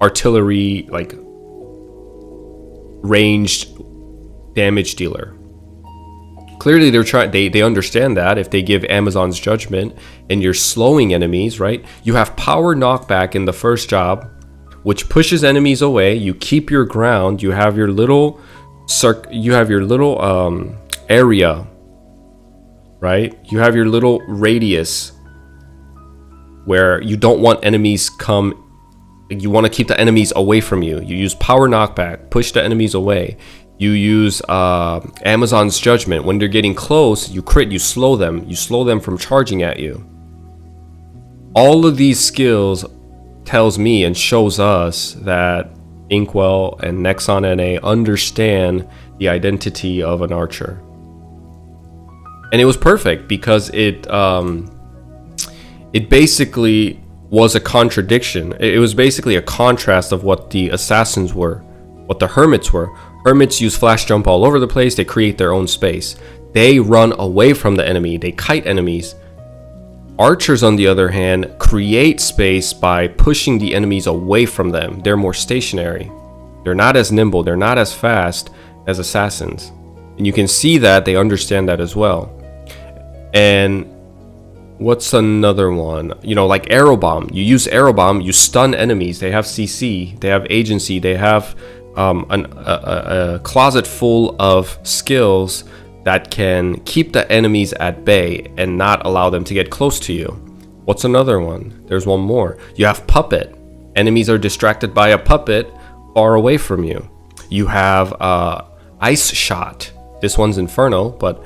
S1: artillery, like ranged damage dealer. Clearly they understand that if they give Amazon's Judgment and you're slowing enemies, right? You have power knockback in the first job, which pushes enemies away. You keep your ground. You have your little area, right? You have your little radius where you don't want enemies you want to keep the enemies away from you. You use power knockback, push the enemies away. You use Amazon's Judgment. When they're getting close, you crit, you slow them from charging at you. All of these skills tells me and shows us that Inkwell and Nexon NA understand the identity of an archer. And it was perfect because it basically was a contradiction. It was basically a contrast of what the assassins were, what the hermits were. Hermits use flash jump all over the place. They create their own space. They run away from the enemy. They kite enemies. Archers, on the other hand, create space by pushing the enemies away from them. They're more stationary. They're not as nimble. They're not as fast as assassins. And you can see that they understand that as well. And what's another one? You know, like arrow bomb. You use arrow bomb, you stun enemies. They have CC. They have agency. They have a closet full of skills that can keep the enemies at bay and not allow them to get close to you. What's another one? There's one more. You have puppet. Enemies are distracted by a puppet far away from you. You have ice shot. This one's Inferno, but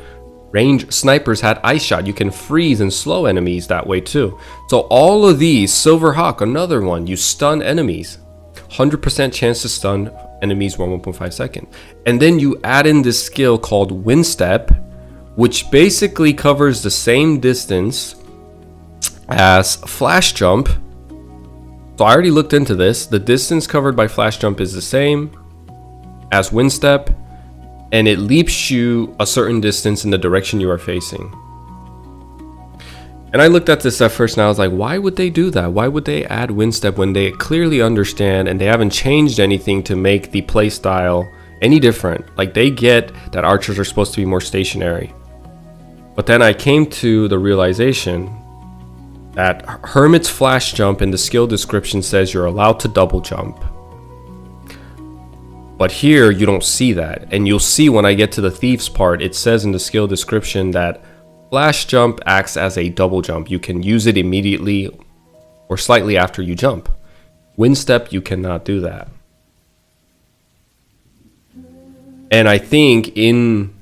S1: range snipers had ice shot. You can freeze and slow enemies that way too. So all of these, Silver Hawk, another one, you stun enemies. 100% chance to stun enemies 1.5 seconds. And then you add in this skill called Wind Step, which basically covers the same distance as Flash Jump. So I already looked into this. The distance covered by Flash Jump is the same as Wind Step, and it leaps you a certain distance in the direction you are facing. And I looked at this at first and I was like, why would they do that? Why would they add Wind Step when they clearly understand and they haven't changed anything to make the playstyle any different? Like, they get that archers are supposed to be more stationary. But then I came to the realization that Hermit's Flash Jump in the skill description says you're allowed to double jump. But here you don't see that. And you'll see when I get to the Thieves part, it says in the skill description that Flash Jump acts as a double jump. You can use it immediately or slightly after you jump. Wind Step, you cannot do that. And I think in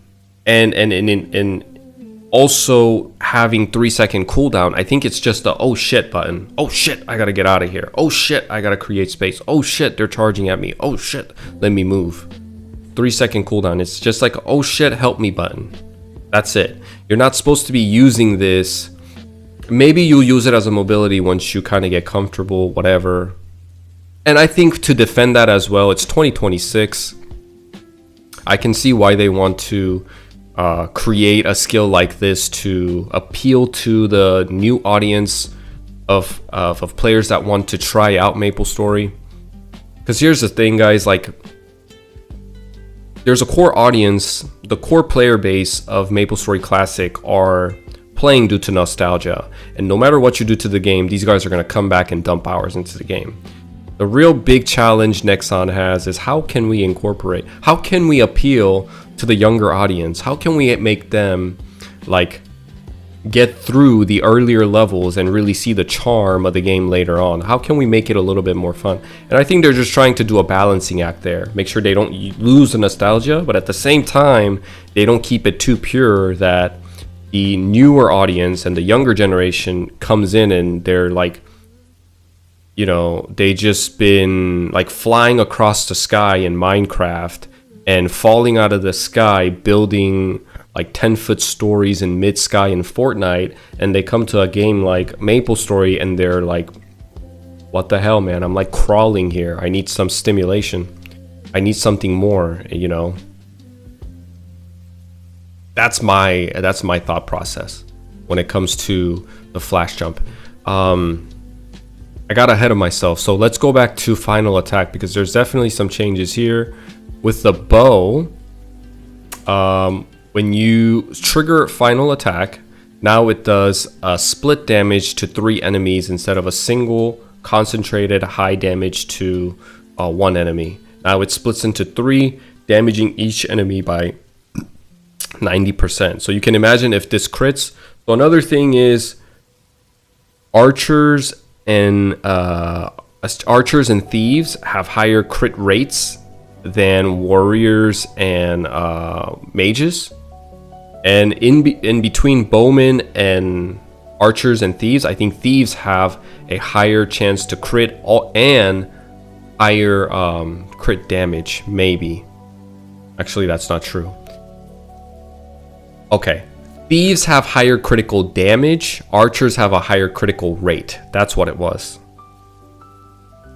S1: also having 3-second cooldown, I think it's just the oh shit button. Oh shit, I gotta get out of here. Oh shit, I gotta create space. Oh shit, they're charging at me. Oh shit, let me move. 3-second cooldown. It's just like oh shit, help me button. That's it. You're not supposed to be using this. Maybe you'll use it as a mobility once you kind of get comfortable, whatever. And I think to defend that as well, it's 2026. I can see why they want to create a skill like this to appeal to the new audience of players that want to try out MapleStory. Because here's the thing, guys, like, there's a core audience, the core player base of MapleStory Classic are playing due to nostalgia. And no matter what you do to the game, these guys are going to come back and dump hours into the game. The real big challenge Nexon has is how can we incorporate, how can we appeal to the younger audience? How can we make them like get through the earlier levels and really see the charm of the game later on? How can we make it a little bit more fun? And I think they're just trying to do a balancing act there. Make sure they don't lose the nostalgia, but at the same time, they don't keep it too pure that the newer audience and the younger generation comes in and they're like, you know, they just been like flying across the sky in Minecraft and falling out of the sky building like 10-foot stories in mid-sky in Fortnite, and they come to a game like MapleStory and they're like, what the hell, man? I'm like crawling here. I need some stimulation. I need something more, you know? That's my thought process when it comes to the flash jump. I got ahead of myself, so let's go back to final attack because there's definitely some changes here. With the bow, when you trigger final attack, now it does split damage to 3 enemies instead of a single concentrated high damage to 1 enemy. Now it splits into 3, damaging each enemy by 90%. So you can imagine if this crits. So another thing is archers and thieves have higher crit rates than warriors and mages. And in between bowmen and archers and thieves, I think thieves have a higher chance to crit and higher crit damage, maybe. Actually, that's not true. Okay. Thieves have higher critical damage. Archers have a higher critical rate. That's what it was.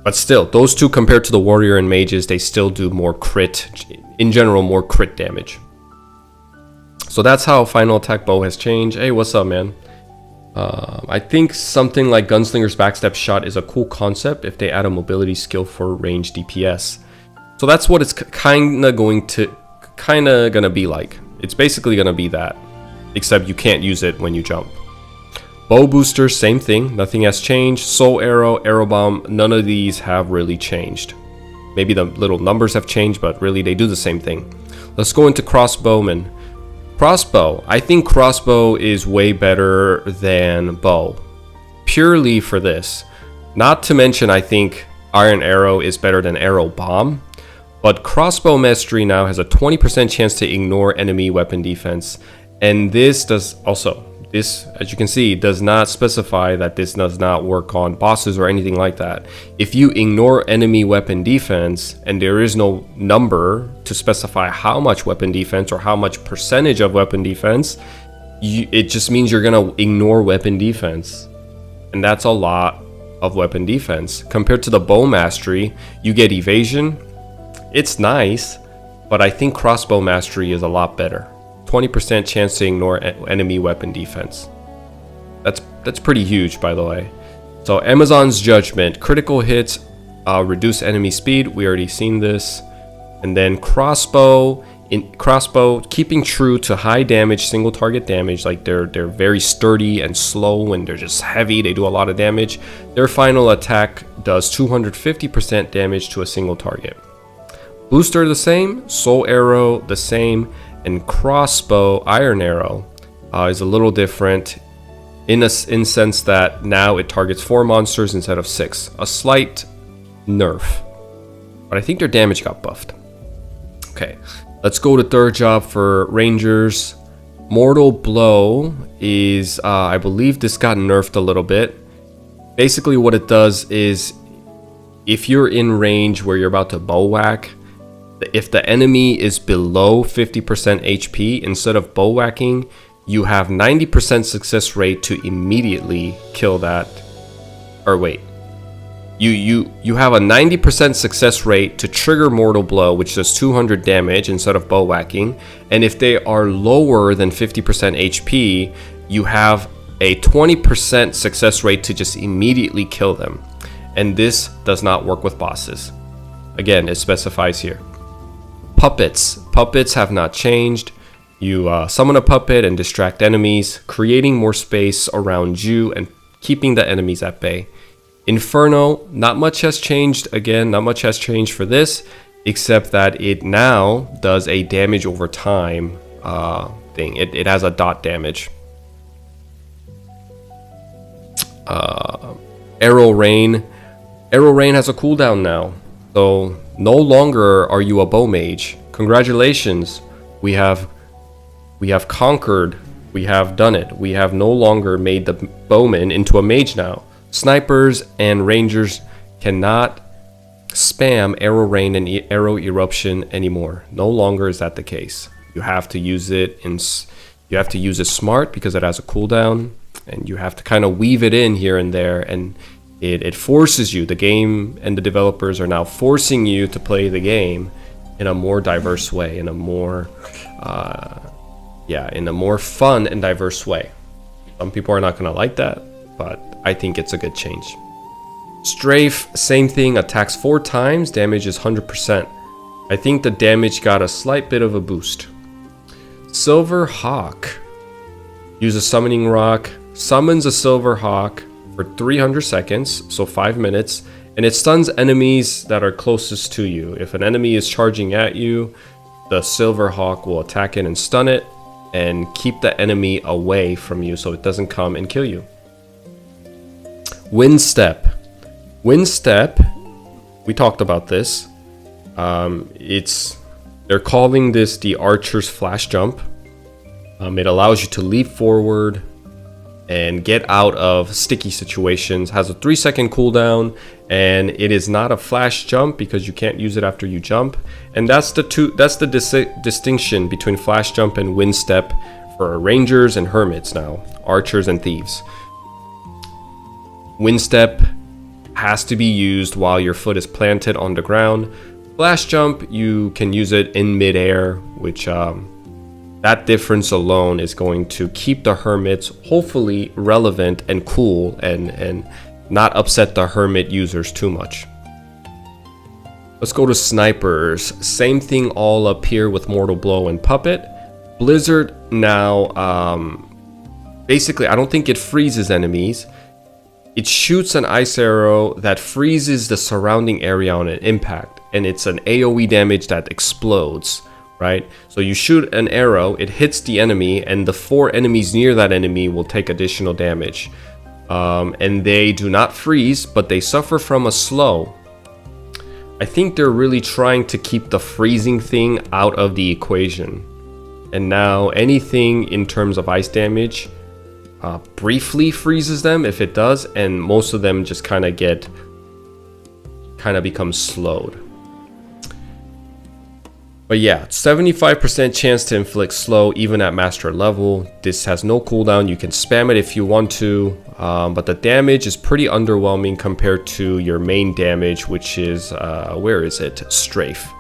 S1: But still, those two compared to the warrior and mages, they still do more crit. In general, more crit damage. So that's how final attack bow has changed. Hey, what's up, man? I think something like Gunslinger's Backstep Shot is a cool concept if they add a mobility skill for range DPS. So that's what it's kinda gonna be like. It's basically gonna be that, except you can't use it when you jump. Bow booster, same thing. Nothing has changed. Soul arrow, arrow bomb, none of these have really changed. Maybe the little numbers have changed, but really they do the same thing. Let's go into crossbowman. Crossbow. I think crossbow is way better than bow. Purely for this. Not to mention, I think iron arrow is better than arrow bomb. But crossbow mastery now has a 20% chance to ignore enemy weapon defense. And this does also, this, as you can see, does not specify that this does not work on bosses or anything like that. If you ignore enemy weapon defense and there is no number to specify how much weapon defense or how much percentage of weapon defense, it just means you're gonna ignore weapon defense. And that's a lot of weapon defense. Compared to the bow mastery, you get evasion. It's nice, but I think crossbow mastery is a lot better. 20% chance to ignore enemy weapon defense. That's pretty huge, by the way. So Amazon's Judgment, critical hits reduce enemy speed. We already seen this. And then crossbow, keeping true to high damage, single target damage. Like they're very sturdy and slow, and they're just heavy. They do a lot of damage. Their final attack does 250% damage to a single target. Booster the same, soul arrow the same. And crossbow, iron arrow, is a little different in sense that now it targets 4 monsters instead of 6. A slight nerf, but I think their damage got buffed. Okay, let's go to third job for rangers. Mortal blow is, I believe this got nerfed a little bit. Basically what it does is if you're in range where you're about to bow whack, if the enemy is below 50% HP, instead of bow whacking, you have 90% success rate to immediately kill that. Or wait, you have a 90% success rate to trigger mortal blow, which does 200 damage instead of bow whacking. And if they are lower than 50% HP, you have a 20% success rate to just immediately kill them. And this does not work with bosses. Again, it specifies here. Puppets have not changed. You summon a puppet and distract enemies, creating more space around you and keeping the enemies at bay. Inferno, not much has changed. Again, not much has changed for this, except that it now does a damage over time thing. It has a dot damage. Arrow Rain. Arrow Rain has a cooldown now. So no longer are you a bow mage. Congratulations. We have conquered. We have done it. We have no longer made the bowman into a mage now. Snipers and rangers cannot spam Arrow Rain and Arrow Eruption anymore. No longer is that the case. You have to use it smart because it has a cooldown, and you have to kind of weave it in here and there, and it forces you. The game and the developers are now forcing you to play the game in a more diverse way, in a more fun and diverse way. Some people are not going to like that, but I think it's a good change. Strafe, same thing, attacks 4 times, damage is 100%. I think the damage got a slight bit of a boost. Silver Hawk. Use a summoning rock, summons a Silver Hawk for 300 seconds, so 5 minutes, and it stuns enemies that are closest to you. If an enemy is charging at you, the Silver Hawk will attack it and stun it, and keep the enemy away from you so it doesn't come and kill you. Wind Step. Wind Step, we talked about this. They're calling this the Archer's Flash Jump. It allows you to leap forward and get out of sticky situations. Has a 3-second cooldown, and it is not a flash jump because you can't use it after you jump. And that's the distinction between flash jump and wind step for rangers and hermits now, archers and thieves. Wind step has to be used while your foot is planted on the ground. Flash jump, you can use it in midair, which that difference alone is going to keep the hermits hopefully relevant and cool and not upset the hermit users too much. Let's go to snipers. Same thing all up here with Mortal Blow and Puppet. Blizzard now, basically I don't think it freezes enemies. It shoots an ice arrow that freezes the surrounding area on an impact, and it's an AoE damage that explodes, right? So you shoot an arrow, it hits the enemy, and the 4 enemies near that enemy will take additional damage. And they do not freeze, but they suffer from a slow. I think they're really trying to keep the freezing thing out of the equation. And now anything in terms of ice damage briefly freezes them if it does, and most of them just kind of become slowed. But yeah, 75% chance to inflict slow even at master level. This has no cooldown, you can spam it if you want to, but the damage is pretty underwhelming compared to your main damage, which is, where is it? Strafe.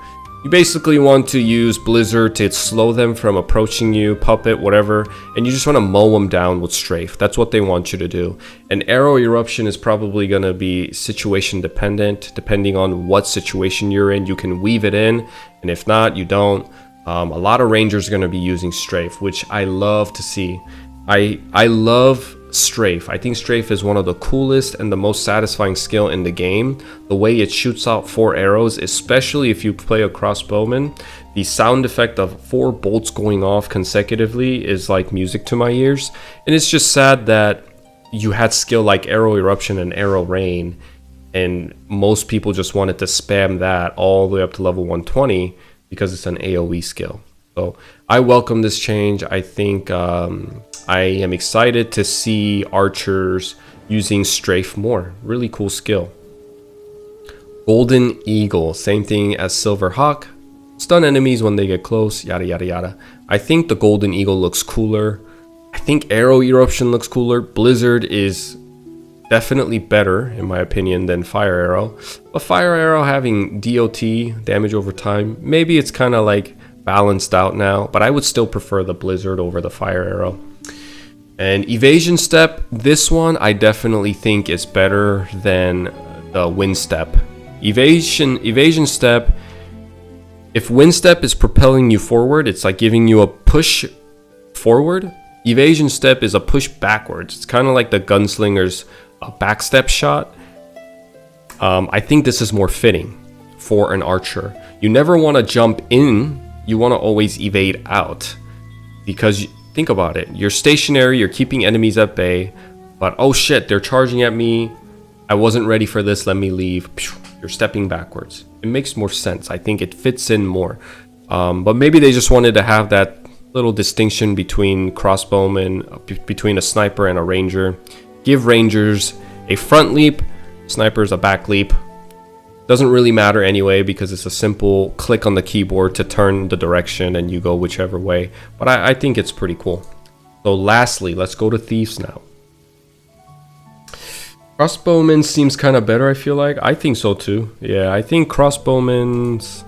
S1: You basically want to use Blizzard to slow them from approaching you, Puppet, whatever, and you just want to mow them down with Strafe. That's what they want you to do. And Arrow Eruption is probably going to be situation dependent. Depending on what situation you're in, you can weave it in, and if not, you don't. A lot of Rangers are going to be using Strafe, which I love to see. I love Strafe. I think Strafe is one of the coolest and the most satisfying skill in the game. The way it shoots out 4 arrows, especially if you play a crossbowman, the sound effect of 4 bolts going off consecutively is like music to my ears. And it's just sad that you had skill like Arrow Eruption and Arrow Rain, and most people just wanted to spam that all the way up to level 120 because it's an AoE skill. So I welcome this change. I think I am excited to see archers using Strafe more. Really cool skill. Golden Eagle, same thing as Silver Hawk. Stun enemies when they get close, yada yada yada. I think the Golden Eagle looks cooler. I think Arrow Eruption looks cooler. Blizzard is definitely better, in my opinion, than Fire Arrow. But Fire Arrow having DOT, damage over time, maybe it's kind of like balanced out now, but I would still prefer the Blizzard over the Fire Arrow. And Evasion Step, this one I definitely think is better than the Wind Step. Evasion Step, if Wind Step is propelling you forward, it's like giving you a push forward. Evasion Step is a push backwards. It's kind of like the Gunslinger's backstep shot. I think this is more fitting for an archer. You never want to jump in, you want to always evade out, because think about it, you're stationary, you're keeping enemies at bay, but oh shit, they're charging at me, I wasn't ready for this, let me leave. You're stepping backwards. It makes more sense. I think it fits in more. But maybe they just wanted to have that little distinction between crossbowmen, between a sniper and a ranger. Give rangers a front leap, snipers a back leap. Doesn't really matter anyway because it's a simple click on the keyboard to turn the direction and you go whichever way. But I think it's pretty cool. So lastly, let's go to thieves now. Crossbowmen seems kind of better, I feel like. I think so too. Yeah, I think crossbowmen's...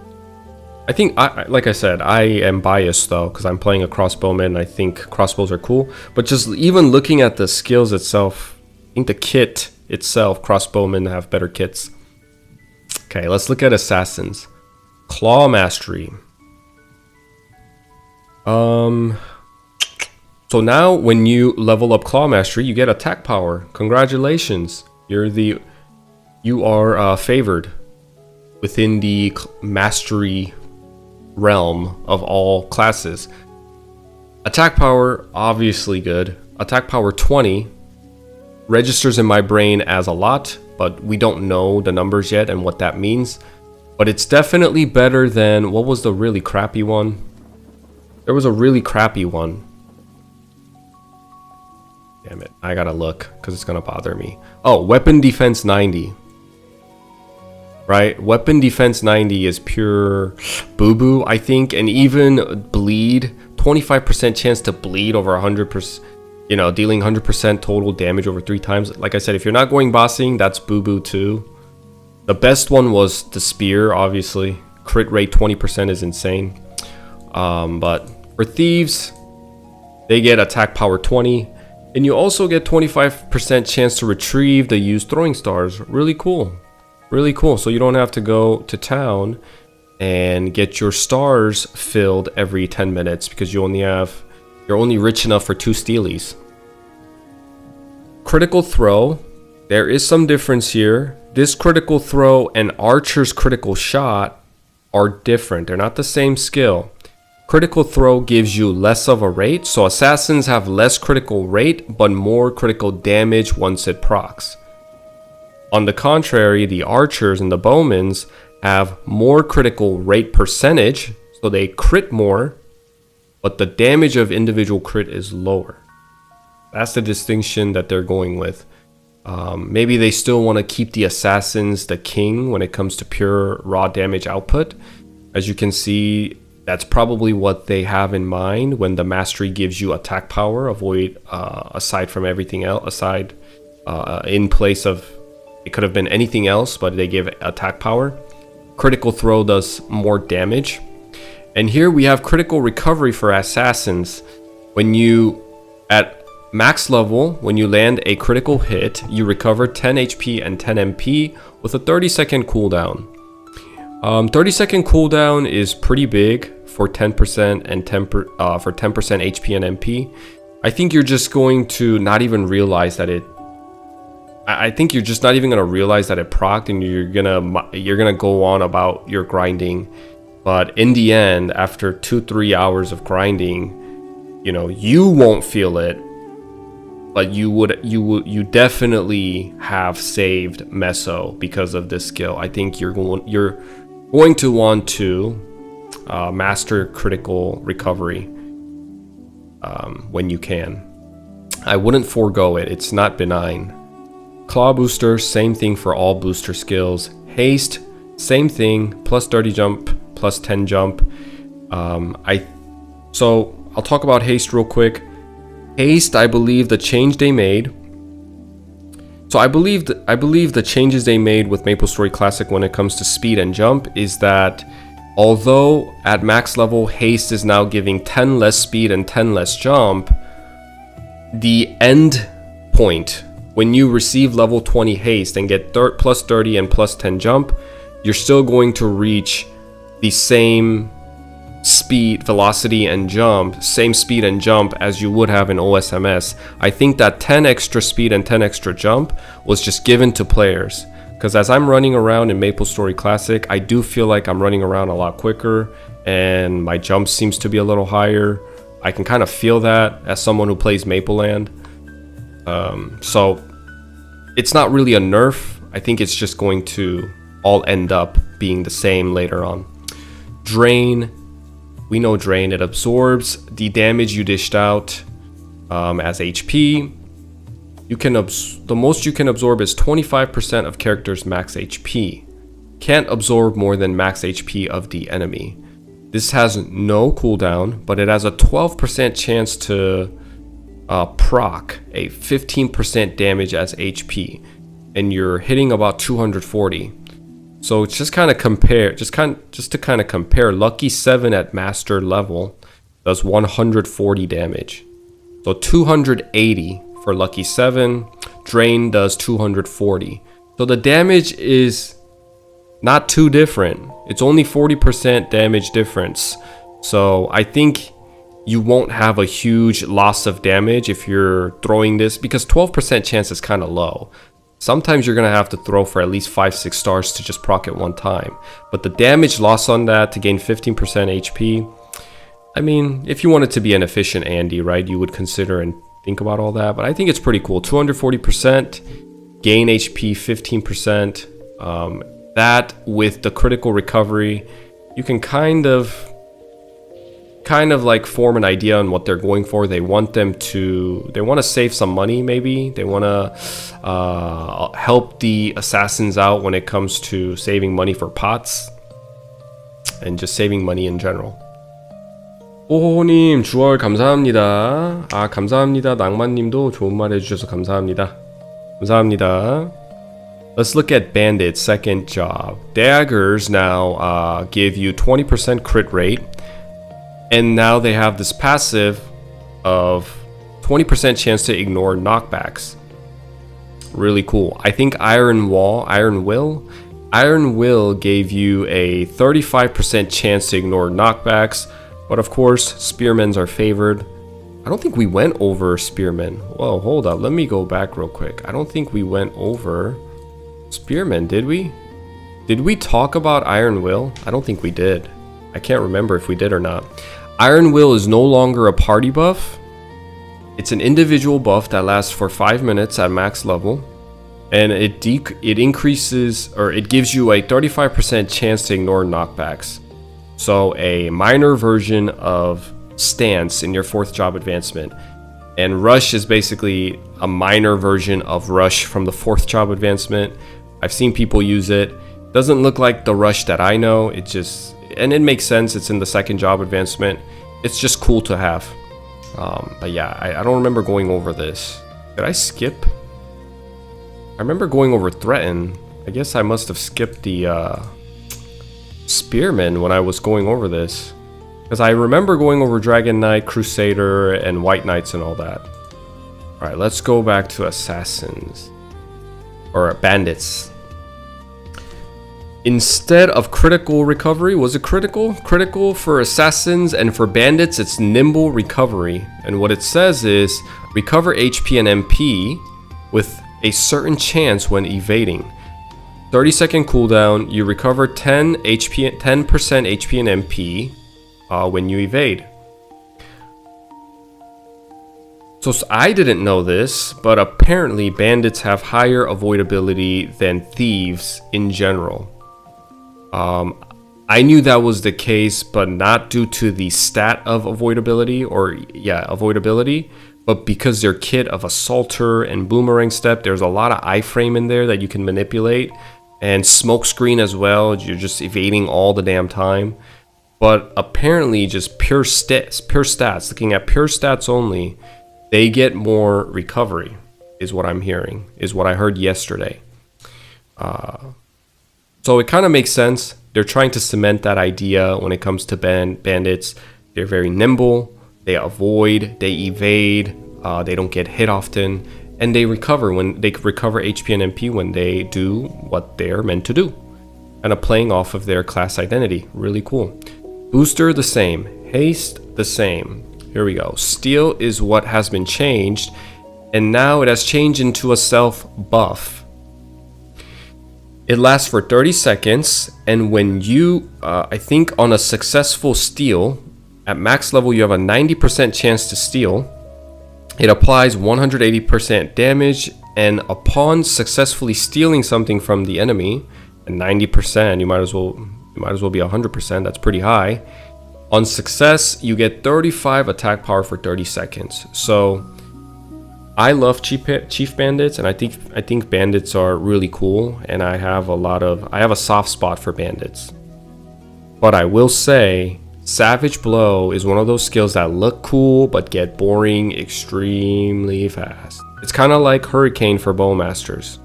S1: like I said, I am biased though because I'm playing a crossbowman. I think crossbows are cool. But just even looking at the skills itself, I think the kit itself, crossbowmen have better kits. Okay, let's look at assassins. Claw mastery. So now when you level up claw mastery, you get attack power. Congratulations. You are favored within the mastery realm of all classes. Attack power, obviously good. Attack power 20 registers in my brain as a lot, but we don't know the numbers yet and what that means. But it's definitely better than, what was the really crappy one? There was a really crappy one. Damn it, I gotta look because it's gonna bother me. Oh, weapon defense 90. Right? Weapon defense 90 is pure boo-boo, I think. And even bleed, 25% chance to bleed over 100%, you know, dealing 100% total damage over 3 times. Like I said, if you're not going bossing, that's boo-boo too. The best one was the spear, obviously. Crit rate 20% is insane. But for thieves, they get attack power 20. And you also get 25% chance to retrieve the used throwing stars. Really cool. Really cool. So you don't have to go to town and get your stars filled every 10 minutes because you're only rich enough for 2 steelies. Critical throw. There is some difference here. This critical throw and archer's critical shot are different. They're not the same skill. Critical throw gives you less of a rate, so assassins have less critical rate but more critical damage once it procs. On the contrary, the archers and the bowmans have more critical rate percentage, so they crit more, but the damage of individual crit is lower. That's the distinction that they're going with. Maybe they still want to keep the assassins the king when it comes to pure raw damage output. As you can see, that's probably what they have in mind when the mastery gives you attack power. Aside from everything else, in place of, it could have been anything else, but they give attack power. Critical throw does more damage. And here we have critical recovery for assassins. When you, at max level, when you land a critical hit, you recover 10 HP and 10 MP with a 30-second cooldown. 30-second cooldown is pretty big for 10% and for 10% HP and MP. I think you're just going to not even realize that it. I think you're just not even gonna realize that it procced, and you're gonna go on about your grinding. But in the end, after 2-3 hours of grinding, you know, you won't feel it, but you definitely have saved Meso because of this skill. I think you're going to want to master critical recovery when you can. I wouldn't forego it. It's not benign. Claw booster, same thing for all booster skills. Haste, same thing, plus 30 jump, plus 10 jump. So I'll talk about haste real quick. Haste, I believe the change they made. So I believe the changes they made with MapleStory Classic when it comes to speed and jump is that although at max level haste is now giving 10 less speed and 10 less jump, the end point, when you receive level 20 haste and get plus 30 and plus 10 jump, you're still going to reach the same speed, velocity, and jump, same speed and jump as you would have in OSMS. I think that 10 extra speed and 10 extra jump was just given to players. Because as I'm running around in MapleStory Classic, I do feel like I'm running around a lot quicker and my jump seems to be a little higher. I can kind of feel that as someone who plays Maple Land. So it's not really a nerf. I think it's just going to all end up being the same later on. Drain. We know drain. It absorbs the damage you dished out as HP. The most you can absorb is 25% of character's max HP. Can't absorb more than max HP of the enemy. This has no cooldown, but it has a 12% chance to proc a 15% damage as HP, and you're hitting about 240. So it's just kind of compare, just to kind of compare, Lucky 7 at master level does 140 damage. So 280 for Lucky 7, Drain does 240. So the damage is not too different. It's only 40% damage difference. So I think you won't have a huge loss of damage if you're throwing this, because 12% chance is kind of low. Sometimes you're going to have to throw for at least 5-6 stars to just proc it one time. But the damage loss on that to gain 15% HP, I mean, if you wanted to be an efficient Andy, right, you would consider and think about all that. But I think it's pretty cool. 240%, gain HP 15%. That with the critical recovery, you can kind of like form an idea on what they're going for. They want to save some money, maybe. They want to help the assassins out when it comes to saving money for pots and just saving money in general. 호호님 주얼 감사합니다. 아 감사합니다. 낭만님도 좋은 말 해주셔서 감사합니다. 감사합니다. Let's look at Bandit's second job. Daggers now give you 20% crit rate. And now they have this passive of 20% chance to ignore knockbacks. Really cool. I think Iron Will gave you a 35% chance to ignore knockbacks. But of course, Spearmens are favored. I don't think we went over Spearmen. Whoa, hold up. Let me go back real quick. I don't think we went over Spearmen, did we? Did we talk about Iron Will? I don't think we did. I can't remember if we did or not. Iron Will is no longer a party buff. It's an individual buff that lasts for 5 minutes at max level. And it increases, or it gives you a 35% chance to ignore knockbacks. So a minor version of Stance in your 4th job advancement. And Rush is basically a minor version of Rush from the 4th job advancement. I've seen people use it. Doesn't look like the Rush that I know. And it makes sense. It's in the 2nd job advancement. It's just cool to have. But yeah, I don't remember going over this. Did I skip? I remember going over Threaten. I guess I must have skipped the Spearmen when I was going over this. Because I remember going over Dragon Knight, Crusader, and White Knights and all that. Alright, let's go back to Assassins. Or Bandits. Instead of critical recovery, was it critical? Critical for Assassins, and for Bandits, it's nimble recovery. And what it says is, recover HP and MP with a certain chance when evading. 30-second cooldown, you recover 10% HP and MP when you evade. So I didn't know this, but apparently bandits have higher avoidability than thieves in general. I knew that was the case, but not due to the stat of avoidability, avoidability, but because their kit of Assaulter and Boomerang Step, there's a lot of iframe in there that you can manipulate, and Smokescreen as well. You're just evading all the damn time. But apparently, just pure stats, looking at pure stats only, they get more recovery, is what I'm hearing, is what I heard yesterday. So it kind of makes sense. They're trying to cement that idea when it comes to bandits. They're very nimble, they avoid, they evade, they don't get hit often, and they recover HP and MP when they do what they're meant to do. Kind of playing off of their class identity. Really cool. Booster the same, haste the same. Here we go. Steal is what has been changed, and now it has changed into a self buff. It lasts for 30 seconds, and when you, I think on a successful steal, at max level you have a 90% chance to steal. It applies 180% damage and upon successfully stealing something from the enemy, and 90%, you might as well be 100%, that's pretty high. On success, you get 35 attack power for 30 seconds. So I love chief bandits, and I think bandits are really cool, and I have a soft spot for bandits. But I will say, Savage Blow is one of those skills that look cool but get boring extremely fast. It's kind of like Hurricane for Bowmasters.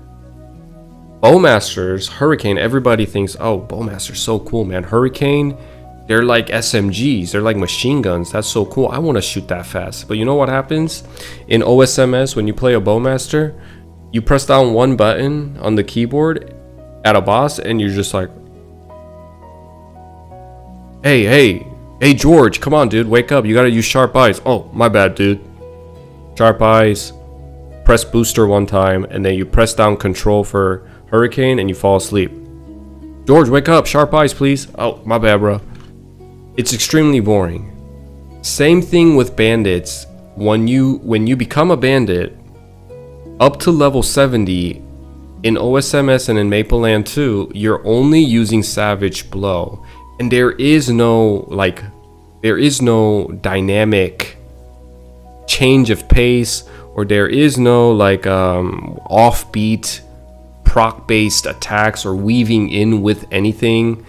S1: Bowmasters, Hurricane, everybody thinks, oh, Bowmaster's so cool, man. Hurricane, they're like SMGs, they're like machine guns. That's so cool. I want to shoot that fast. But you know what happens? In OSMS, when you play a Bowmaster, you press down one button on the keyboard at a boss, and you're just like, hey, George, come on, dude, wake up. You gotta use sharp eyes. Oh, my bad, dude. Sharp eyes. Press booster one time, and then you press down control for Hurricane, and you fall asleep. George, wake up. Sharp eyes, please. Oh, my bad, bro. It's extremely boring. Same thing with bandits. When you become a bandit, up to level 70, in OSMS and in Mapleland 2, you're only using Savage Blow. And there is no dynamic change of pace, or there is no offbeat proc based attacks or weaving in with anything.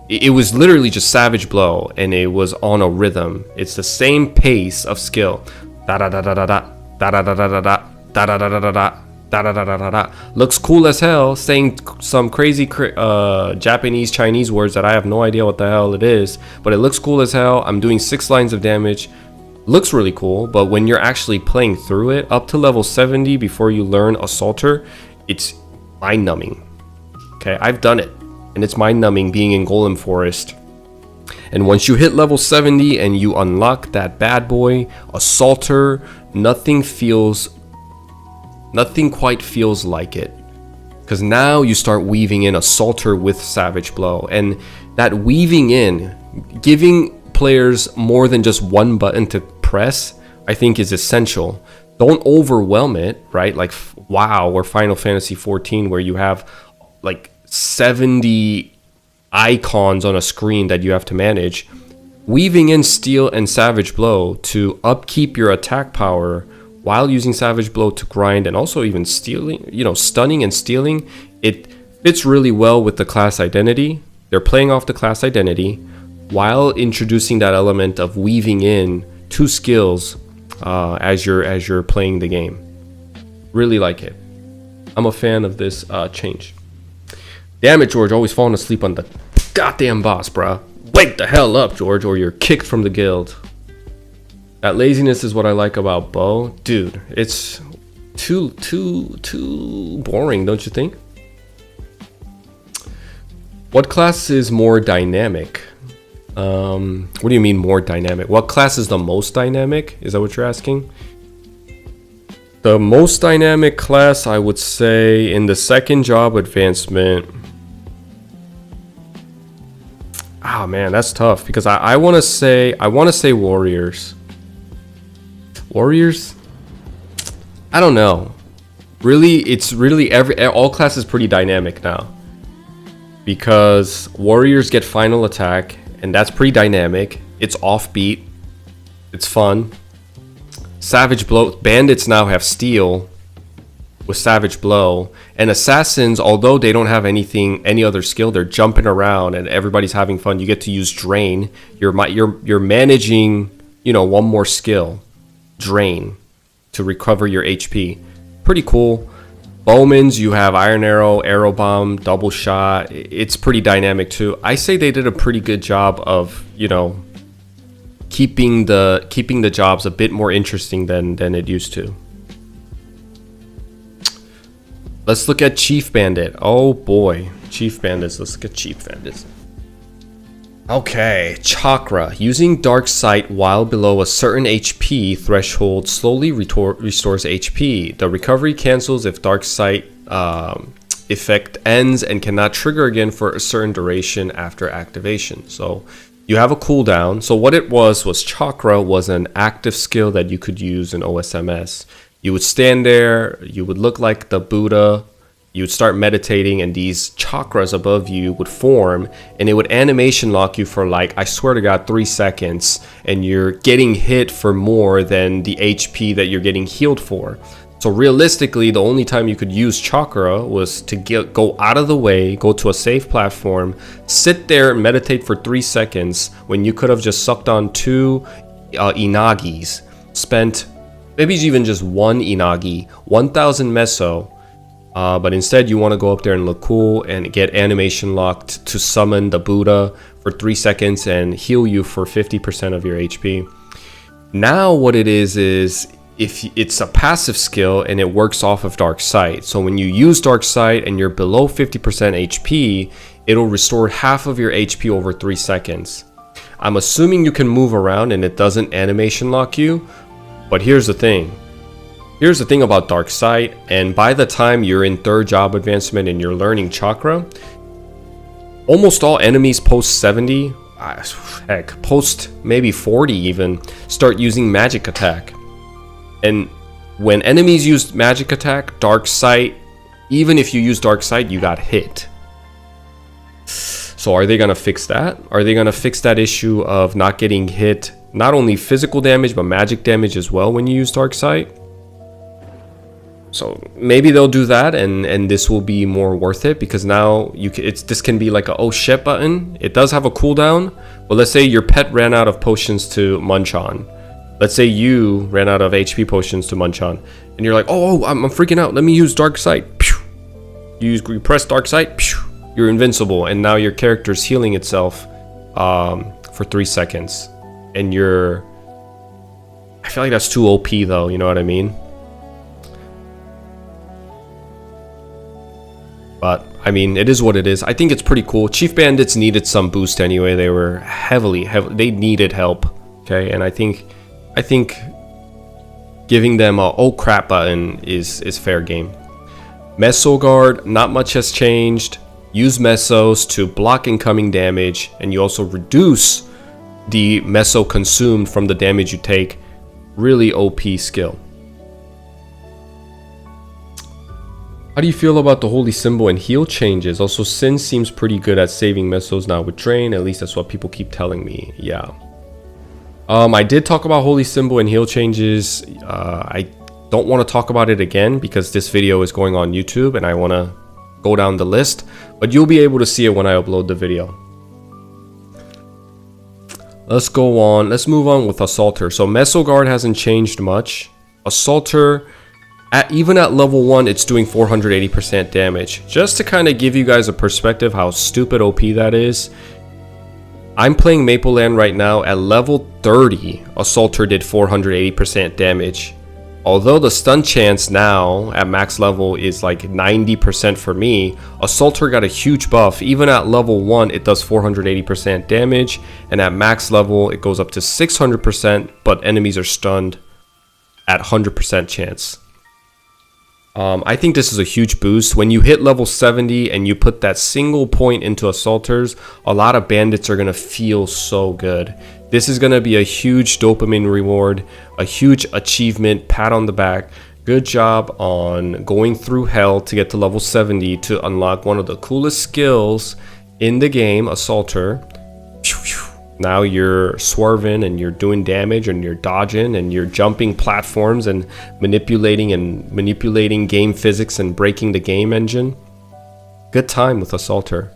S1: It was literally just Savage Blow, and it was on a rhythm. It's the same pace of skill. Da da da da da da da da da da da da da da da da da. Da, da, da, da, da, da. Looks cool as hell, saying some crazy Japanese, Chinese words that I have no idea what the hell it is, but it looks cool as hell. I'm doing 6 lines of damage. Looks really cool, but when you're actually playing through it, up to level 70 before you learn Assaulter, it's mind-numbing. Okay, I've done it, and it's mind-numbing being in Golem Forest. And once you hit level 70 and you unlock that bad boy, Assaulter, nothing quite feels like it, because now you start weaving in Assaulter with Savage Blow, and that weaving in, giving players more than just one button to press, I think is essential. Don't overwhelm it, right? Like WoW or Final Fantasy 14, where you have like 70 icons on a screen that you have to manage. Weaving in Steel and Savage Blow to upkeep your attack power while using Savage Blow to grind, and also even stealing, stunning and stealing, it fits really well with the class identity. They're playing off the class identity while introducing that element of weaving in 2 skills as you're playing the game. Really like it. I'm a fan of this change. Damn it, George, always falling asleep on the goddamn boss, bruh. Wake the hell up, George, or you're kicked from the guild. That laziness is what I like about Bo. Dude, it's too boring, don't you think? What class is more dynamic? What do you mean more dynamic? What class is the most dynamic? Is that what you're asking? The most dynamic class, I would say, in the second job advancement. Ah, man, that's tough, because I want to say warriors. Warriors? I don't know. Really, it's really all classes pretty dynamic now, because warriors get final attack, and that's pretty dynamic. It's offbeat. It's fun. Savage Blow. Bandits now have Steel with Savage Blow, and assassins, although they don't have any other skill, they're jumping around and everybody's having fun. You get to use Drain. You're managing, one more skill. Drain to recover your HP. Pretty cool. Bowmans, you have Iron Arrow, Arrow Bomb, Double Shot. It's pretty dynamic too. I say they did a pretty good job of, keeping the jobs a bit more interesting than it used to. Let's look at Chief Bandit. Oh boy, Chief Bandits. Let's look at Chief Bandits. Okay, Chakra. Using Dark Sight while below a certain HP threshold slowly restores HP. The recovery cancels if Dark Sight effect ends and cannot trigger again for a certain duration after activation. So you have a cooldown. So what it was Chakra was an active skill that you could use in OSMS. You would stand there, you would look like the Buddha, you would start meditating, and these chakras above you would form, and it would animation lock you for like, I swear to God, 3 seconds, and you're getting hit for more than the HP that you're getting healed for. So realistically, the only time you could use chakra was to go out of the way, go to a safe platform, sit there and meditate for 3 seconds, when you could have just sucked on 2 inagis, spent maybe even just 1 inagi, 1000 meso, but instead you want to go up there and look cool and get animation locked to summon the Buddha for 3 seconds and heal you for 50% of your HP. Now what it is if it's a passive skill and it works off of Dark Sight. So when you use Dark Sight and you're below 50% HP, it'll restore half of your HP over 3 seconds. I'm assuming you can move around and it doesn't animation lock you, but here's the thing. Here's the thing about Dark Sight, and by the time you're in 3rd job advancement and you're learning chakra, almost all enemies post 70, heck, post maybe 40 even, start using magic attack. And when enemies use magic attack, Dark Sight, even if you use Dark Sight, you got hit. So are they gonna fix that? Are they gonna fix that issue of not getting hit, not only physical damage, but magic damage as well when you use Dark Sight? So maybe they'll do that, and this will be more worth it, because now this can be like a oh shit button. It does have a cooldown, but let's say your pet ran out of potions to munch on. Let's say you ran out of HP potions to munch on, and you're like, oh, I'm freaking out. Let me use Dark Sight. You press Dark Sight, you're invincible, and now your character's healing itself for 3 seconds. And I feel like that's too OP though, you know what I mean? But I mean, it is what it is. I think it's pretty cool. Chief Bandits needed some boost anyway. They were they needed help. Okay, and I think giving them a oh crap button is fair game. Meso guard, not much has changed. Use mesos to block incoming damage, and you also reduce the meso consumed from the damage you take. Really OP skill. How do you feel about the holy symbol and heal changes? Also, Sin seems pretty good at saving mesos now with Drain. At least that's what people keep telling me. Yeah. I did talk about holy symbol and heal changes. I don't want to talk about it again because this video is going on YouTube and I want to go down the list. But you'll be able to see it when I upload the video. Let's go on. Let's move on with Assaulter. So Meso Guard hasn't changed much. Assaulter, even at level 1, it's doing 480% damage. Just to kind of give you guys a perspective how stupid OP that is, I'm playing Maple Land right now. At level 30, Assaulter did 480% damage. Although the stun chance now at max level is like 90% for me, Assaulter got a huge buff. Even at level 1, it does 480% damage, and at max level, it goes up to 600%, but enemies are stunned at 100% chance. I think this is a huge boost. When you hit level 70 and you put that single point into Assaulters, a lot of bandits are going to feel so good. This is going to be a huge dopamine reward, a huge achievement, pat on the back. Good job on going through hell to get to level 70 to unlock one of the coolest skills in the game, Assaulter. Now you're swerving and you're doing damage and you're dodging and you're jumping platforms and manipulating game physics and breaking the game engine. Good time with Assaulter.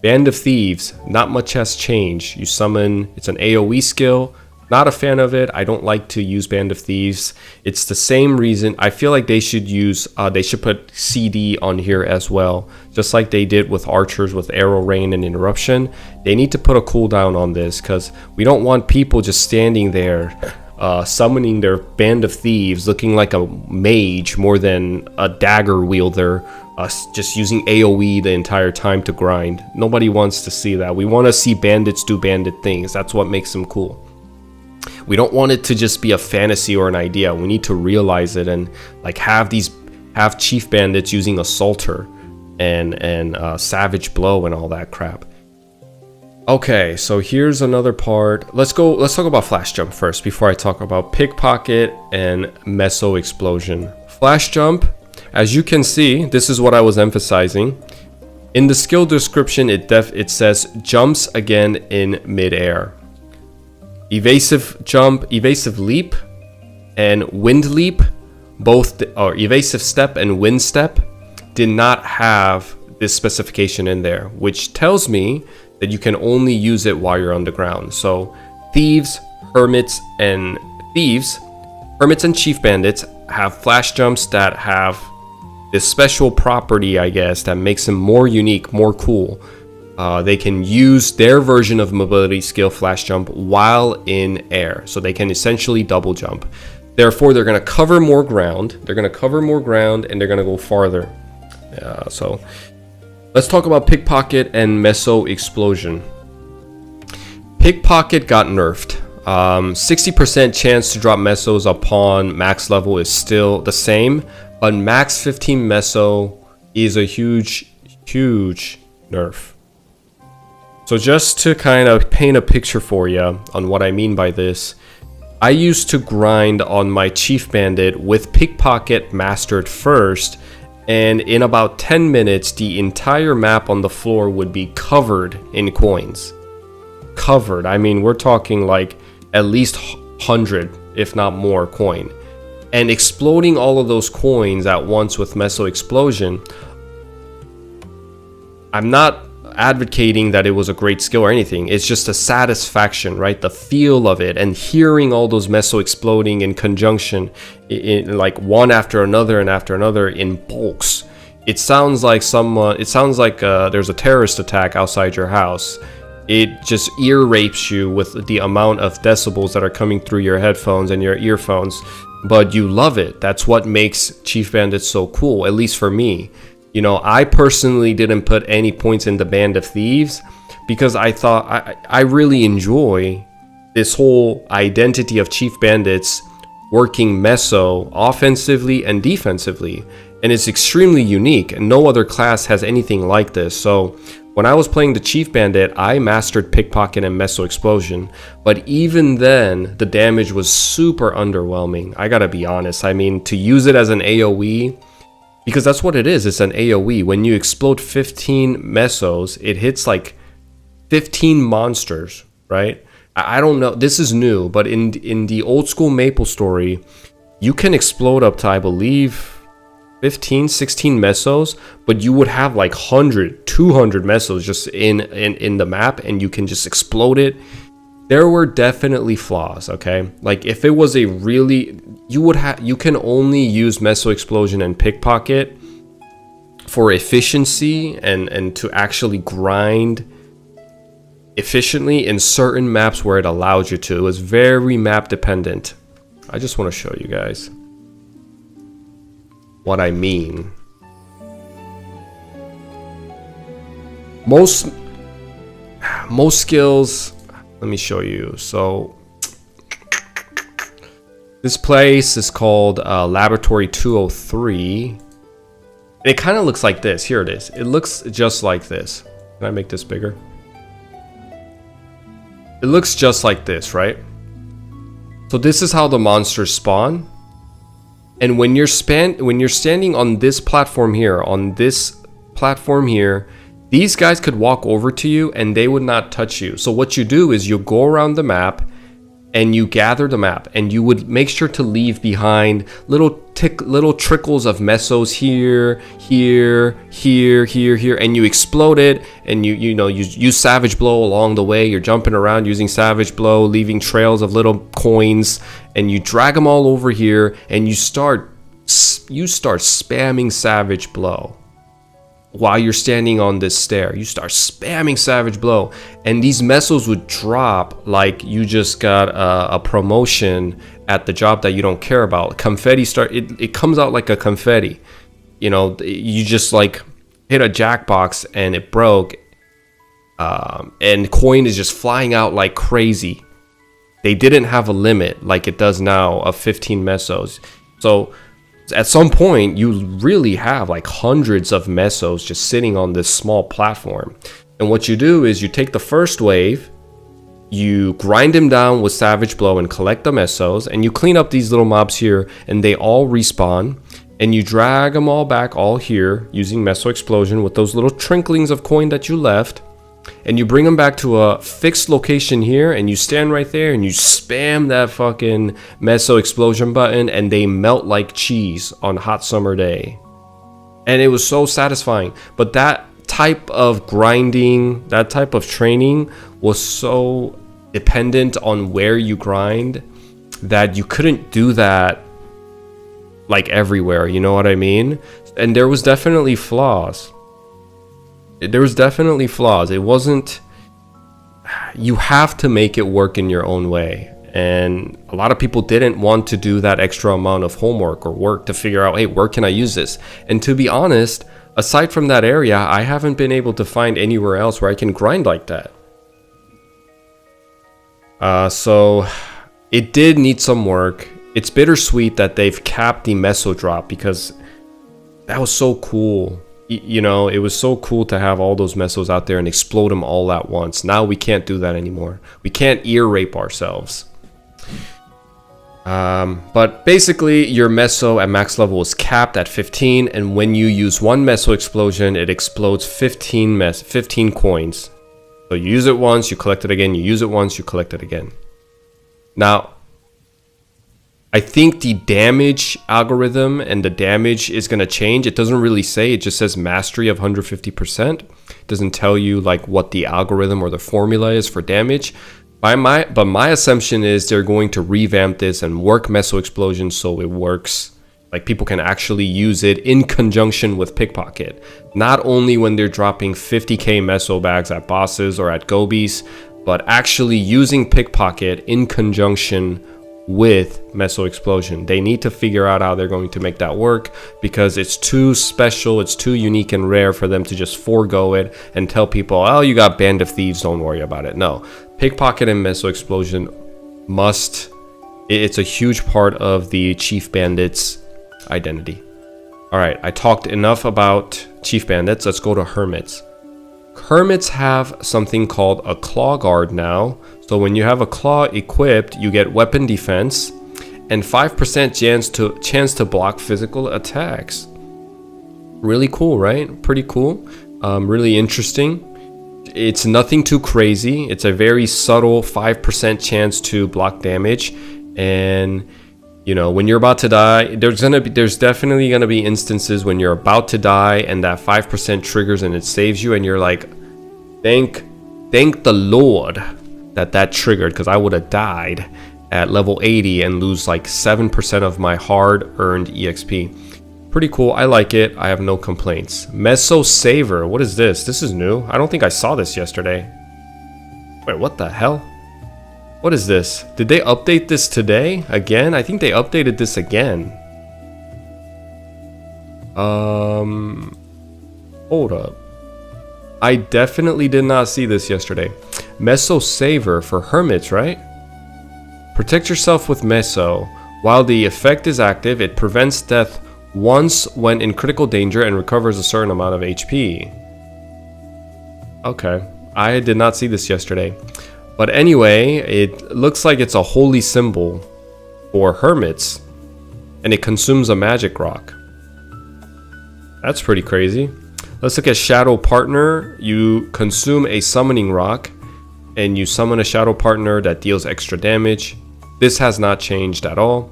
S1: Band of Thieves, not much has changed. You summon, it's an AoE skill. Not a fan of it. I don't like to use Band of Thieves. It's the same reason. I feel like they should use, they should put CD on here as well. Just like they did with Archers with Arrow Rain and Interruption. They need to put a cooldown on this because we don't want people just standing there summoning their Band of Thieves looking like a mage more than a dagger wielder. Just using AoE the entire time to grind. Nobody wants to see that. We want to see bandits do bandit things. That's what makes them cool. We don't want it to just be a fantasy or an idea. We need to realize it and like have chief bandits using Assaulter and Savage Blow and all that crap. Okay, so here's another part. Let's talk about flash jump first before I talk about pickpocket and meso explosion. Flash jump, as you can see, this is what I was emphasizing. In the skill description, it says jumps again in midair. Evasive jump, evasive leap, and wind leap, or evasive step and wind step, did not have this specification in there, which tells me that you can only use it while you're on the ground. So hermits and chief bandits have flash jumps that have this special property, I guess, that makes them more unique, more cool. They can use their version of mobility skill flash jump while in air. So they can essentially double jump. Therefore, they're going to cover more ground. And they're going to go farther. So let's talk about pickpocket and meso explosion. Pickpocket got nerfed. 60% chance to drop mesos upon max level is still the same, but max 15 meso is a huge nerf. So just to kind of paint a picture for you on what I mean by this, I used to grind on my chief bandit with pickpocket mastered first, and in about 10 minutes, the entire map on the floor would be covered in coins. Covered. I mean, we're talking like at least 100, if not more, coin. And exploding all of those coins at once with meso explosion, I'm not advocating that it was a great skill or anything. It's just a satisfaction, right? The feel of it and hearing all those meso exploding in conjunction, in like one after another and after another in bulks. It sounds like there's a terrorist attack outside your house. It just ear rapes you with the amount of decibels that are coming through your headphones and your earphones, but you love it. That's what makes Chief Bandit so cool, at least for me. You know, I personally didn't put any points in the Band of Thieves because I thought I really enjoy this whole identity of Chief Bandits working meso offensively and defensively, and it's extremely unique, and no other class has anything like this. So when I was playing the Chief Bandit, I mastered pickpocket and meso explosion, but even then the damage was super underwhelming. I gotta be honest. I mean, to use it as an AoE, because that's what it is. It's an AoE. When you explode 15 mesos, it hits like 15 monsters, right? I don't know. This is new, but in the old school MapleStory, you can explode up to, I believe, 15, 16 mesos, but you would have like 100, 200 mesos just in the map, and you can just explode it. There were definitely flaws, okay? Like if it was a really, you can only use meso explosion and pickpocket for efficiency and to actually grind efficiently in certain maps where it allows you to. It was very map dependent. I just want to show you guys what I mean. Most skills, let me show you. So this place is called Laboratory 203. And it kind of looks like this. Here it is. It looks just like this. Can I make this bigger? It looks just like this, right? So this is how the monsters spawn. And when you're standing on this platform here, these guys could walk over to you and they would not touch you. So what you do is you go around the map and you gather the map, and you would make sure to leave behind little trickles of mesos here, and you explode it, and you use Savage Blow along the way. You're jumping around using Savage Blow, leaving trails of little coins, and you drag them all over here, and you start spamming Savage Blow. While you're standing on this stair, you start spamming Savage Blow, and these mesos would drop like you just got a promotion at the job that you don't care about. Confetti it comes out like a confetti. You know, you just like hit a jackbox and it broke, and coin is just flying out like crazy. They didn't have a limit like it does now of 15 mesos. So at some point, you really have like hundreds of mesos just sitting on this small platform. And what you do is you take the first wave, you grind him down with Savage Blow and collect the mesos, and you clean up these little mobs here, and they all respawn, and you drag them all back all here using Meso Explosion with those little trinklings of coin that you left, and you bring them back to a fixed location here, and you stand right there and you spam that fucking Meso Explosion button, and they melt like cheese on a hot summer day. And it was so satisfying. But that type of grinding, that type of training was so dependent on where you grind that you couldn't do that like everywhere, you know what I mean? And there was definitely flaws. It wasn't, you have to make it work in your own way. And a lot of people didn't want to do that extra amount of homework or work to figure out, hey, where can I use this? And to be honest, aside from that area, I haven't been able to find anywhere else where I can grind like that. So it did need some work. It's bittersweet that they've capped the meso drop because that was so cool. You know, it was so cool to have all those mesos out there and explode them all at once. Now we can't do that anymore. We can't ear rape ourselves. But basically your meso at max level is capped at 15, and when you use one meso explosion, it explodes 15 coins. So you use it once, you collect it again, you use it once, you collect it again. Now, I think the damage algorithm and the damage is going to change. It doesn't really say, it just says mastery of 150%. It doesn't tell you like what the algorithm or the formula is for damage. But my assumption is they're going to revamp this and work Meso Explosion so it works. Like people can actually use it in conjunction with Pickpocket. Not only when they're dropping 50k Meso bags at bosses or at gobies, but actually using Pickpocket in conjunction with Meso Explosion. They need to figure out how they're going to make that work because it's too special, it's too unique and rare for them to just forego it and tell people, oh, you got Band of Thieves, don't worry about it. No, Pickpocket and Meso Explosion it's a huge part of the Chief Bandit's identity. All right, I talked enough about Chief Bandits. Let's go to Hermits. Hermits have something called a Claw Guard now. So when you have a claw equipped, you get weapon defense and 5% chance to block physical attacks. Really cool, right? Pretty cool. Really interesting. It's nothing too crazy. It's a very subtle 5% chance to block damage. And you know, when you're about to die, there's definitely gonna be instances when you're about to die and that 5% triggers and it saves you, and you're like, thank the Lord that triggered, because I would have died at level 80 and lose like 7% of my hard-earned EXP. Pretty cool. I like it. I have no complaints. Meso Saver. What is this? This is new. I don't think I saw this yesterday. Wait, what the hell? What is this? Did they update this today? Again? I think they updated this again. Hold up. I definitely did not see this yesterday. Meso Saver for Hermits, right? Protect yourself with Meso. While the effect is active, it prevents death once when in critical danger and recovers a certain amount of HP. Okay. I did not see this yesterday. But anyway, it looks like it's a holy symbol for Hermits. And it consumes a magic rock. That's pretty crazy. Let's look at Shadow Partner. You consume a summoning rock and you summon a Shadow Partner that deals extra damage. This has not changed at all.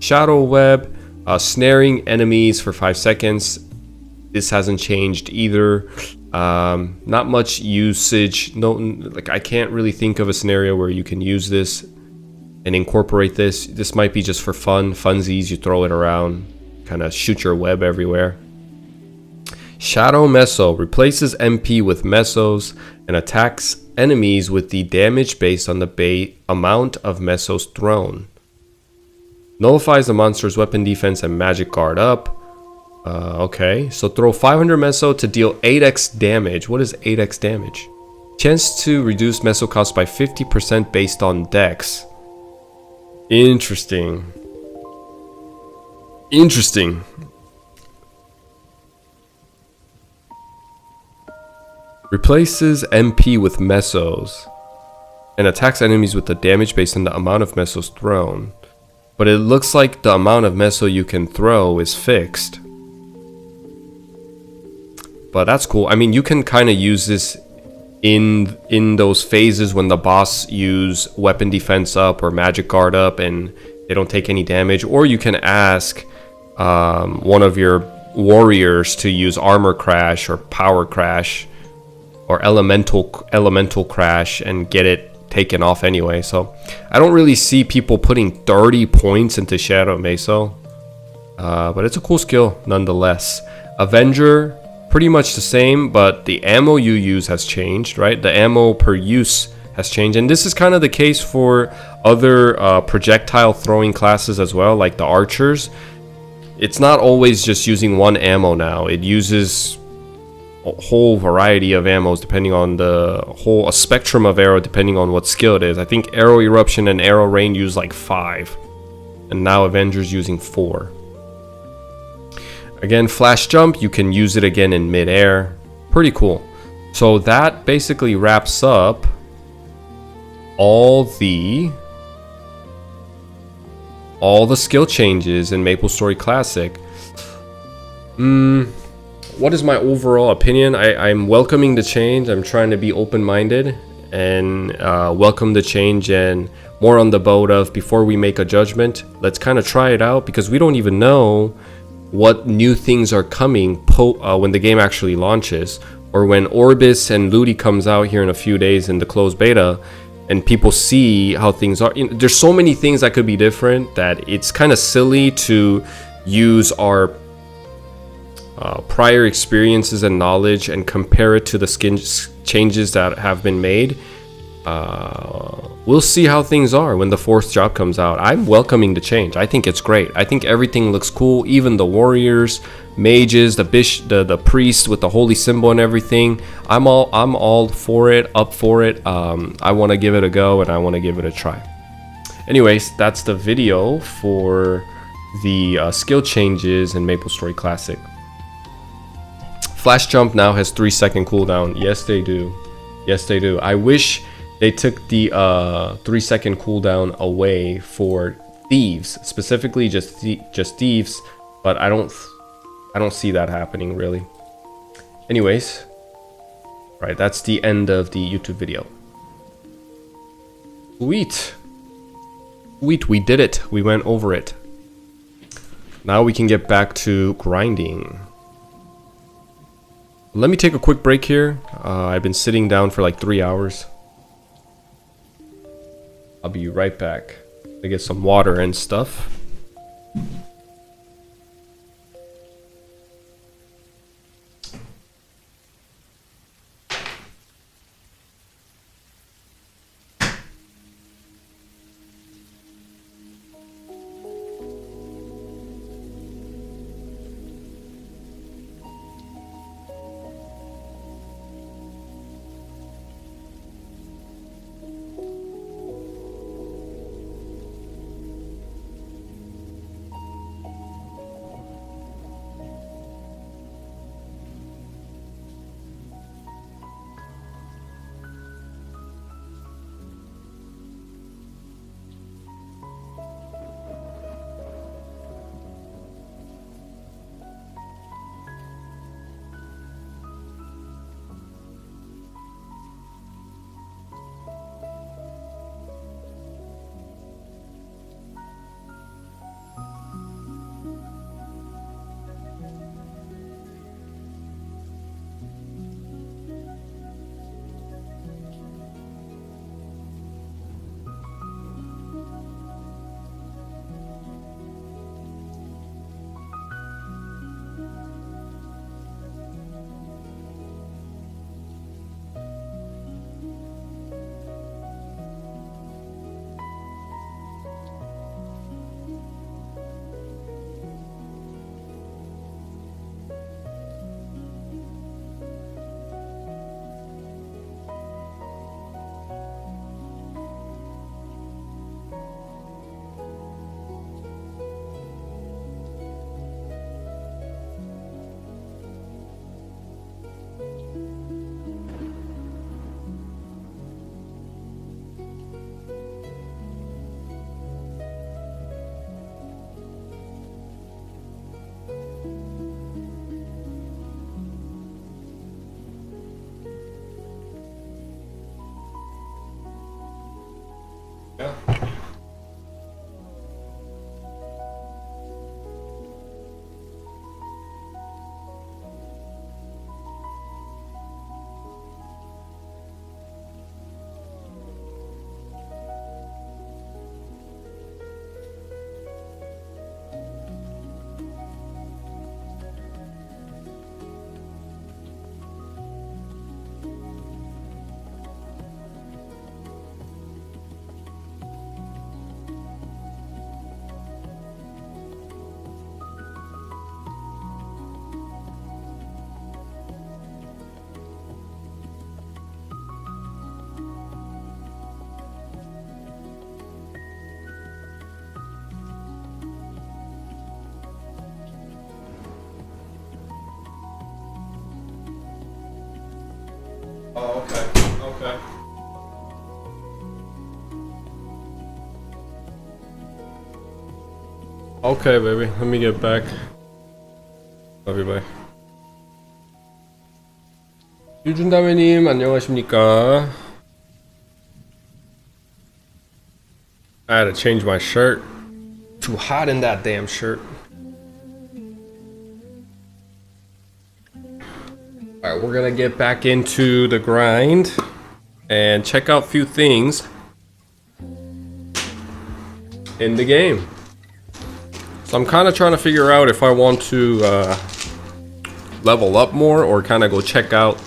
S1: Shadow Web, snaring enemies for 5 seconds. This hasn't changed either. Not much usage. No, like I can't really think of a scenario where you can use this and incorporate this. This might be just for fun, funsies. You throw it around, kind of shoot your web everywhere. Shadow Meso replaces MP with Mesos and attacks enemies with the damage based on the amount of Mesos thrown. Nullifies the monster's weapon defense and magic guard up. Okay, so throw 500 Meso to deal 8x damage. What is 8x damage? Chance to reduce Meso cost by 50% based on dex. Interesting. Replaces MP with mesos and attacks enemies with the damage based on the amount of mesos thrown. But it looks like the amount of meso you can throw is fixed. But that's cool. I mean, you can kind of use this in those phases when the boss use weapon defense up or magic guard up and they don't take any damage. Or you can ask one of your warriors to use armor crash or power crash or elemental crash and get it taken off anyway. So I don't really see people putting 30 points into Shadow Meso, but it's a cool skill nonetheless. Avenger, pretty much the same, but the ammo you use has changed, right? The ammo per use has changed, and this is kind of the case for other projectile throwing classes as well, like the archers. It's not always just using one ammo now. It uses a whole variety of ammos depending on a spectrum of arrow depending on what skill it is. I think arrow eruption and arrow rain use like 5, and now Avenger's using 4. Again, flash jump, you can use it again in midair. Pretty cool. So that basically wraps up all the skill changes in MapleStory Classic. What is my overall opinion? I'm welcoming the change. I'm trying to be open-minded and welcome the change, and more on the boat of before we make a judgment, let's kind of try it out, because we don't even know what new things are coming when the game actually launches, or when Orbis and Ludi comes out here in a few days in the closed beta and people see how things are. You know, there's so many things that could be different that it's kind of silly to use our prior experiences and knowledge and compare it to the skin changes that have been made. We'll see how things are when the 4th drop comes out. I'm welcoming the change. I think it's great. I think everything looks cool. Even the warriors, mages, the priest with the holy symbol and everything. I'm all for it, up for it. I want to give it a go and I want to give it a try. Anyways, that's the video for the skill changes in MapleStory Classic. Flash jump now has 3-second cooldown. Yes, they do. Yes, they do. I wish they took the 3-second cooldown away for thieves, specifically just thieves, but I don't see that happening really. Anyways, right, that's the end of the YouTube video. Sweet, we did it. We went over it. Now we can get back to grinding. Let me take a quick break here. I've been sitting down for like 3 hours. I'll be right back to get some water and stuff. Yeah. Oh, okay. Okay. Okay, baby. Let me get back. Love you, bye. 유준다매님, 안녕하십니까? I had to change my shirt. Too hot in that damn shirt. Alright, we're gonna get back into the grind and check out a few things in the game. So I'm kind of trying to figure out if I want to level up more or kind of go check out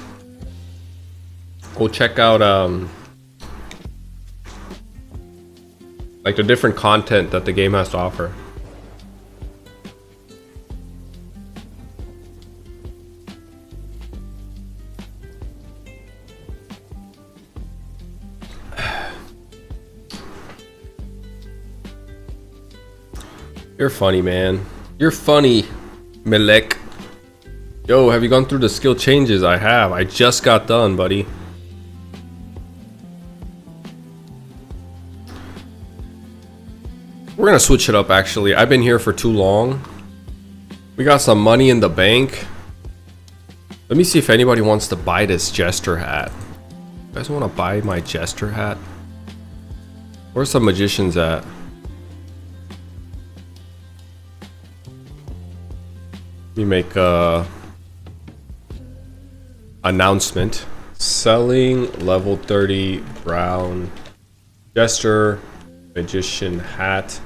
S1: like the different content that the game has to offer. You're funny, man. You're funny, Milek. Yo, have you gone through the skill changes? I have. I just got done, buddy. We're gonna switch it up, actually. I've been here for too long. We got some money in the bank. Let me see if anybody wants to buy this jester hat. You guys want to buy my jester hat? Where's the magicians at? Let me make a announcement. Selling level 30 brown jester magician hat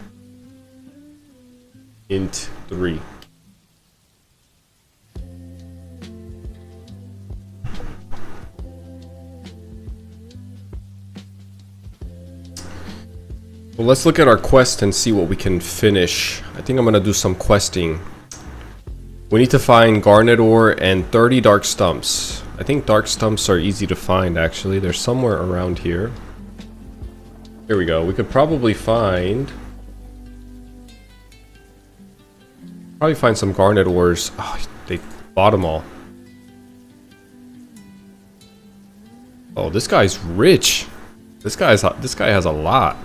S1: int 3. Well, let's look at our quest and see what we can finish. I think I'm gonna do some questing. We need to find garnet ore and 30 dark stumps. I think dark stumps are easy to find, actually. They're somewhere around here. Here we go. We could probably find some garnet ores. Oh, they bought them all. Oh, this guy's rich. This guy has a lot.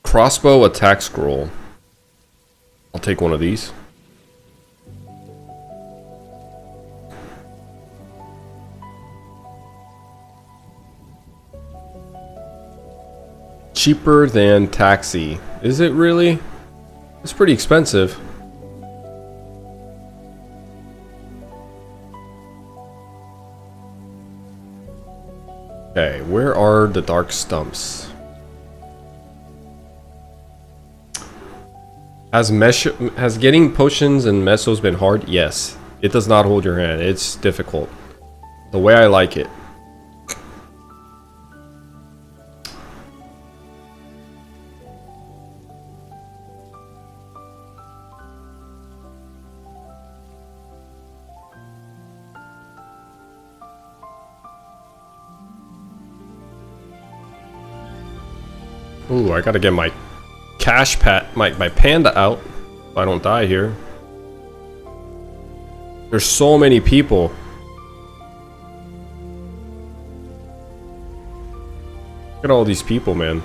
S1: Crossbow attack scroll. I'll take one of these. Cheaper than taxi. Is it really? It's pretty expensive. Okay, where are the dark stumps? Has getting potions and mesos been hard? Yes. It does not hold your hand. It's difficult. The way I like it. Ooh, I gotta get my my panda out if I don't die here. There's so many people. Look at all these people, man.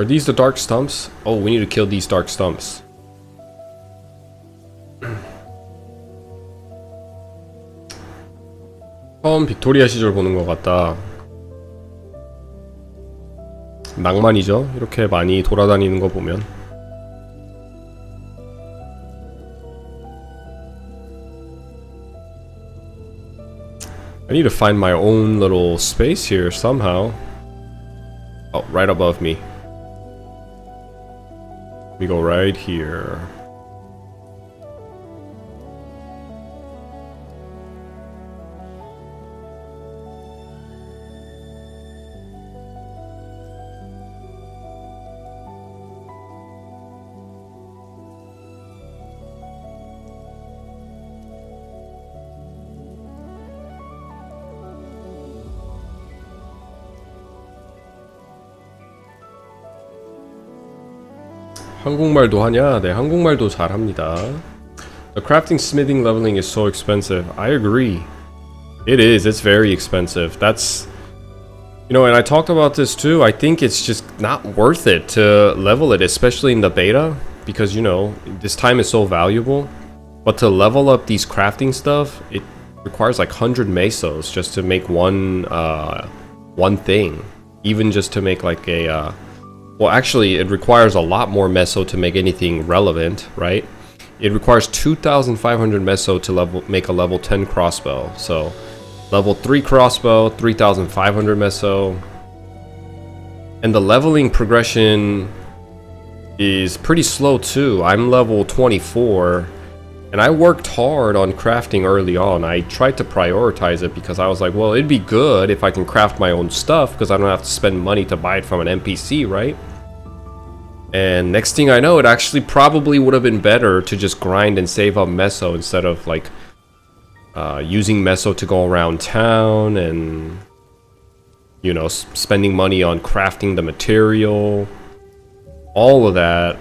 S1: Are these the dark stumps? Oh, we need to kill these dark stumps. 처음 빅토리아 시절 보는 것 같다. 낭만이죠. 이렇게 많이 돌아다니는 거 보면. I need to find my own little space here somehow. Oh, right above me. We go right here. 한국말도 하냐? 네, 한국말도 잘합니다. The crafting, smithing, leveling is so expensive. I agree. It is. It's very expensive. That's... You know, and I talked about this too. I think it's just not worth it to level it, especially in the beta. Because, you know, this time is so valuable. But to level up these crafting stuff, it requires like 100 mesos just to make one thing. Even just to make like a... Well, actually, it requires a lot more meso to make anything relevant, right? It requires 2,500 meso to make a level 10 crossbow. So, level 3 crossbow, 3,500 meso. And the leveling progression is pretty slow too. I'm level 24, and I worked hard on crafting early on. I tried to prioritize it because I was like, well, it'd be good if I can craft my own stuff because I don't have to spend money to buy it from an NPC, right? And next thing I know, it actually probably would have been better to just grind and save up meso instead of like using meso to go around town and, you know, spending money on crafting the material. All of that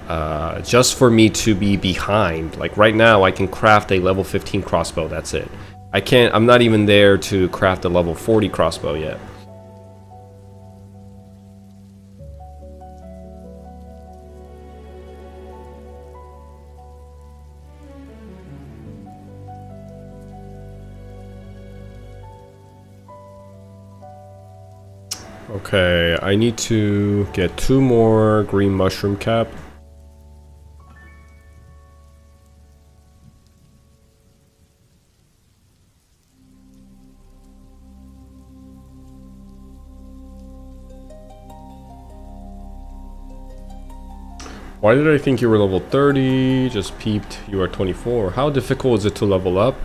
S1: just for me to be behind. Like right now, I can craft a level 15 crossbow, that's it. I'm not even there to craft a level 40 crossbow yet. Okay, I need to get 2 more green mushroom cap. Why did I think you were level 30? Just peeped, you are 24. How difficult is it to level up?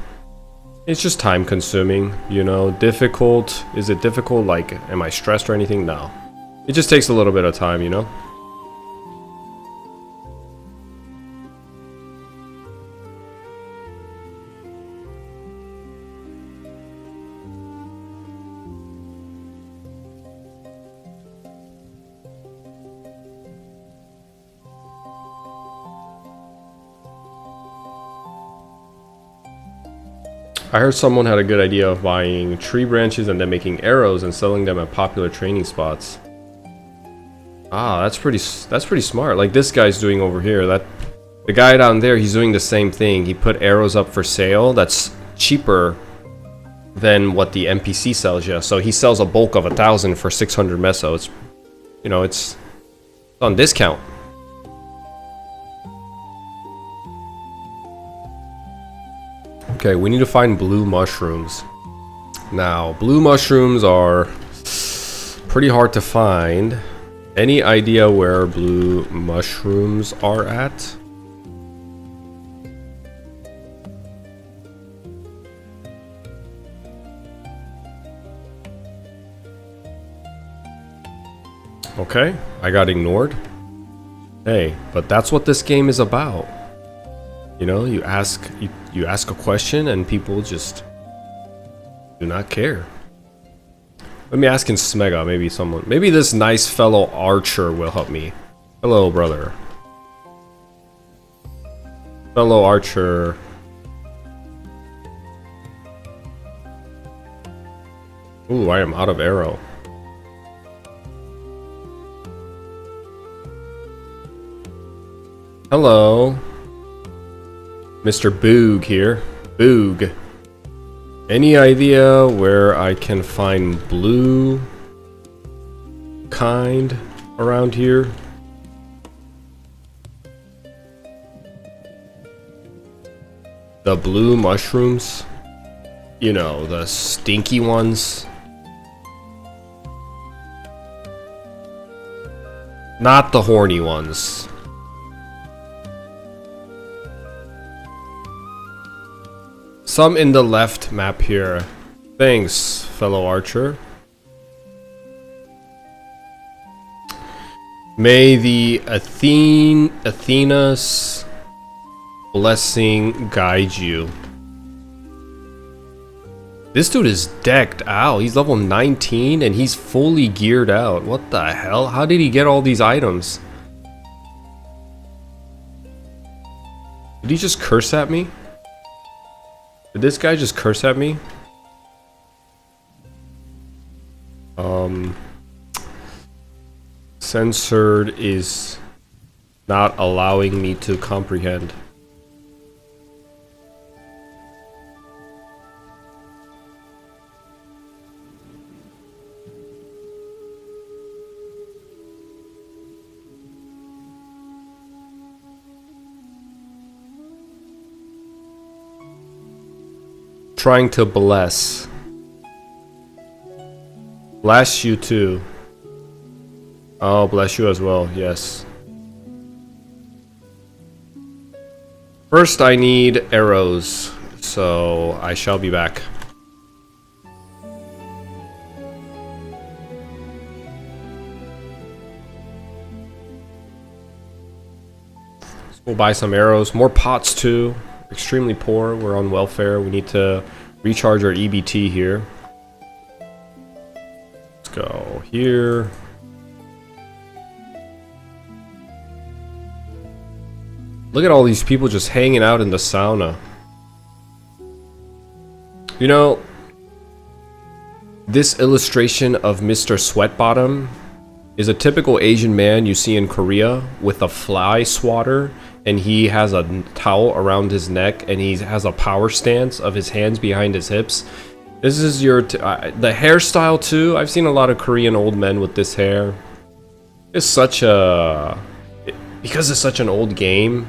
S1: It's just time consuming, you know. Difficult, is it difficult, like, am I stressed or anything? No. It just takes a little bit of time, you know. I heard someone had a good idea of buying tree branches and then making arrows and selling them at popular training spots. Ah, that's pretty smart. Like this guy's doing over here. The guy down there, he's doing the same thing. He put arrows up for sale. That's cheaper than what the NPC sells you. So he sells a bulk of 1,000 for 600 meso. It's, you know, it's on discount. Okay, we need to find blue mushrooms. Now, blue mushrooms are pretty hard to find. Any idea where blue mushrooms are at? Okay, I got ignored. Hey, but that's what this game is about. You know, you ask a question and people just do not care. Let me ask in Smega, maybe this nice fellow archer will help me. Hello, brother. Fellow archer. Ooh, I am out of arrow. Hello. Mr. Boog here. Boog. Any idea where I can find blue kind around here? The blue mushrooms? You know, the stinky ones? Not the horny ones. Some in the left map here. Thanks, fellow archer. May the Athena's blessing guide you. This dude is decked out. He's level 19 and he's fully geared out. What the hell? How did he get all these items? Did he just curse at me? Did this guy just curse at me? Censored is not allowing me to comprehend. Trying to bless. Bless you too. Oh, bless you as well, yes. First I need arrows, so I shall be back. We'll buy some arrows, more pots too. Extremely poor, we're on welfare. We need to recharge our EBT here. Let's go here. Look at all these people just hanging out in the sauna. You know, this illustration of Mr. Sweatbottom is a typical Asian man you see in Korea with a fly swatter, and he has a towel around his neck, and he has a power stance of his hands behind his hips. This is your the hairstyle too. I've seen a lot of Korean old men with this hair. It's such a because it's such an old game.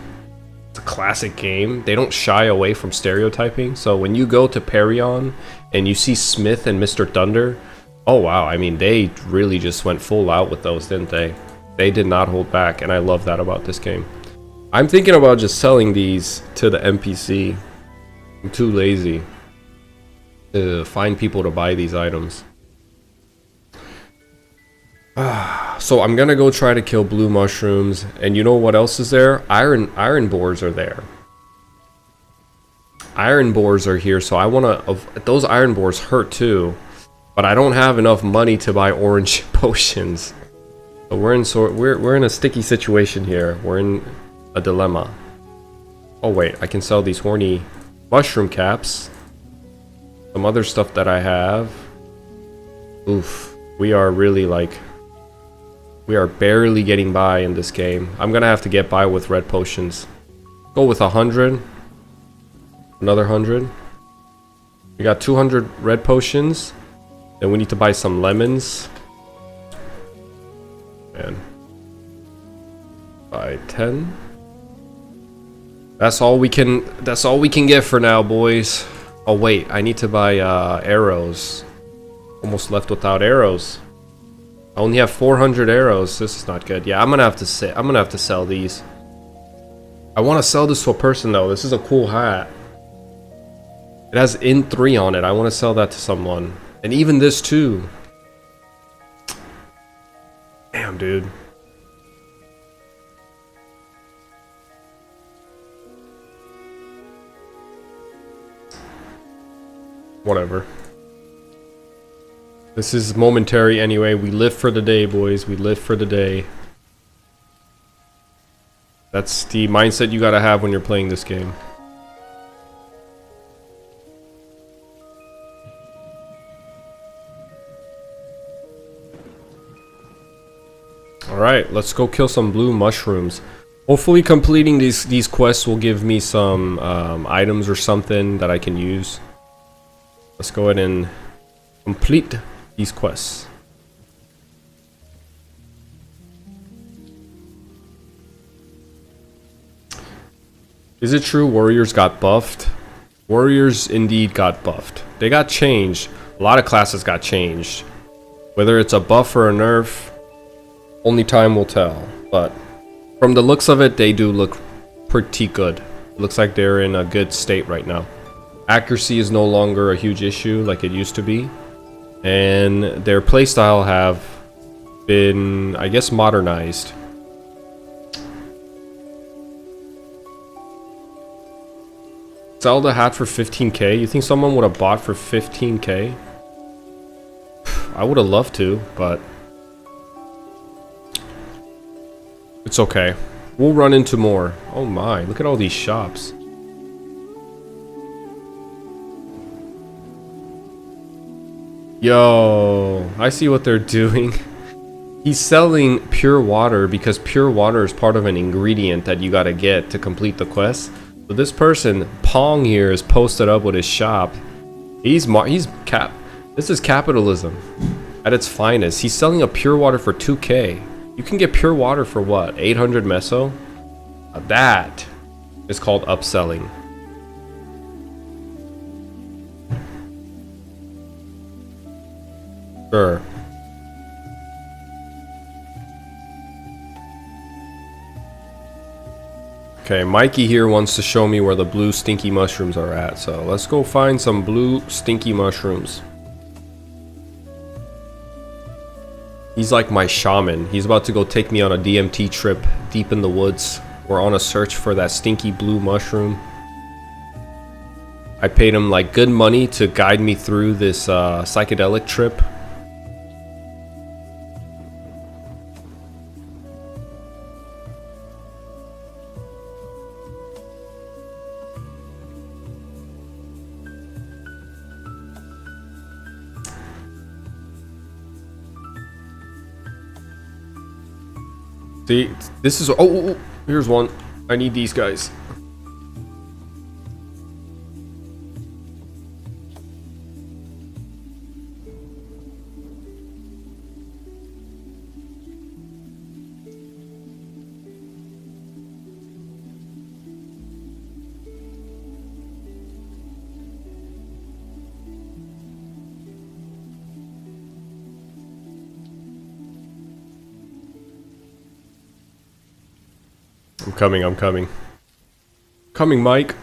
S1: It's a classic game. They don't shy away from stereotyping. So when you go to Perion and you see Smith and Mr. Thunder, oh wow, I mean they really just went full out with those, didn't they? They did not hold back, and I love that about this game. I'm thinking about just selling these to the NPC. I'm too lazy to find people to buy these items. So I'm gonna go try to kill blue mushrooms, and you know what else is there? Iron boars are there. Iron boars are here, so I wanna. Those iron boars hurt too, but I don't have enough money to buy orange potions. So we're in a sticky situation here. We're in a dilemma. Oh wait, I can sell these horny mushroom caps. Some other stuff that I have. Oof, we are really like. We are barely getting by in this game. I'm gonna have to get by with red potions. Go with 100. Another 100. We got 200 red potions. Then we need to buy some lemons. And buy 10. That's all we can get for now, boys. Oh wait, I need to buy arrows. Almost left without arrows. I only have 400 arrows. This is not good. Yeah, I'm gonna have to sell these. I want to sell this to a person though. This is a cool hat. It has in 3 on it. I want to sell that to someone. And even this too. Damn, dude. Whatever. This is momentary anyway. We live for the day, boys. We live for the day. That's the mindset you gotta have when you're playing this game. Alright, let's go kill some blue mushrooms. Hopefully completing these quests will give me some items or something that I can use. Let's go ahead and complete these quests. Is it true warriors got buffed? Warriors indeed got buffed. They got changed. A lot of classes got changed. Whether it's a buff or a nerf, only time will tell. But from the looks of it, they do look pretty good. It looks like they're in a good state right now. Accuracy is no longer a huge issue like it used to be. And their playstyle have been, I guess, modernized. Sell the hat for 15k? You think someone would have bought for 15k? I would have loved to, but it's okay. We'll run into more. Oh my, look at all these shops. Yo, I see what they're doing. He's selling pure water because pure water is part of an ingredient that you gotta get to complete the quest. So this person, Pong here, is posted up with his shop. This is capitalism at its finest. He's selling a pure water for 2k. You can get pure water for what? 800 meso? That is called upselling. Sure. Okay, Mikey here wants to show me where the blue stinky mushrooms are at, so let's go find some blue stinky mushrooms. He's like my shaman. He's about to go take me on a DMT trip deep in the woods. We're on a search for that stinky blue mushroom. I paid him like good money to guide me through this psychedelic trip. See, this is oh, here's one. I need these guys. I'm coming. Coming, Mike.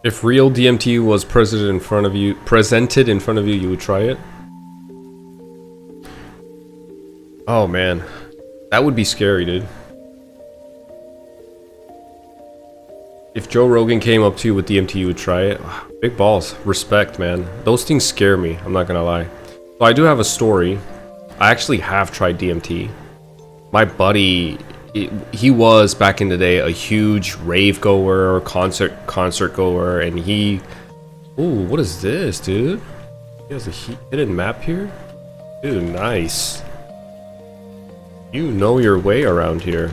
S1: If real DMT was presented in front of you, you would try it? Oh man, that would be scary, dude. If Joe Rogan came up to you with DMT, you would try it? Big balls. Respect, man. Those things scare me, I'm not gonna lie. So I do have a story. I actually have tried DMT. My buddy, he was back in the day a huge rave goer, concert goer, and he... Ooh, what is this, dude? He has a hidden map here? Dude, nice. You know your way around here.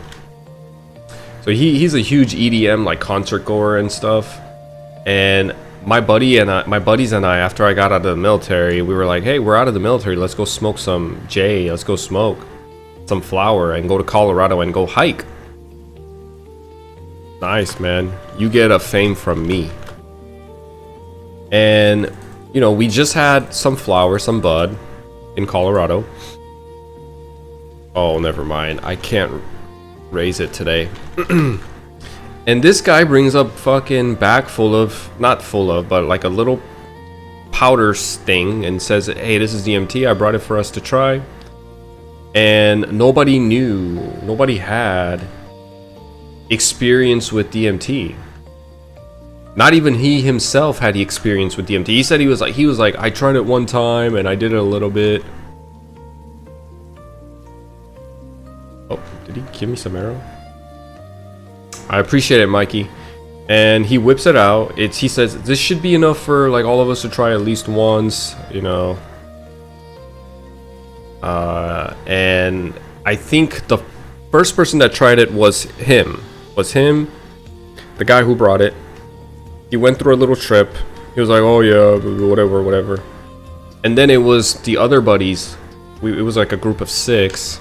S1: So he's a huge EDM like concert goer and stuff. And my buddies and I, after I got out of the military, we were like, hey, we're out of the military, let's go smoke some J, let's go smoke some flower and go to Colorado and go hike. Nice, man. You get a fame from me. And you know, we just had some flower, some bud in Colorado. Oh, never mind, I can't raise it today. And this guy brings up fucking bag full of, not full of, but like a little powder thing and says, hey, this is DMT, I brought it for us to try. And nobody knew, nobody had experience with DMT. Not even he himself had the experience with DMT. He said he was like, I tried it one time and I did it a little bit. Oh, did he give me some arrow? I appreciate it, Mikey. And he whips it out. He says this should be enough for like all of us to try at least once, you know. And I think the first person that tried it was him. The guy who brought it. He went through a little trip. He was like, oh yeah, whatever. And then it was the other buddies. It was like a group of 6.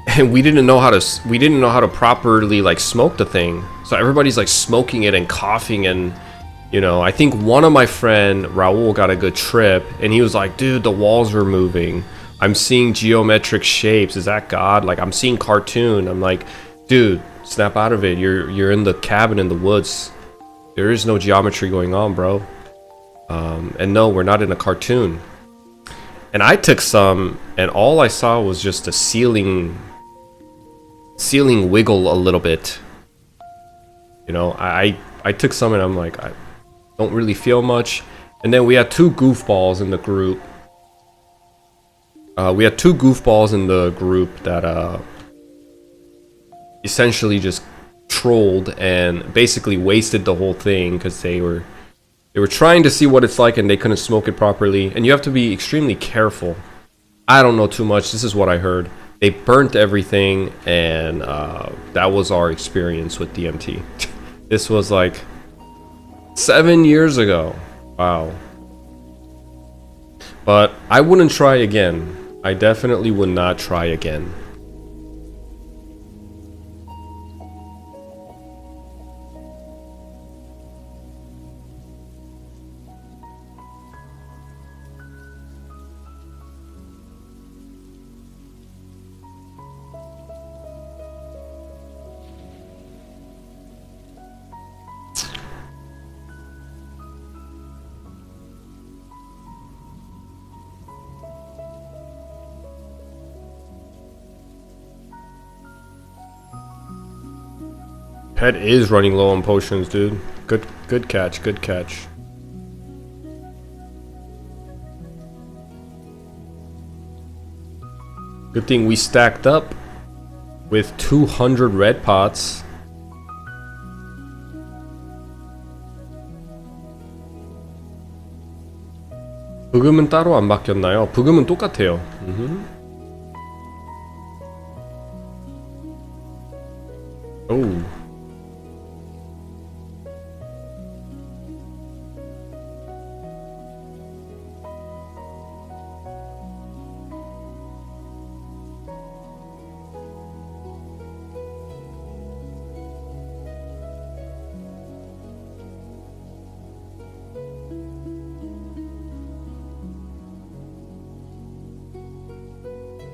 S1: And we didn't know how to properly like smoke the thing. So everybody's like smoking it and coughing, and you know, I think one of my friend Raul got a good trip, and he was like, dude, the walls are moving. I'm seeing geometric shapes. Is that God? Like, I'm seeing cartoon. I'm like, dude, snap out of it. You're in the cabin in the woods. There is no geometry going on, bro. And no, we're not in a cartoon. And I took some, and all I saw was just the ceiling wiggle a little bit. You know, I took some, and I'm like, I don't really feel much. And then we had 2 goofballs in the group. That essentially just trolled and basically wasted the whole thing because they were trying to see what it's like and they couldn't smoke it properly. And you have to be extremely careful. I don't know too much. This is what I heard. They burnt everything, and that was our experience with DMT. This was like 7 years ago. Wow. But I wouldn't try again. I definitely would not try again. Pet is running low on potions, dude. Good catch. Good thing we stacked up with 200 red pots. 부금은 따로 안 바뀌었나요? 부금은 똑같아요. 오.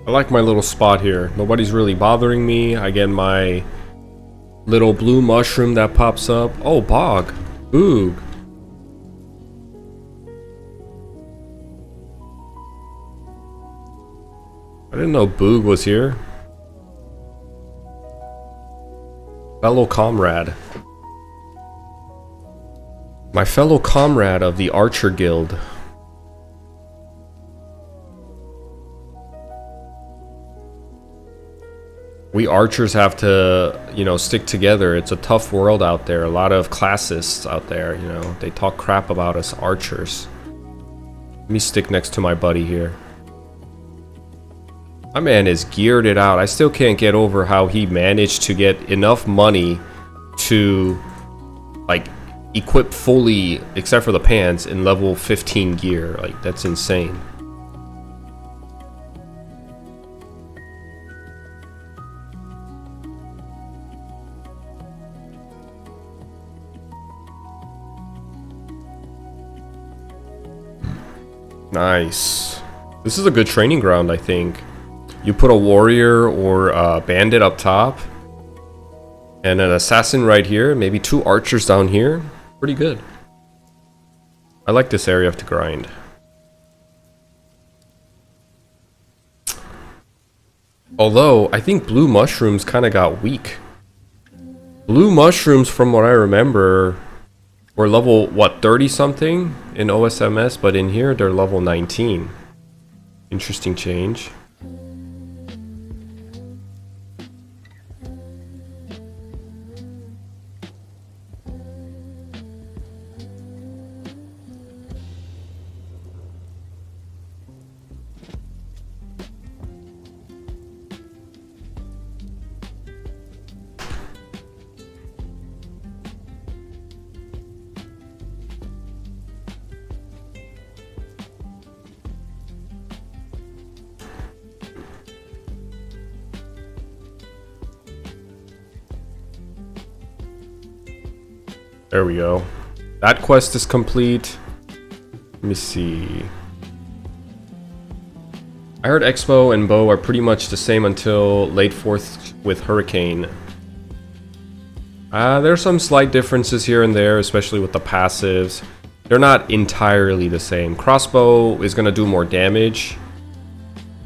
S1: I like my little spot here. Nobody's really bothering me. I get my little blue mushroom that pops up. Oh, bog. Boog. I didn't know Boog was here. Fellow comrade. My fellow comrade of the Archer Guild. We archers have to, you know, stick together. It's a tough world out there. A lot of classists out there, you know. They talk crap about us archers. Let me stick next to my buddy here. My man is geared it out. I still can't get over how he managed to get enough money to, like, equip fully, except for the pants, in level 15 gear. Like, that's insane. Nice. This is a good training ground, I think. You put a warrior or a bandit up top, and an assassin right here, maybe 2 archers down here. Pretty good. I like this area to grind. Although, I think blue mushrooms kind of got weak. Blue mushrooms, from what I remember, were level, what, 30 something in OSMS, but in here they're level 19. Interesting change. There we go. That quest is complete. Let me see. I heard Expo and Bow are pretty much the same until late 4th with Hurricane. There's some slight differences here and there, especially with the passives. They're not entirely the same. Crossbow is going to do more damage,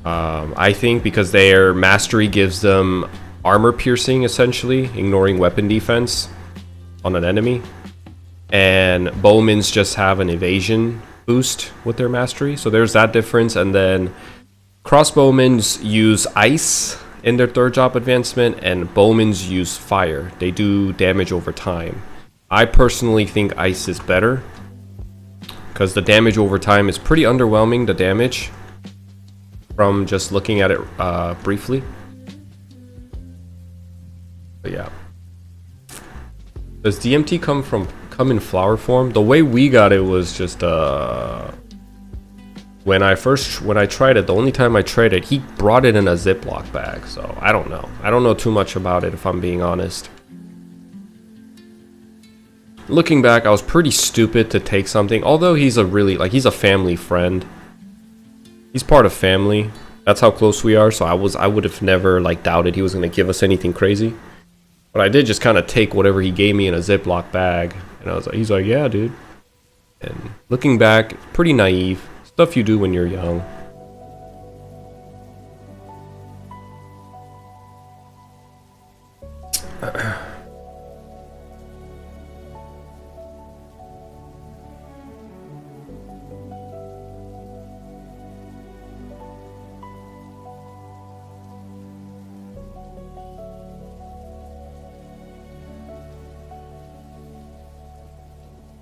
S1: I think, because their mastery gives them armor piercing, essentially, ignoring weapon defense on an enemy. And Bowmans just have an evasion boost with their mastery, so there's that difference. And then crossbowmans use ice in their 3rd job advancement, and bowmans use fire. They do damage over time. I personally think ice is better because the damage over time is pretty underwhelming, the damage, from just looking at it briefly. But yeah. Does DMT come in flower form? The way we got it was just when I tried it, the only time I tried it, he brought it in a Ziploc bag. So I don't know. I don't know too much about it, if I'm being honest. Looking back, I was pretty stupid to take something. Although he's a family friend. He's part of family. That's how close we are. So I would have never doubted he was gonna give us anything crazy. But I did just kind of take whatever he gave me in a Ziploc bag. And I was like, he's like, yeah, dude. And looking back, pretty naive. Stuff you do when you're young.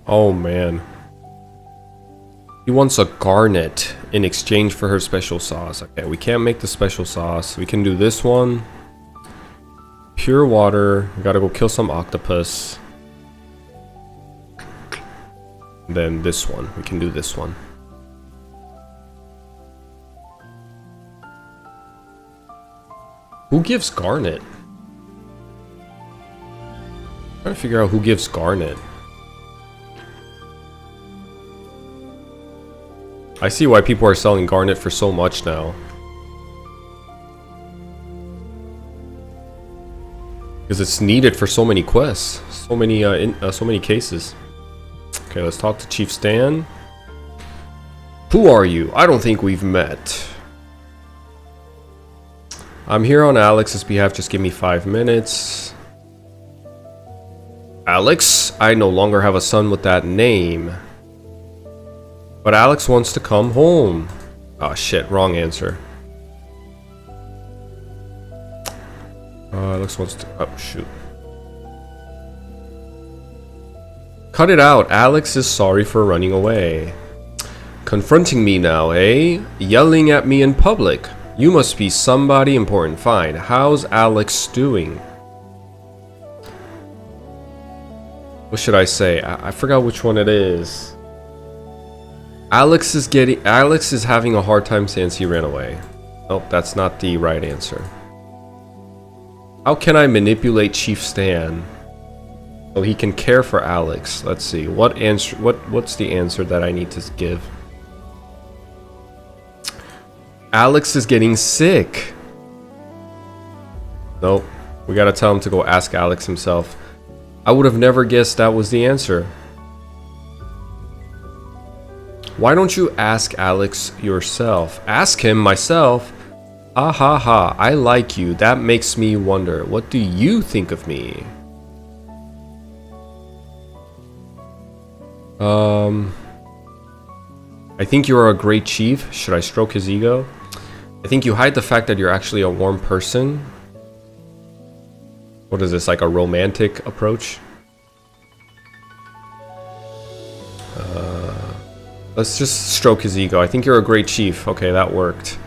S1: Oh man. He wants a garnet in exchange for her special sauce. Okay, we can't make the special sauce. We can do this one. Pure water. We gotta go kill some octopus. And then this one. We can do this one. Who gives garnet? I'm trying to figure out who gives garnet. I see why people are selling garnet for so much now. Because it's needed for so many quests, so many cases. Okay, let's talk to Chief Stan. Who are you? I don't think we've met. I'm here on Alex's behalf. Just give me 5 minutes. Alex? I no longer have a son with that name. But Alex wants to come home. Oh shit, wrong answer. Alex wants to... Oh shoot. Cut it out. Alex is sorry for running away. Confronting me now, eh? Yelling at me in public. You must be somebody important. Fine. How's Alex doing? What should I say? I forgot which one it is. Alex is having a hard time since he ran away. Nope, that's not the right answer. How can I manipulate Chief Stan so he can care for Alex? Let's see. What's the answer that I need to give? Alex is getting sick. Nope. We gotta tell him to go ask Alex himself. I would have never guessed that was the answer. Why don't you ask Alex yourself? Ask him myself. Ha ha ha, I like you. That makes me wonder. What do you think of me? I think you're a great chief. Should I stroke his ego? I think you hide the fact that you're actually a warm person. What is this, like a romantic approach? Let's just stroke his ego. I think you're a great chief. Okay, that worked.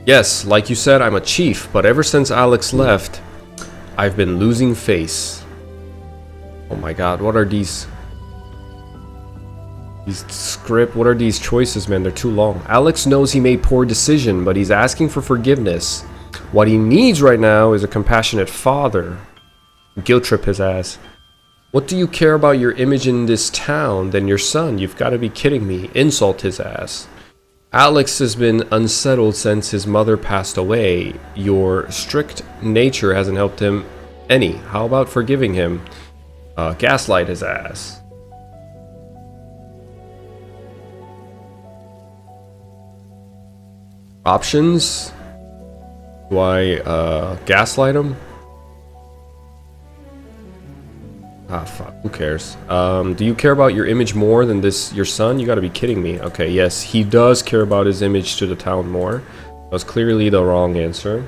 S1: Yes, like you said, I'm a chief, but ever since Alex left, I've been losing face. Oh my god, what are these script? What are these choices, man? They're too long. Alex knows he made poor decision, but he's asking for forgiveness. What he needs right now is a compassionate father. Guilt trip his ass. What do you care about your image in this town than your son? You've got to be kidding me. Insult his ass. Alex has been unsettled since his mother passed away. Your strict nature hasn't helped him any. How about forgiving him? Gaslight his ass. Options? Do I gaslight him? Ah, fuck, who cares? Do you care about your image more than your son? You gotta be kidding me. Okay, yes, he does care about his image to the town more. That was clearly the wrong answer.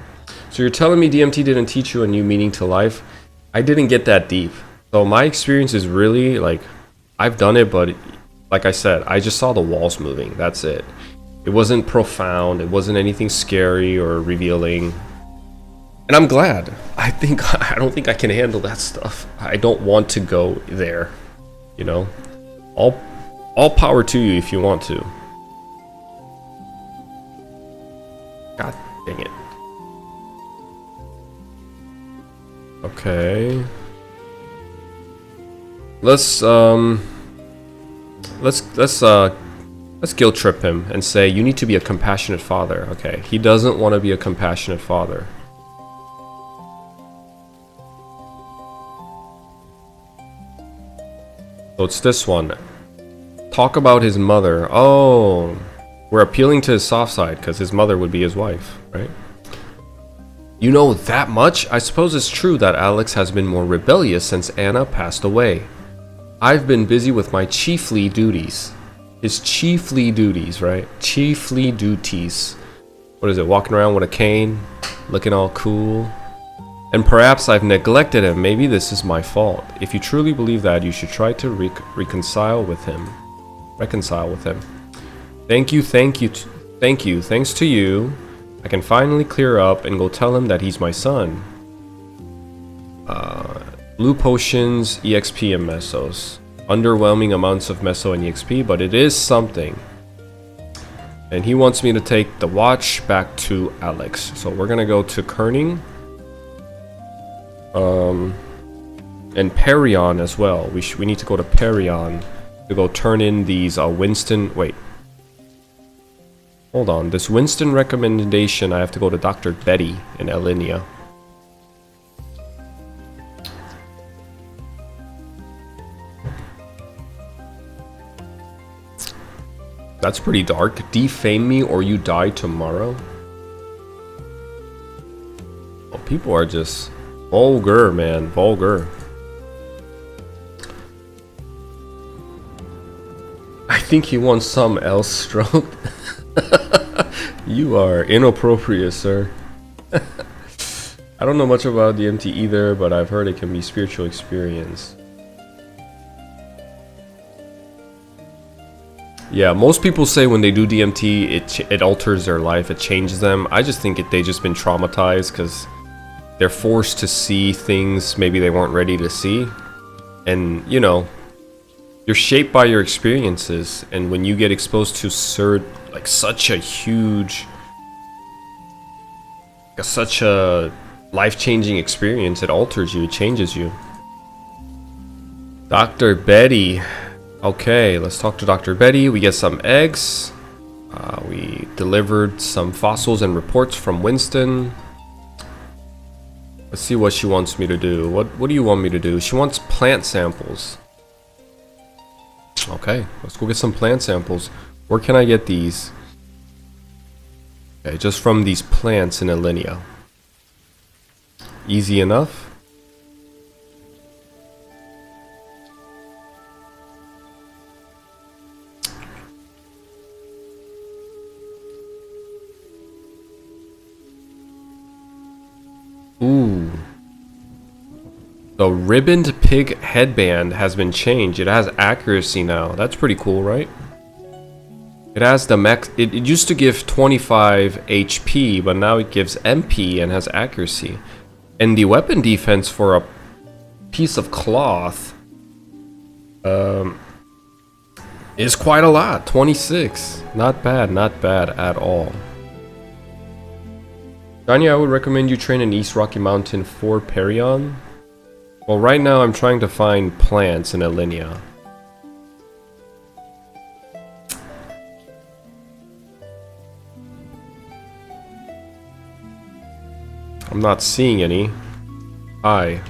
S1: So you're telling me DMT didn't teach you a new meaning to life? I didn't get that deep. So my experience is really, like, I've done it, but like I said, I just saw the walls moving. That's it. It wasn't profound. It wasn't anything scary or revealing. And I'm glad. I don't think I can handle that stuff. I don't want to go there. You know? All power to you if you want to. God dang it. Okay. Let's guilt trip him and say you need to be a compassionate father. Okay. He doesn't want to be a compassionate father. So it's this one. Talk about his mother. Oh, we're appealing to his soft side because his mother would be his wife, right? You know that much? I suppose it's true that Alex has been more rebellious since Anna passed away. I've been busy with my chiefly duties. His chiefly duties, right? Chiefly duties. What is it? Walking around with a cane, looking all cool. And perhaps I've neglected him. Maybe this is my fault. If you truly believe that, you should try to reconcile with him. Thank you. Thanks to you, I can finally clear up and go tell him that he's my son. Blue potions, EXP, and mesos. Underwhelming amounts of meso and EXP, but it is something. And he wants me to take the watch back to Alex. So we're gonna go to Kerning. And Perion as well. We need to go to Perion to go turn in these Winston. Wait, hold on. This Winston recommendation. I have to go to Dr. Betty in Elinia. That's pretty dark. Defame me or you die tomorrow. Oh, people are just vulgar, man. Vulgar. I think he wants some else stroked. You are inappropriate, sir. I don't know much about DMT either, but I've heard it can be spiritual experience. Yeah, most people say when they do DMT, it alters their life, it changes them. I just think they just been traumatized because they're forced to see things maybe they weren't ready to see. And, you know, you're shaped by your experiences. And when you get exposed to such a huge, such a life-changing experience, it alters you, it changes you. Dr. Betty. Okay, let's talk to Dr. Betty. We get some eggs. We delivered some fossils and reports from Winston. Let's see what she wants me to do. What do you want me to do? She wants plant samples. Okay, let's go get some plant samples. Where can I get these? Okay, just from these plants in a linea. Easy enough. Ooh. The ribboned pig headband has been changed. It has accuracy now. That's pretty cool, right? It has the max. It used to give 25 HP, but now it gives MP and has accuracy. And the weapon defense for a piece of cloth is quite a lot. 26. Not bad at all. Johnny, I would recommend you train in East Rocky Mountain for Perion. Well, right now I'm trying to find plants in Alinea. I'm not seeing any. Hi.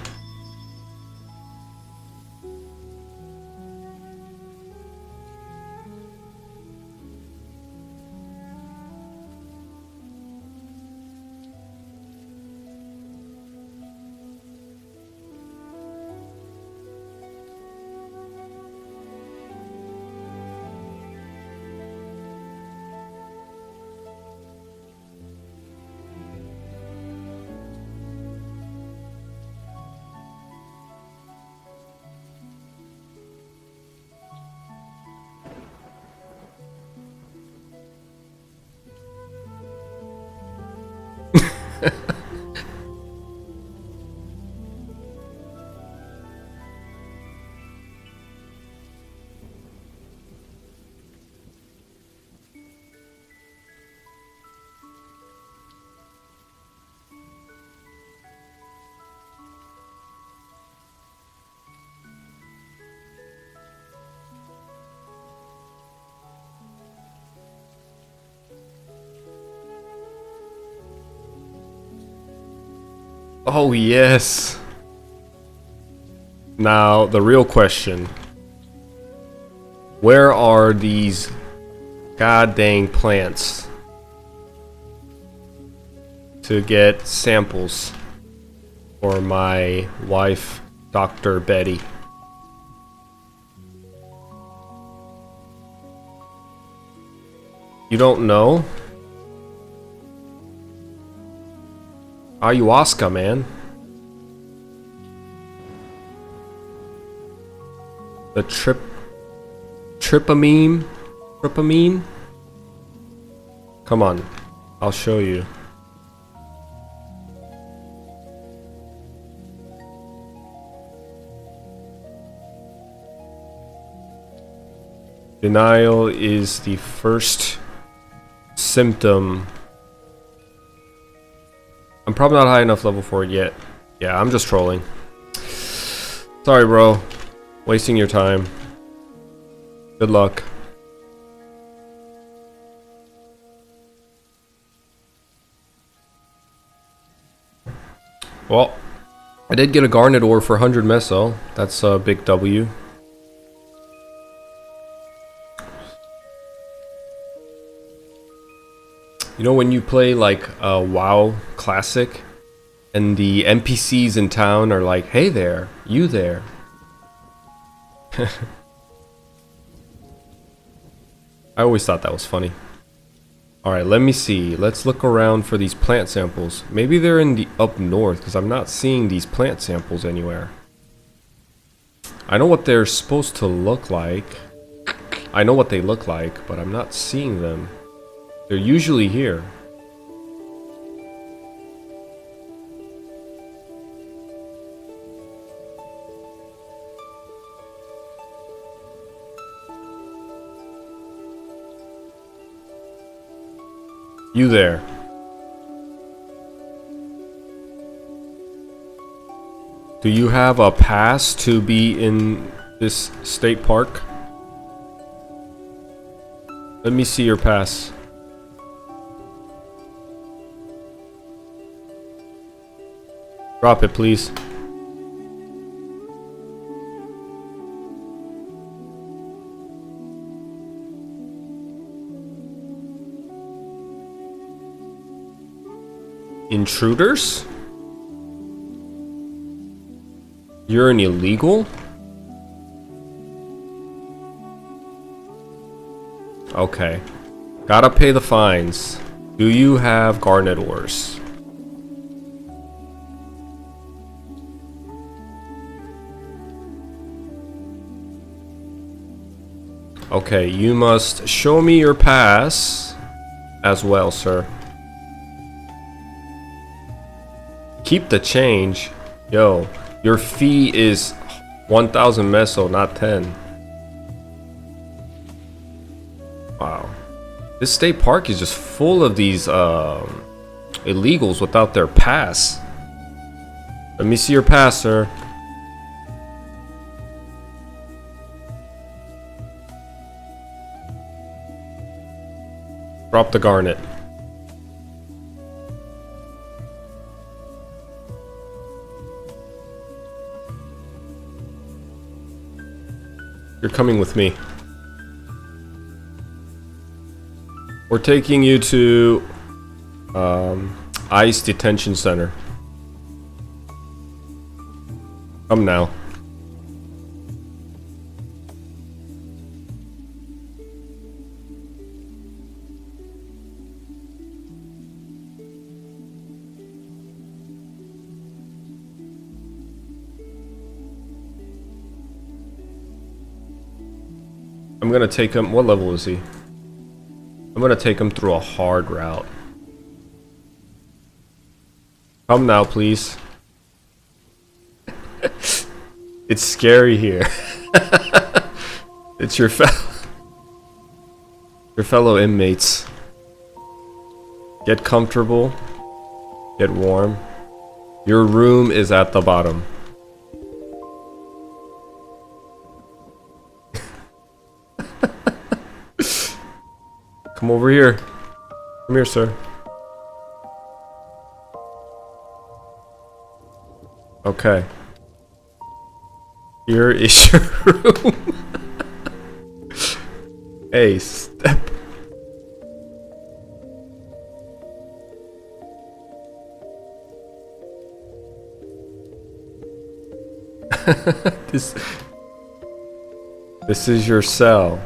S1: Oh, yes. Now, the real question. Where are these god dang plants to get samples for my wife, Dr. Betty? You don't know? Ayahuasca, man. The trypamine? Come on, I'll show you. Denial is the first symptom. I'm probably not high enough level for it yet. Yeah, I'm just trolling. Sorry, bro. Wasting your time. Good luck. Well, I did get a garnet ore for 100 meso. That's a big W. You know when you play like a WoW Classic and the NPCs in town are like, hey there, you there. I always thought that was funny. Alright, let me see. Let's look around for these plant samples. Maybe they're in the up north because I'm not seeing these plant samples anywhere. I know what they're supposed to look like. I know what they look like, but I'm not seeing them. They're usually here. You there. Do you have a pass to be in this state park? Let me see your pass. Drop it, please. Intruders? You're an illegal? Okay. Gotta pay the fines. Do you have garnet ores? Okay, you must show me your pass as well, sir. Keep the change. Yo, your fee is 1,000 meso, not 10. Wow. This state park is just full of these illegals without their pass. Let me see your pass, sir. Drop the garnet. You're coming with me. We're taking you to ICE detention center. Come now. I'm gonna take him. What level is he? I'm gonna take him through a hard route. Come now, please. It's scary here. It's your fellow inmates. Get comfortable. Get warm. Your room is at the bottom. Come over here. Come here, sir. Okay. Here is your room. Hey, step. This is your cell.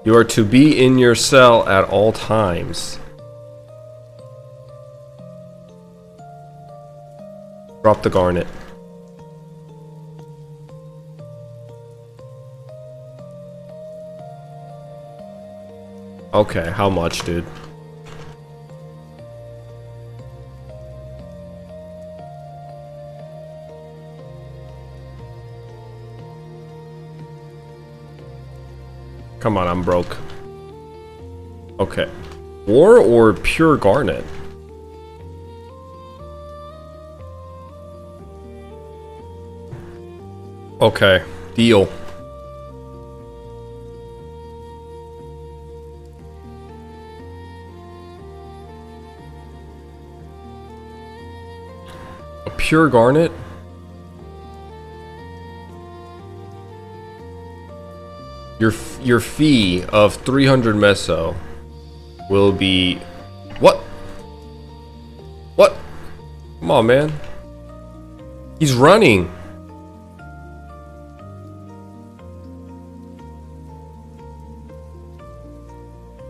S1: You are to be in your cell at all times. Drop the garnet. Okay, how much, dude? Come on, I'm broke. Okay. Ore or pure garnet? Okay, deal. A pure garnet? Your fee of 300 meso will be what? What? Come on, man. He's running.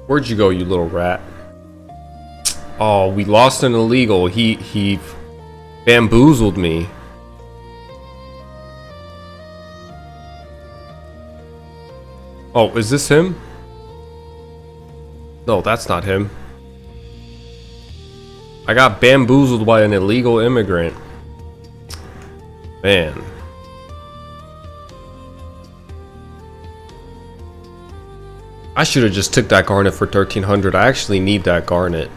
S1: Where'd you go, you little rat? Oh, we lost an illegal. He bamboozled me. Oh, is this him? No, that's not him. I got bamboozled by an illegal immigrant. Man. I should have just took that garnet for 1300. I actually need that garnet.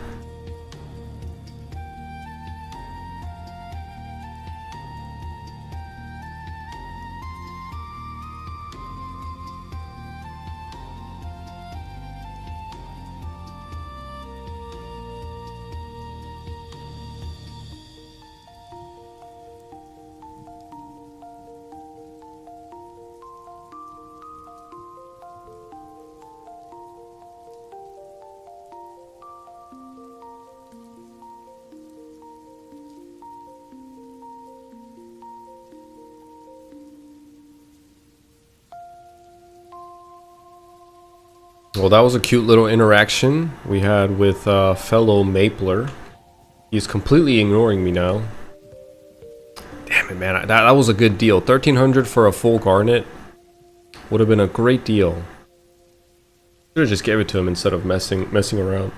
S1: Well, that was a cute little interaction we had with fellow Mapler. He's completely ignoring me now. Damn it, man. That was a good deal. 1,300 for a full garnet would have been a great deal. Should have just gave it to him instead of messing around.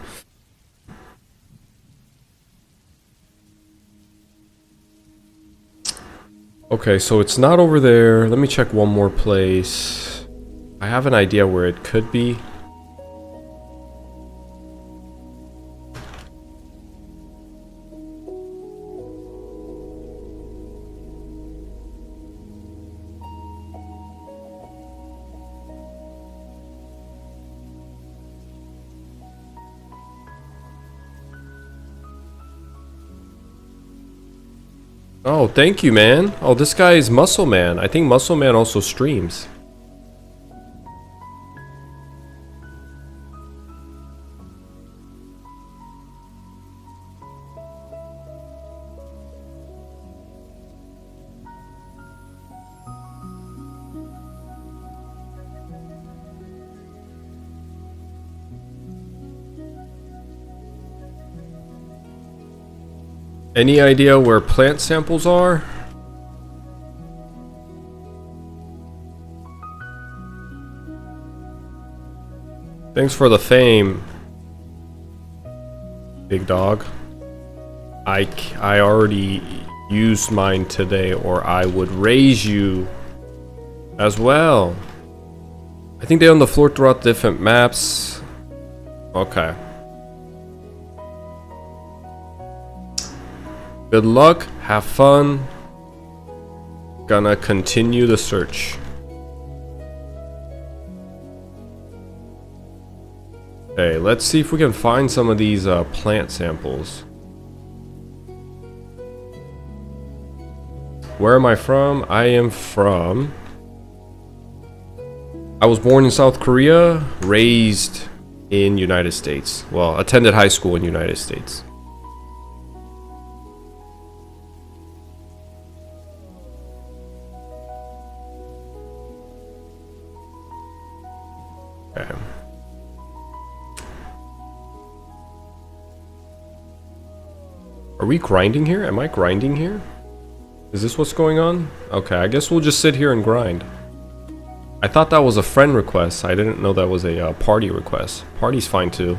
S1: Okay, so it's not over there. Let me check one more place. I have an idea where it could be. Oh, thank you, man. Oh, this guy is Muscle Man. I think Muscle Man also streams. Any idea where plant samples are? Thanks for the fame, big dog. I already used mine today, or I would raise you as well. I think they're on the floor throughout different maps. Okay. Good luck, have fun. Gonna continue the search. Okay, let's see if we can find some of these plant samples. Where am I from? I was born in South Korea, raised in United States. Well, attended high school in United States. Okay. Are we grinding here? Am I grinding here? Is this what's going on? Okay, I guess we'll just sit here and grind. I thought that was a friend request. I didn't know that was a party request. Party's fine too.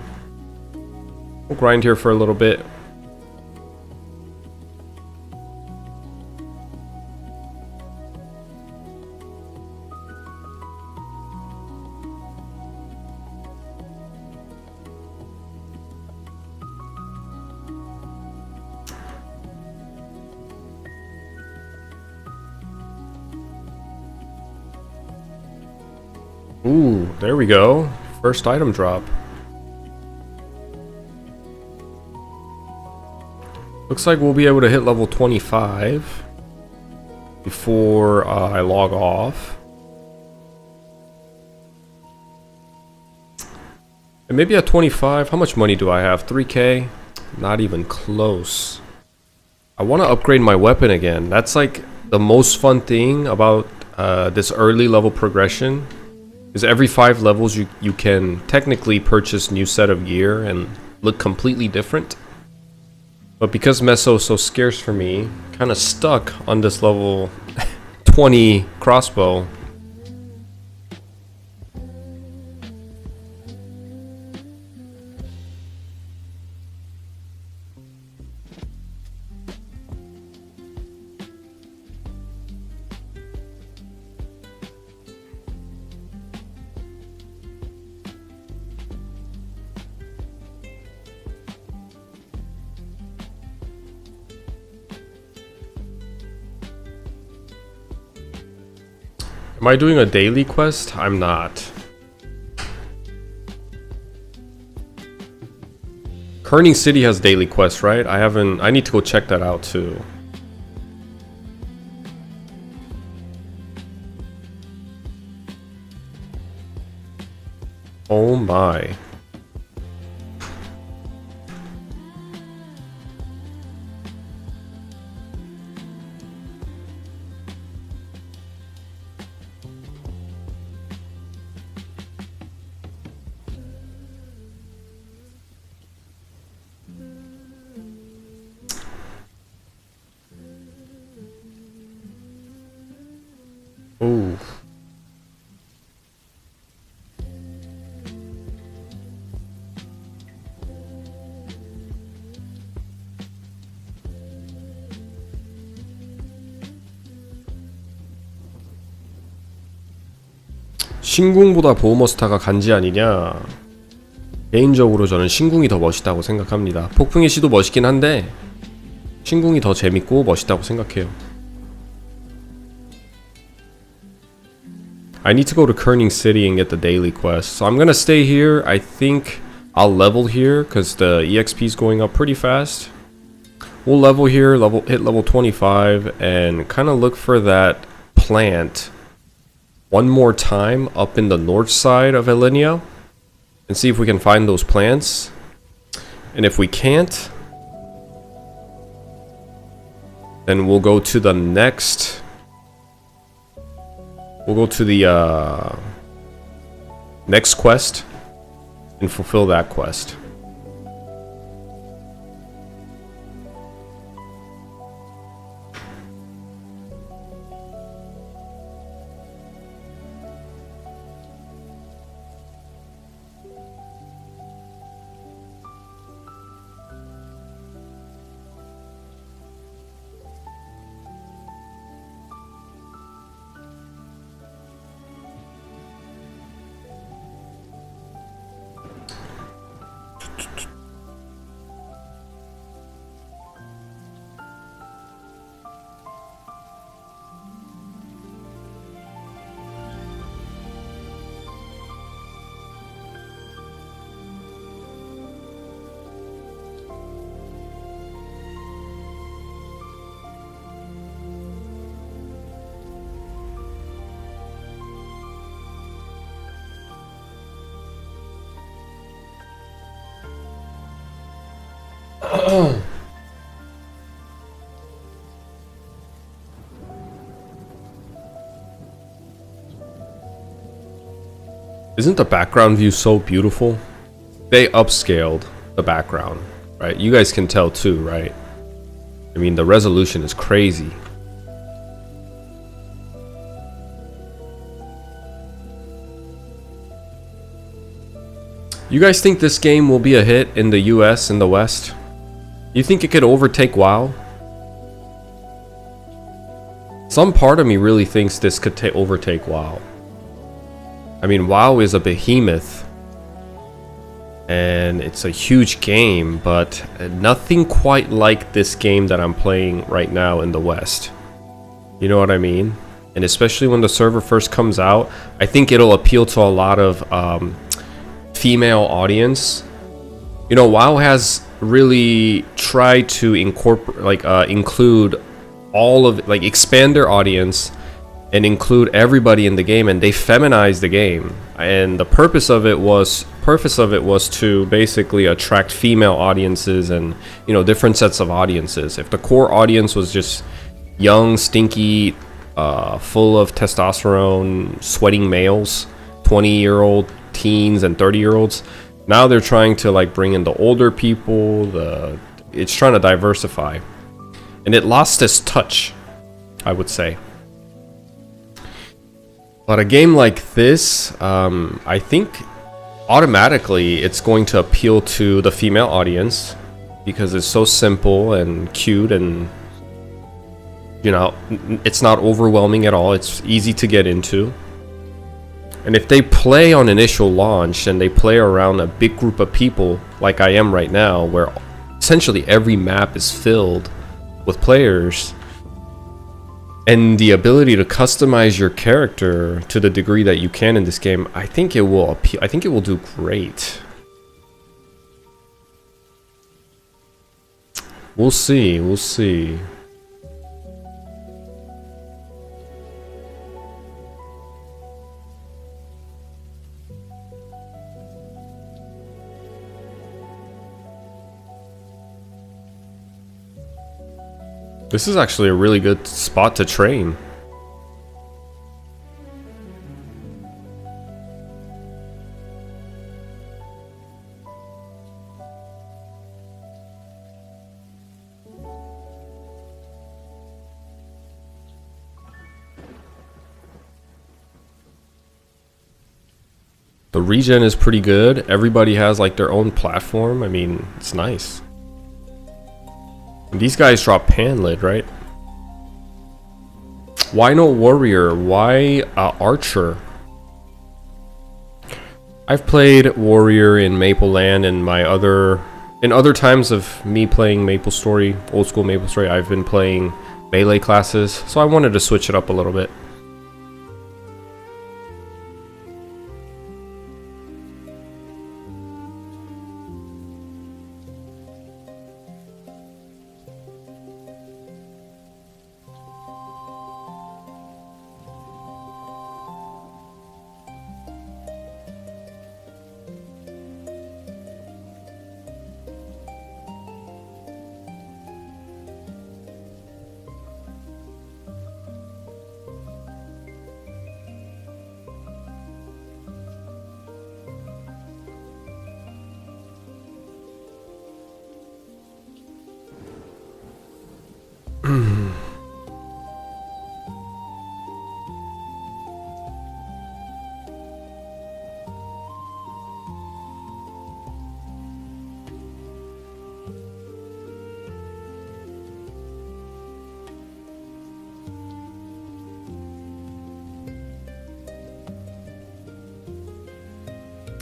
S1: We'll grind here for a little bit. Ooh, there we go. First item drop. Looks like we'll be able to hit level 25 before I log off. And maybe at 25, how much money do I have? 3k? Not even close. I want to upgrade my weapon again. That's like the most fun thing about this early level progression. Is every 5 levels you can technically purchase new set of gear and look completely different. But because Meso is so scarce for me, kind of stuck on this level 20 crossbow. Am I doing a daily quest? I'm not. Kerning City has daily quests, right? I need to go check that out too. Oh my. Ooh. 신궁보다 보호머스타가 간지 아니냐? 개인적으로 저는 신궁이 더 멋있다고 생각합니다. 폭풍의 시도 멋있긴 한데 신궁이 더 재밌고 멋있다고 생각해요. I need to go to Kerning City and get the daily quest. So I'm gonna stay here. I think I'll level here because the EXP is going up pretty fast. We'll level here, hit level 25 and kind of look for that plant one more time up in the north side of Elenia and see if we can find those plants. And if we can't, then we'll go to the next. We'll go to the next quest and fulfill that quest. Isn't the background view so beautiful? They upscaled the background, right? You guys can tell too, right? I mean, the resolution is crazy. You guys think this game will be a hit in the US and the West? You think it could overtake WoW? Some part of me really thinks this could overtake WoW. I mean, WoW is a behemoth and it's a huge game, but nothing quite like this game that I'm playing right now in the West. You know what I mean? And especially when the server first comes out, I think it'll appeal to a lot of female audience. You know, WoW has really tried to incorporate, include all of, expand their audience and include everybody in the game, and they feminized the game. And the purpose of it was to basically attract female audiences and, you know, different sets of audiences. If the core audience was just young, stinky, full of testosterone, sweating males, 20-year-old teens and 30-year-olds, now they're trying to bring in the older people. It's trying to diversify, and it lost its touch, I would say. But a game like this, I think automatically it's going to appeal to the female audience because it's so simple and cute, and you know, it's not overwhelming at all. It's easy to get into. And if they play on initial launch and they play around a big group of people like I am right now, where essentially every map is filled with players, and the ability to customize your character to the degree that you can in this game, I think it will appeal. I think it will do great. We'll see. We'll see. This is actually a really good spot to train. The regen is pretty good. Everybody has like their own platform. I mean, it's nice. And these guys drop panlid, right? Why no warrior? Why archer? I've played warrior in Maple Land and in other times of me playing MapleStory, old school MapleStory, I've been playing melee classes, so I wanted to switch it up a little bit.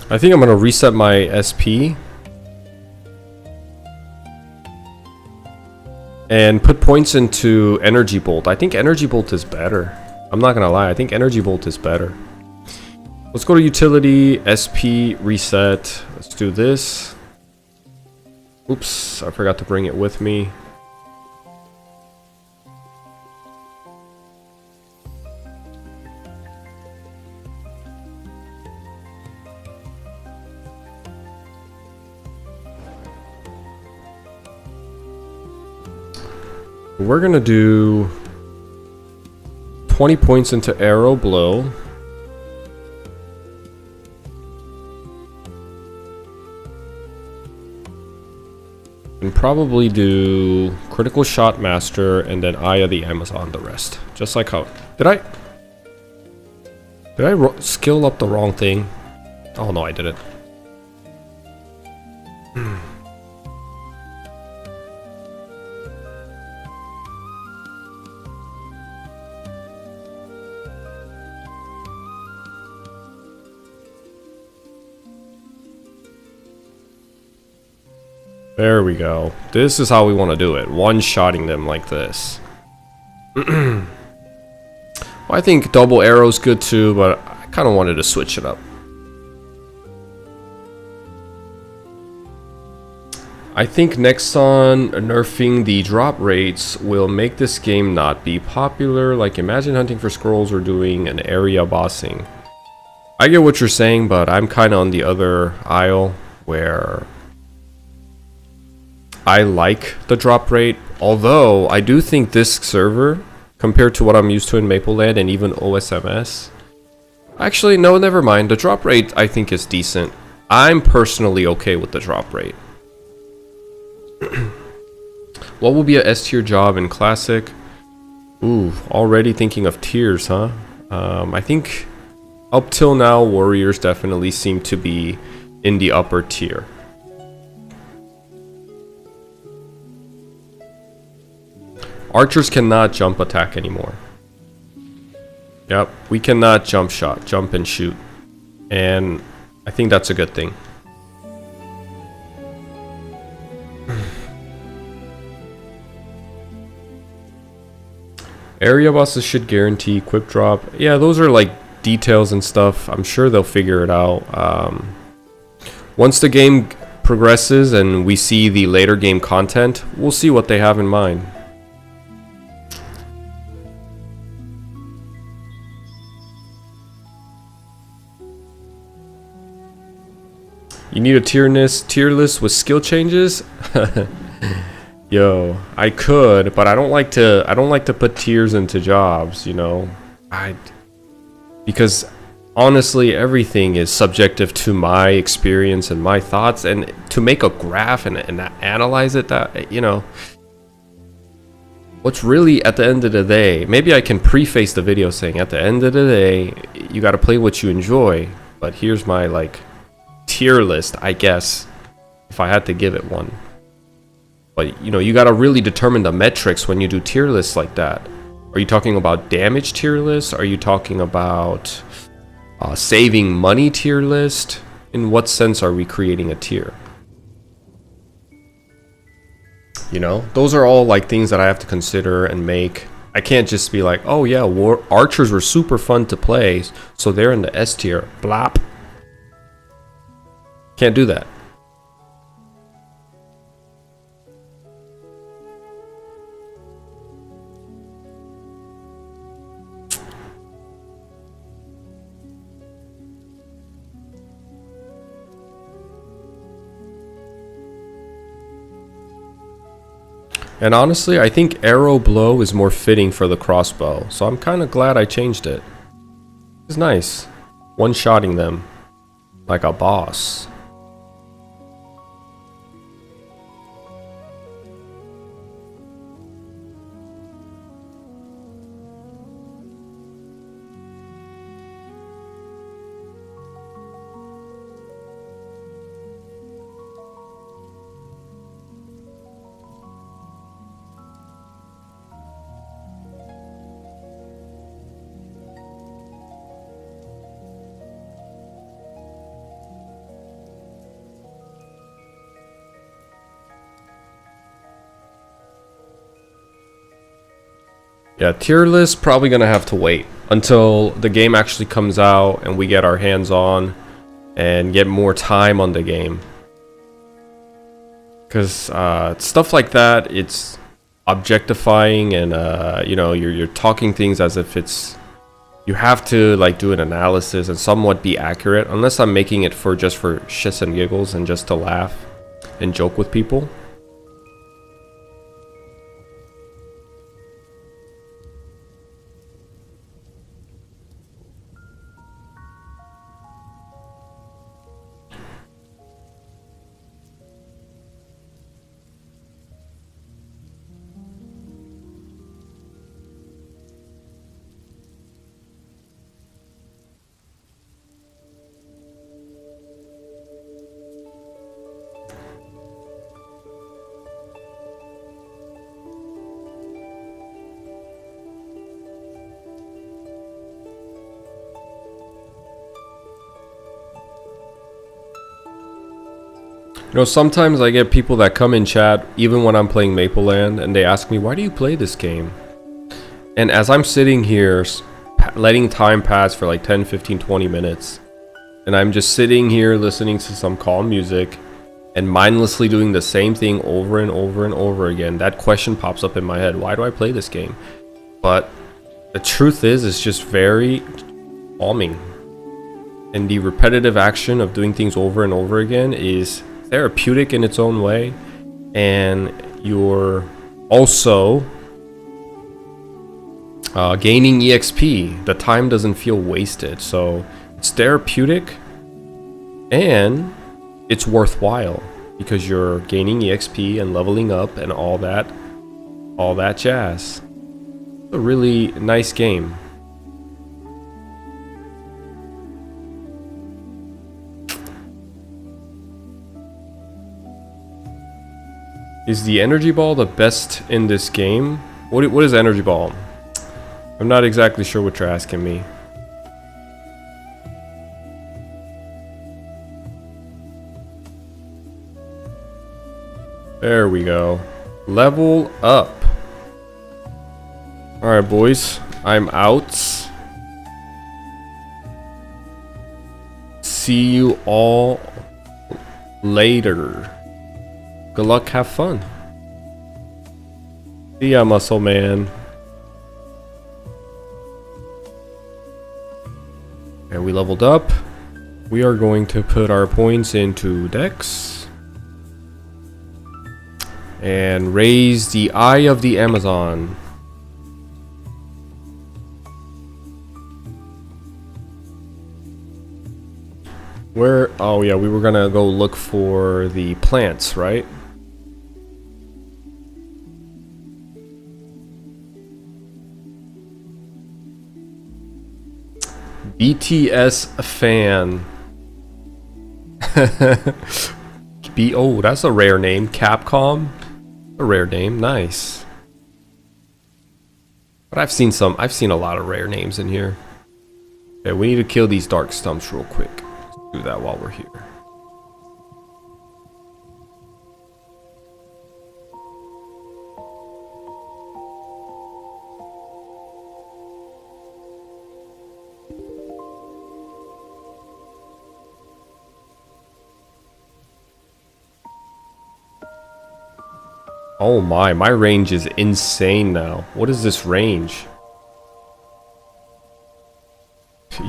S1: I think I'm gonna reset my SP and put points into Energy Bolt. I think Energy Bolt is better. I'm not gonna lie, I think Energy Bolt is better. Let's go to Utility, SP, Reset. Let's do this. Oops, I forgot to bring it with me. We're gonna do 20 points into Arrow Blow. And probably do Critical Shot Master and then Eye of the Amazon the rest. Just like how... Did I skill up the wrong thing? Oh no, I didn't. There we go. This is how we want to do it. One-shotting them like this. Well, I think double arrow's good too, but I kind of wanted to switch it up. I think next on nerfing the drop rates will make this game not be popular. Like, imagine hunting for scrolls or doing an area bossing. I get what you're saying, but I'm kind of on the other aisle where I like the drop rate, although I do think this server, compared to what I'm used to in Maple Land and even OSMS, actually, no, never mind. The drop rate I think is decent. I'm personally okay with the drop rate. What will be a S tier job in Classic? Ooh, already thinking of tiers, huh? I think up till now, Warriors definitely seem to be in the upper tier. Archers cannot jump attack anymore. Yep, we cannot jump shot, jump and shoot. And I think that's a good thing. Area bosses should guarantee quick drop. Yeah, those are like details and stuff. I'm sure they'll figure it out. Once the game progresses and we see the later game content, we'll see what they have in mind. You need a tier list with skill changes? Yo, I could, but I don't like to put tiers into jobs, you know. Because honestly, everything is subjective to my experience and my thoughts, and to make a graph and analyze it, that, you know, what's really at the end of the day, maybe I can preface the video saying at the end of the day, you got to play what you enjoy. but here's my like tier list, I guess, if I had to give it one. But you know, you gotta really determine the metrics when you do tier lists like that. Are you talking about damage tier list? Are you talking about saving money tier list? In what sense are we creating a tier? You know, those are all like things that I have to consider and make. I can't just be like, oh yeah, archers were super fun to play, so they're in the S tier. Blop. Can't do that. And honestly, I think arrow blow is more fitting for the crossbow, so I'm kind of glad I changed it. It's nice, one-shotting them like a boss. Yeah, tier list probably gonna have to wait until the game actually comes out and we get our hands on and get more time on the game. Because stuff like that, it's objectifying and you know, you're talking things as if it's, you have to like do an analysis and somewhat be accurate, unless I'm making it for just for shits and giggles and just to laugh and joke with people. You know, sometimes I get people that come in chat, even when I'm playing Maple Land, and they ask me, why do you play this game? And as I'm sitting here, letting time pass for like 10, 15, 20 minutes, and I'm just sitting here listening to some calm music, and mindlessly doing the same thing over and over and over again, that question pops up in my head, why do I play this game? But the truth is, it's just very calming. And the repetitive action of doing things over and over again is therapeutic in its own way, and you're also gaining EXP. The time doesn't feel wasted, so it's therapeutic and it's worthwhile because you're gaining EXP and leveling up and all that jazz. It's a really nice game. Is the energy ball the best in this game? What is energy ball? I'm not exactly sure what you're asking me. There we go. Level up. Alright, boys. I'm out. See you all later. Good luck, have fun. See ya, muscle man. And we leveled up. We are going to put our points into Dex. And raise the Eye of the Amazon. Where? Oh yeah, we were gonna go look for the plants, right? BTS fan. Oh, that's a rare name. Capcom, a rare name. Nice. But I've seen a lot of rare names in here. Okay, we need to kill these dark stumps real quick. Let's do that while we're here. Oh my range is insane now. What is this range?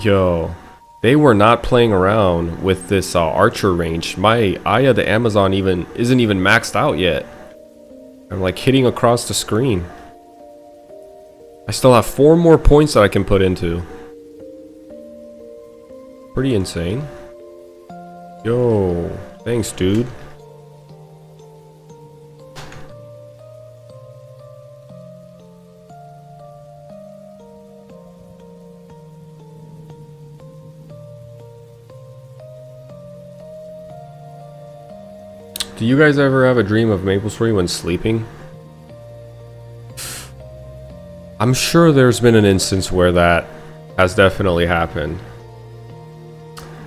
S1: Yo, they were not playing around with this archer range. My Aya the Amazon isn't even maxed out yet. I'm like hitting across the screen. I still have 4 more points that I can put into. Pretty insane. Yo, thanks, dude. Do you guys ever have a dream of MapleStory when sleeping? I'm sure there's been an instance where that has definitely happened.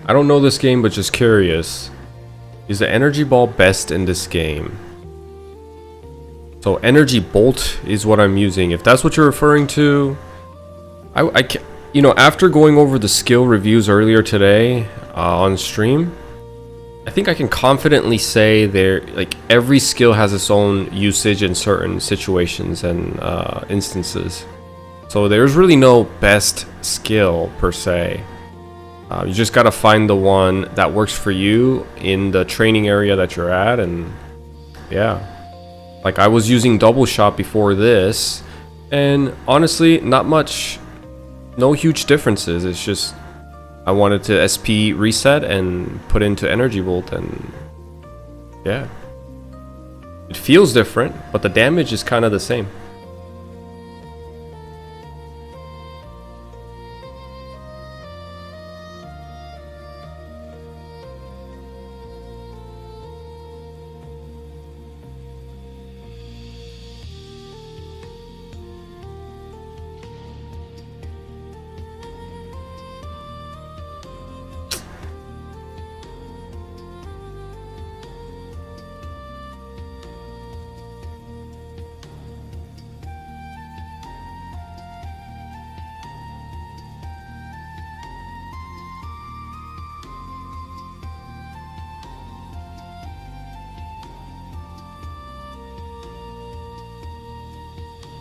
S1: I don't know this game, but just curious. Is the energy ball best in this game? So energy bolt is what I'm using. If that's what you're referring to, I can, you know, after going over the skill reviews earlier today on stream, I think I can confidently say like every skill has its own usage in certain situations and instances. So there's really no best skill per se. You just gotta find the one that works for you in the training area that you're at, and yeah. Like I was using double shot before this, and honestly, no huge differences. It's just I wanted to SP reset and put into energy bolt, and yeah. It feels different, but the damage is kind of the same.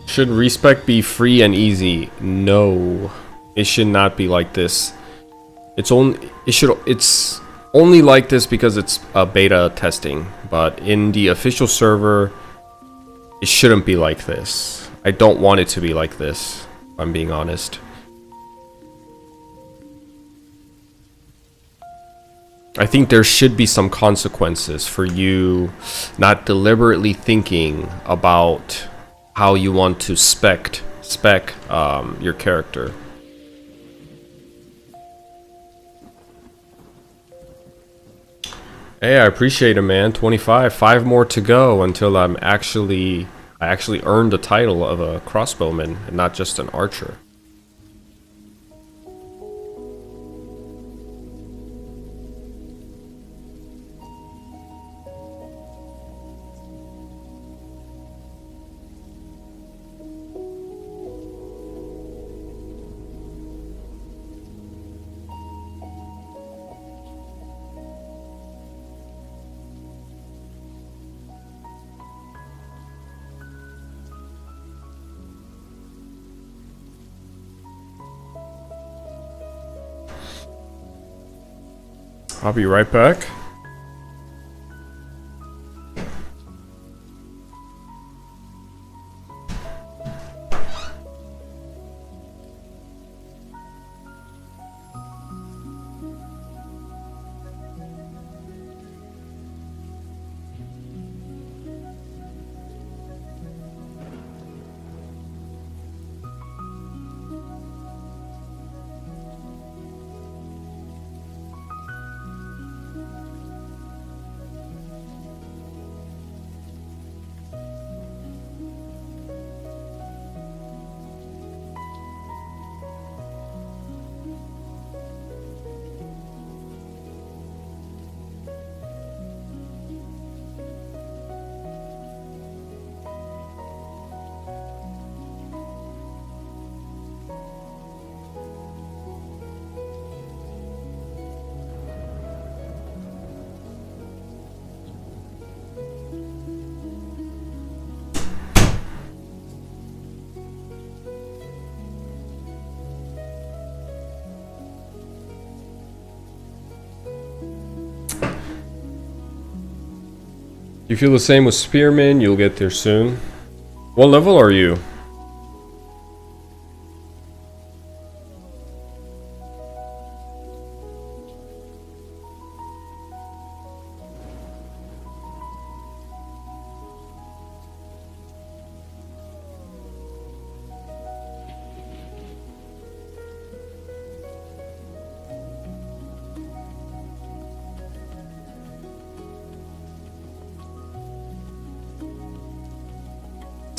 S1: Should respec be free and easy? No, it should not be like this. It's only like this because it's a beta testing, but in the official server, it shouldn't be like this. I don't want it to be like this, if I'm being honest. I think there should be some consequences for you not deliberately thinking about how you want to spec your character. Hey, I appreciate it, man. 25, 5 more to go until I actually earned the title of a crossbowman and not just an archer. I'll be right back. You feel the same with Spearman, you'll get there soon. What level are you?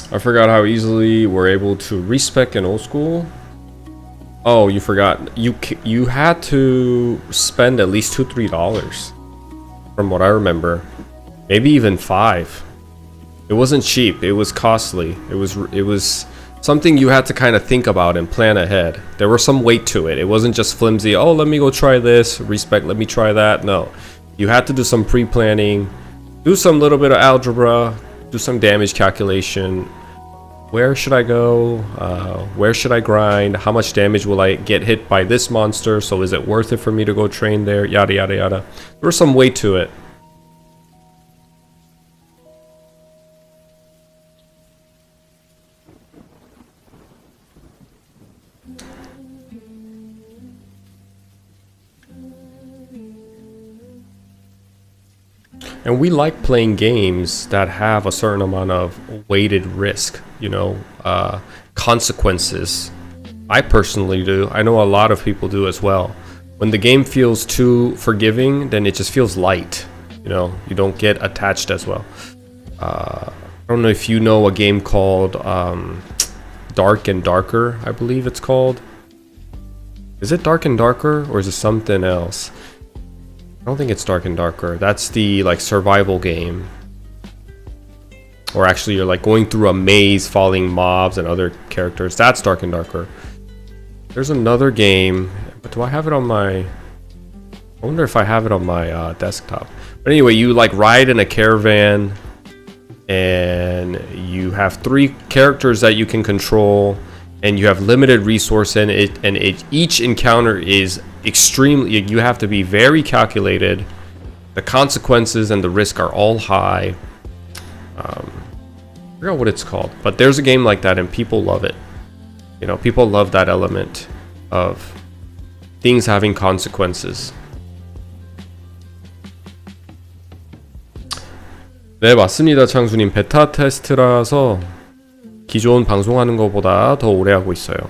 S1: I forgot how easily we're able to respec in old school. Oh, you forgot. You had to spend at least $2-3 from what I remember. Maybe even $5. It wasn't cheap. It was costly. It was something you had to kind of think about and plan ahead. There was some weight to it. It wasn't just flimsy. Oh, let me go try this. Respec. Let me try that. No, you had to do some pre-planning, do some little bit of algebra, do some damage calculation. Where should I go? Where should I grind? How much damage will I get hit by this monster? So is it worth it for me to go train there? Yada yada yada. There was some weight to it. And we like playing games that have a certain amount of weighted risk, you know, consequences. I personally do. I know a lot of people do as well. When the game feels too forgiving, then it just feels light. You know, you don't get attached as well. I don't know if you know a game called Dark and Darker, I believe it's called. Is it Dark and Darker or is it something else? I don't think it's Dark and Darker. That's the like survival game. Or actually you're like going through a maze, following mobs and other characters. That's Dark and Darker. There's another game, but do I have it on my... I wonder if I have it on my desktop. But anyway, you like ride in a caravan and you have 3 characters that you can control and you have limited resource in it, and each encounter is extremely, you have to be very calculated. The consequences and the risk are all high. I forgot what it's called, but there's a game like that and people love it. You know, people love that element of things having consequences. 네, 맞습니다. 창수님. 베타 테스트라서 기존 방송하는 것보다 더 오래 하고 있어요.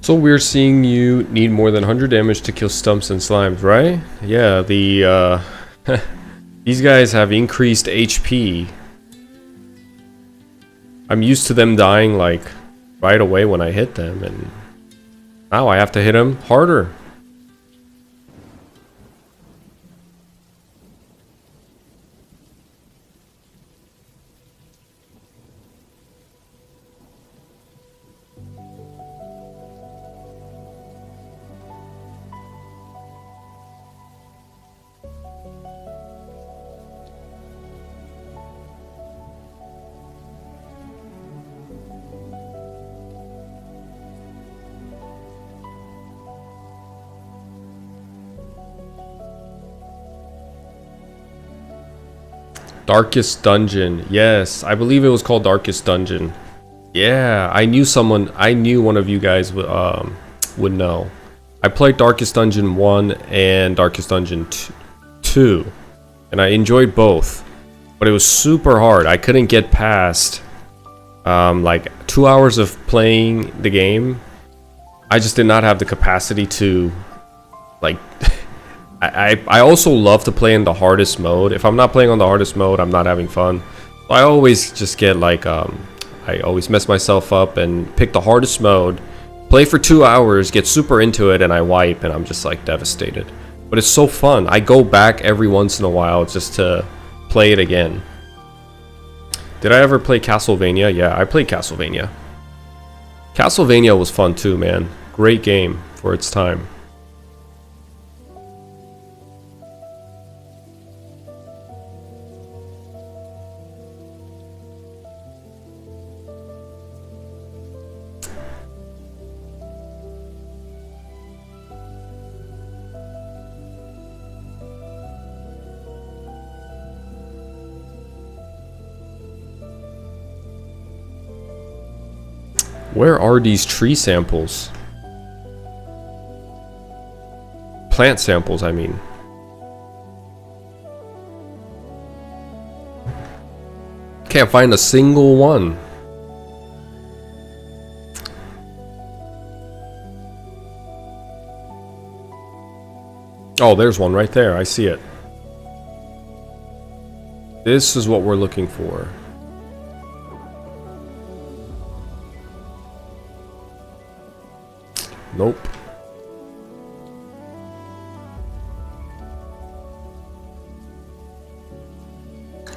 S1: So we're seeing you need more than 100 damage to kill stumps and slimes, right? Yeah, the these guys have increased HP. I'm used to them dying like right away when I hit them, and now I have to hit them harder. Darkest Dungeon. Yes, I believe it was called Darkest Dungeon. Yeah, I knew one of you guys would know. I played Darkest Dungeon 1 and Darkest Dungeon 2, and I enjoyed both, but it was super hard. I couldn't get past like 2 hours of playing the game. I just did not have the capacity to like I also love to play in the hardest mode. If I'm not playing on the hardest mode, I'm not having fun. So I always just get like I always mess myself up and pick the hardest mode, play for 2 hours, get super into it, and I wipe, and I'm just like devastated. But it's so fun. I go back every once in a while just to play it again. Did I ever play Castlevania? Yeah, I played Castlevania. Castlevania was fun too, man. Great game for its time. Where are these tree samples? Plant samples, I mean. Can't find a single one. Oh, there's one right there. I see it. This is what we're looking for. Nope.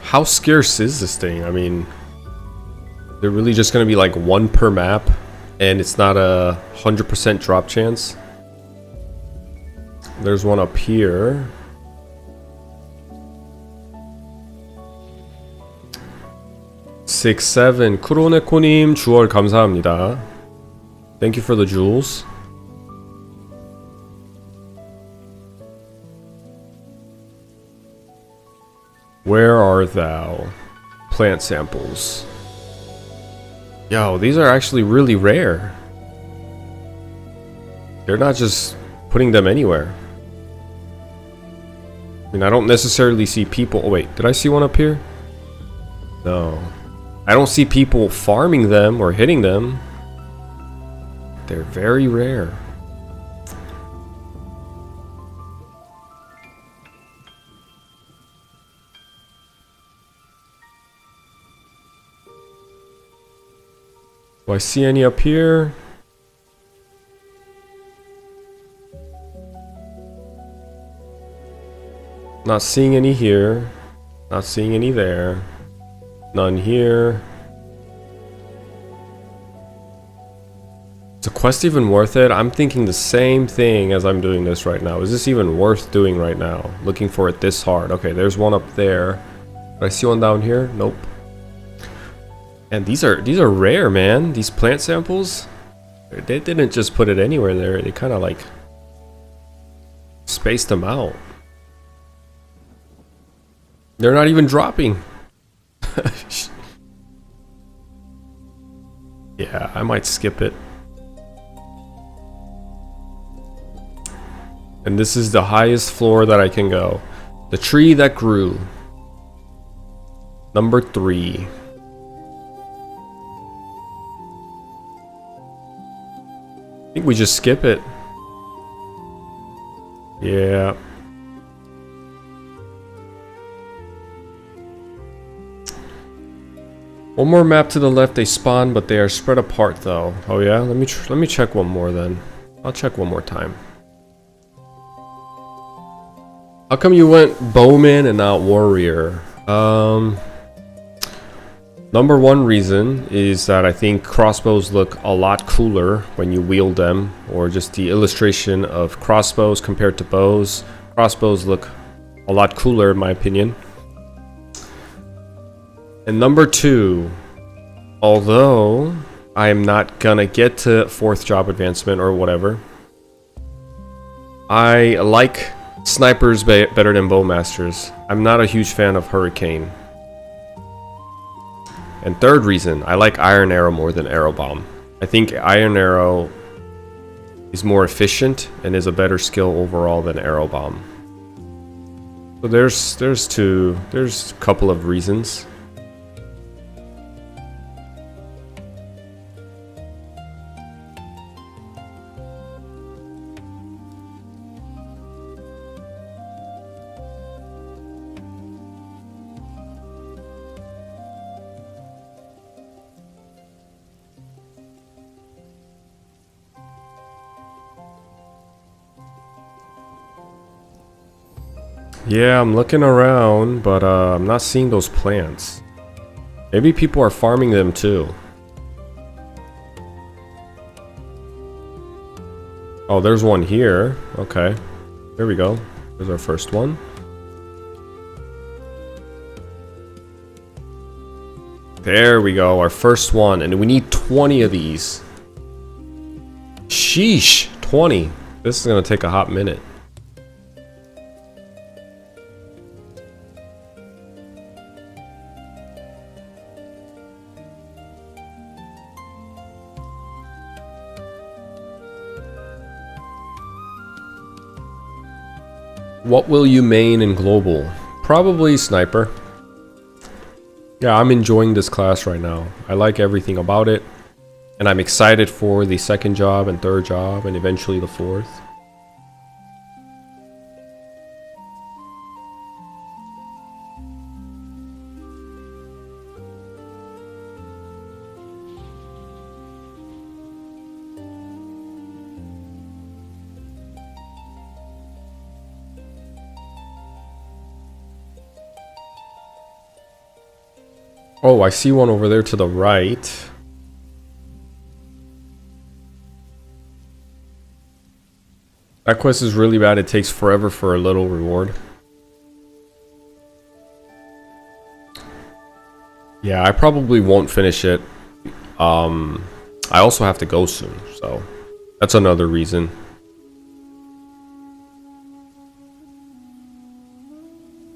S1: How scarce is this thing? I mean, they're really just gonna be like one per map, and it's not a 100% drop chance. There's one up here. Six, seven. 쿠로네코님 주얼 감사합니다. Thank you for the jewels. Where are thou? Plant samples. Yo, these are actually really rare. They're not just putting them anywhere. I mean, I don't necessarily see people. Oh, wait, did I see one up here? No. I don't see people farming them or hitting them. They're very rare. Do I see any up here? Not seeing any here. Not seeing any there. None here. Is the quest even worth it? I'm thinking the same thing as I'm doing this right now. Is this even worth doing right now? Looking for it this hard. Okay, there's one up there. Did I see one down here? Nope. And these are rare, man. These plant samples, they didn't just put it anywhere there. They kind of like spaced them out. They're not even dropping. Yeah, I might skip it. And this is the highest floor that I can go. The tree that grew. Number 3. I think we just skip it. Yeah. One more map to the left, they spawn, but they are spread apart though. Oh yeah, let me check one more then. I'll check one more time. How come you went bowman and not warrior? Number one reason is that I think crossbows look a lot cooler when you wield them, or just the illustration of crossbows compared to bows. Crossbows look a lot cooler in my opinion. And number 2, although I am not gonna get to 4th job advancement or whatever, I like snipers better than bowmasters. I'm not a huge fan of hurricane. And 3rd reason, I like iron arrow more than arrow bomb. I think iron arrow is more efficient and is a better skill overall than arrow bomb. So there's a couple of reasons. Yeah, I'm looking around, but I'm not seeing those plants. Maybe people are farming them too. Oh, there's one here. Okay. There we go. There's our first one. There we go, our first one. And we need 20 of these. Sheesh, 20. This is gonna take a hot minute. What will you main in global? Probably sniper. Yeah, I'm enjoying this class right now. I like everything about it. And I'm excited for the second job and third job and eventually the fourth. Oh, I see one over there to the right. That quest is really bad. It takes forever for a little reward. Yeah, I probably won't finish it. I also have to go soon, so that's another reason.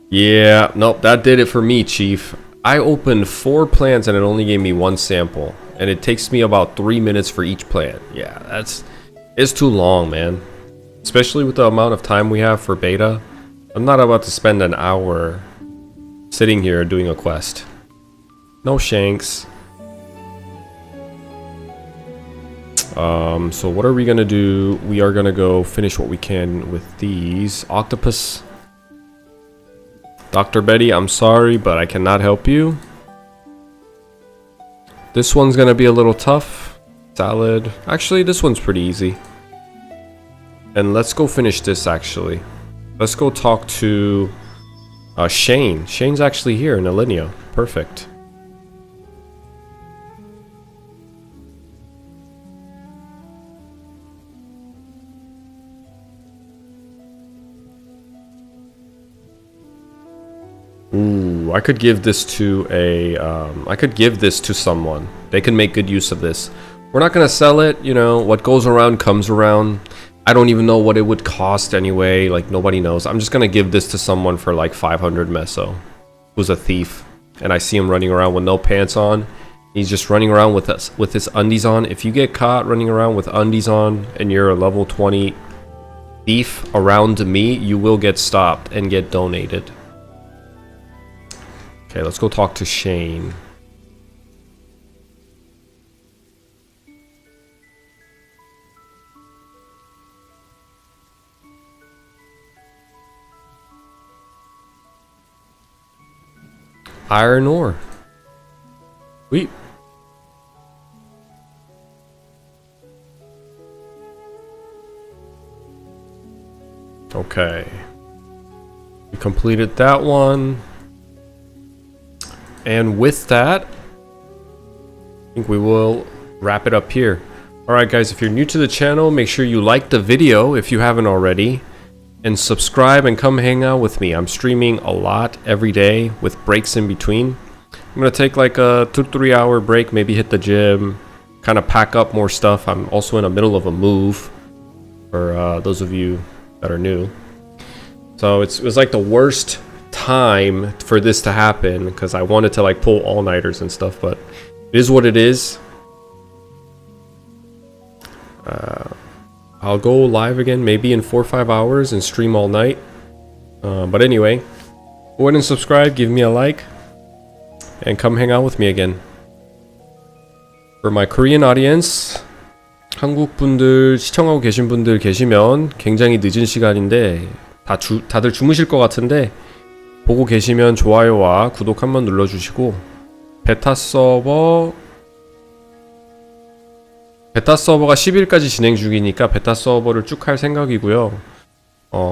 S1: Yeah, nope, that did it for me, Chief. I opened 4 plants and it only gave me 1 sample. And it takes me about 3 minutes for each plant. Yeah, it's too long, man. Especially with the amount of time we have for beta. I'm not about to spend an hour sitting here doing a quest. No shanks. So what are we gonna do? We are gonna go finish what we can with these. Octopus. Dr. Betty, I'm sorry, but I cannot help you. This one's gonna be a little tough. Salad. Actually, this one's pretty easy. And let's go finish this, actually. Let's go talk to Shane. Shane's actually here in Alinea. Perfect. Ooh, I could give this to someone. They can make good use of this. We're not gonna sell it, you know, what goes around comes around. I don't even know what it would cost anyway, like nobody knows. I'm just gonna give this to someone for like 500 meso, who's a thief. And I see him running around with no pants on. He's just running around with his undies on. If you get caught running around with undies on and you're a level 20 thief around me, you will get stopped and get donated. Okay, let's go talk to Shane. Iron ore. Sweet. Okay. We completed that one. And with that, I think we will wrap it up here. Alright guys, if you're new to the channel, make sure you like the video if you haven't already. And subscribe and come hang out with me. I'm streaming a lot every day with breaks in between. I'm going to take like a 2-3 hour break, maybe hit the gym, kind of pack up more stuff. I'm also in the middle of a move for those of you that are new. So it was like the worst time for this to happen because I wanted to like pull all-nighters and stuff, but it is what it is. I'll go live again maybe in 4 or 5 hours and stream all night. But anyway, go ahead and subscribe, give me a like, and come hang out with me again. For my Korean audience, 한국 분들 시청하고 계신 분들 계시면 굉장히 늦은 시간인데 다들 주무실 것 같은데 보고 계시면 좋아요와 구독 한번 눌러주시고 베타 서버가 10일까지 진행 중이니까 베타 서버를 쭉 할 생각이고요.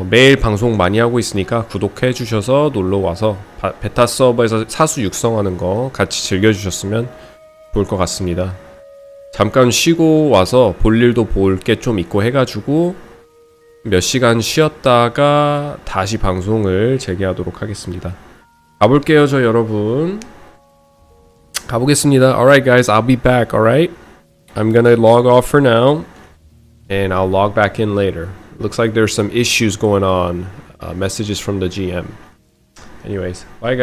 S1: 매일 방송 많이 하고 있으니까 구독해 주셔서 놀러와서 베타 서버에서 사수 육성하는 거 같이 즐겨주셨으면 좋을 것 같습니다. 잠깐 쉬고 와서 볼 일도 볼 게 좀 있고 해가지고 몇 시간 쉬었다가 다시 방송을 재개하도록 하겠습니다. 가볼게요, 저 여러분. 가보겠습니다. Alright guys, I'll be back, alright? I'm gonna log off for now and I'll log back in later. Looks like there's some issues going on. Messages from the GM. Anyways, bye guys.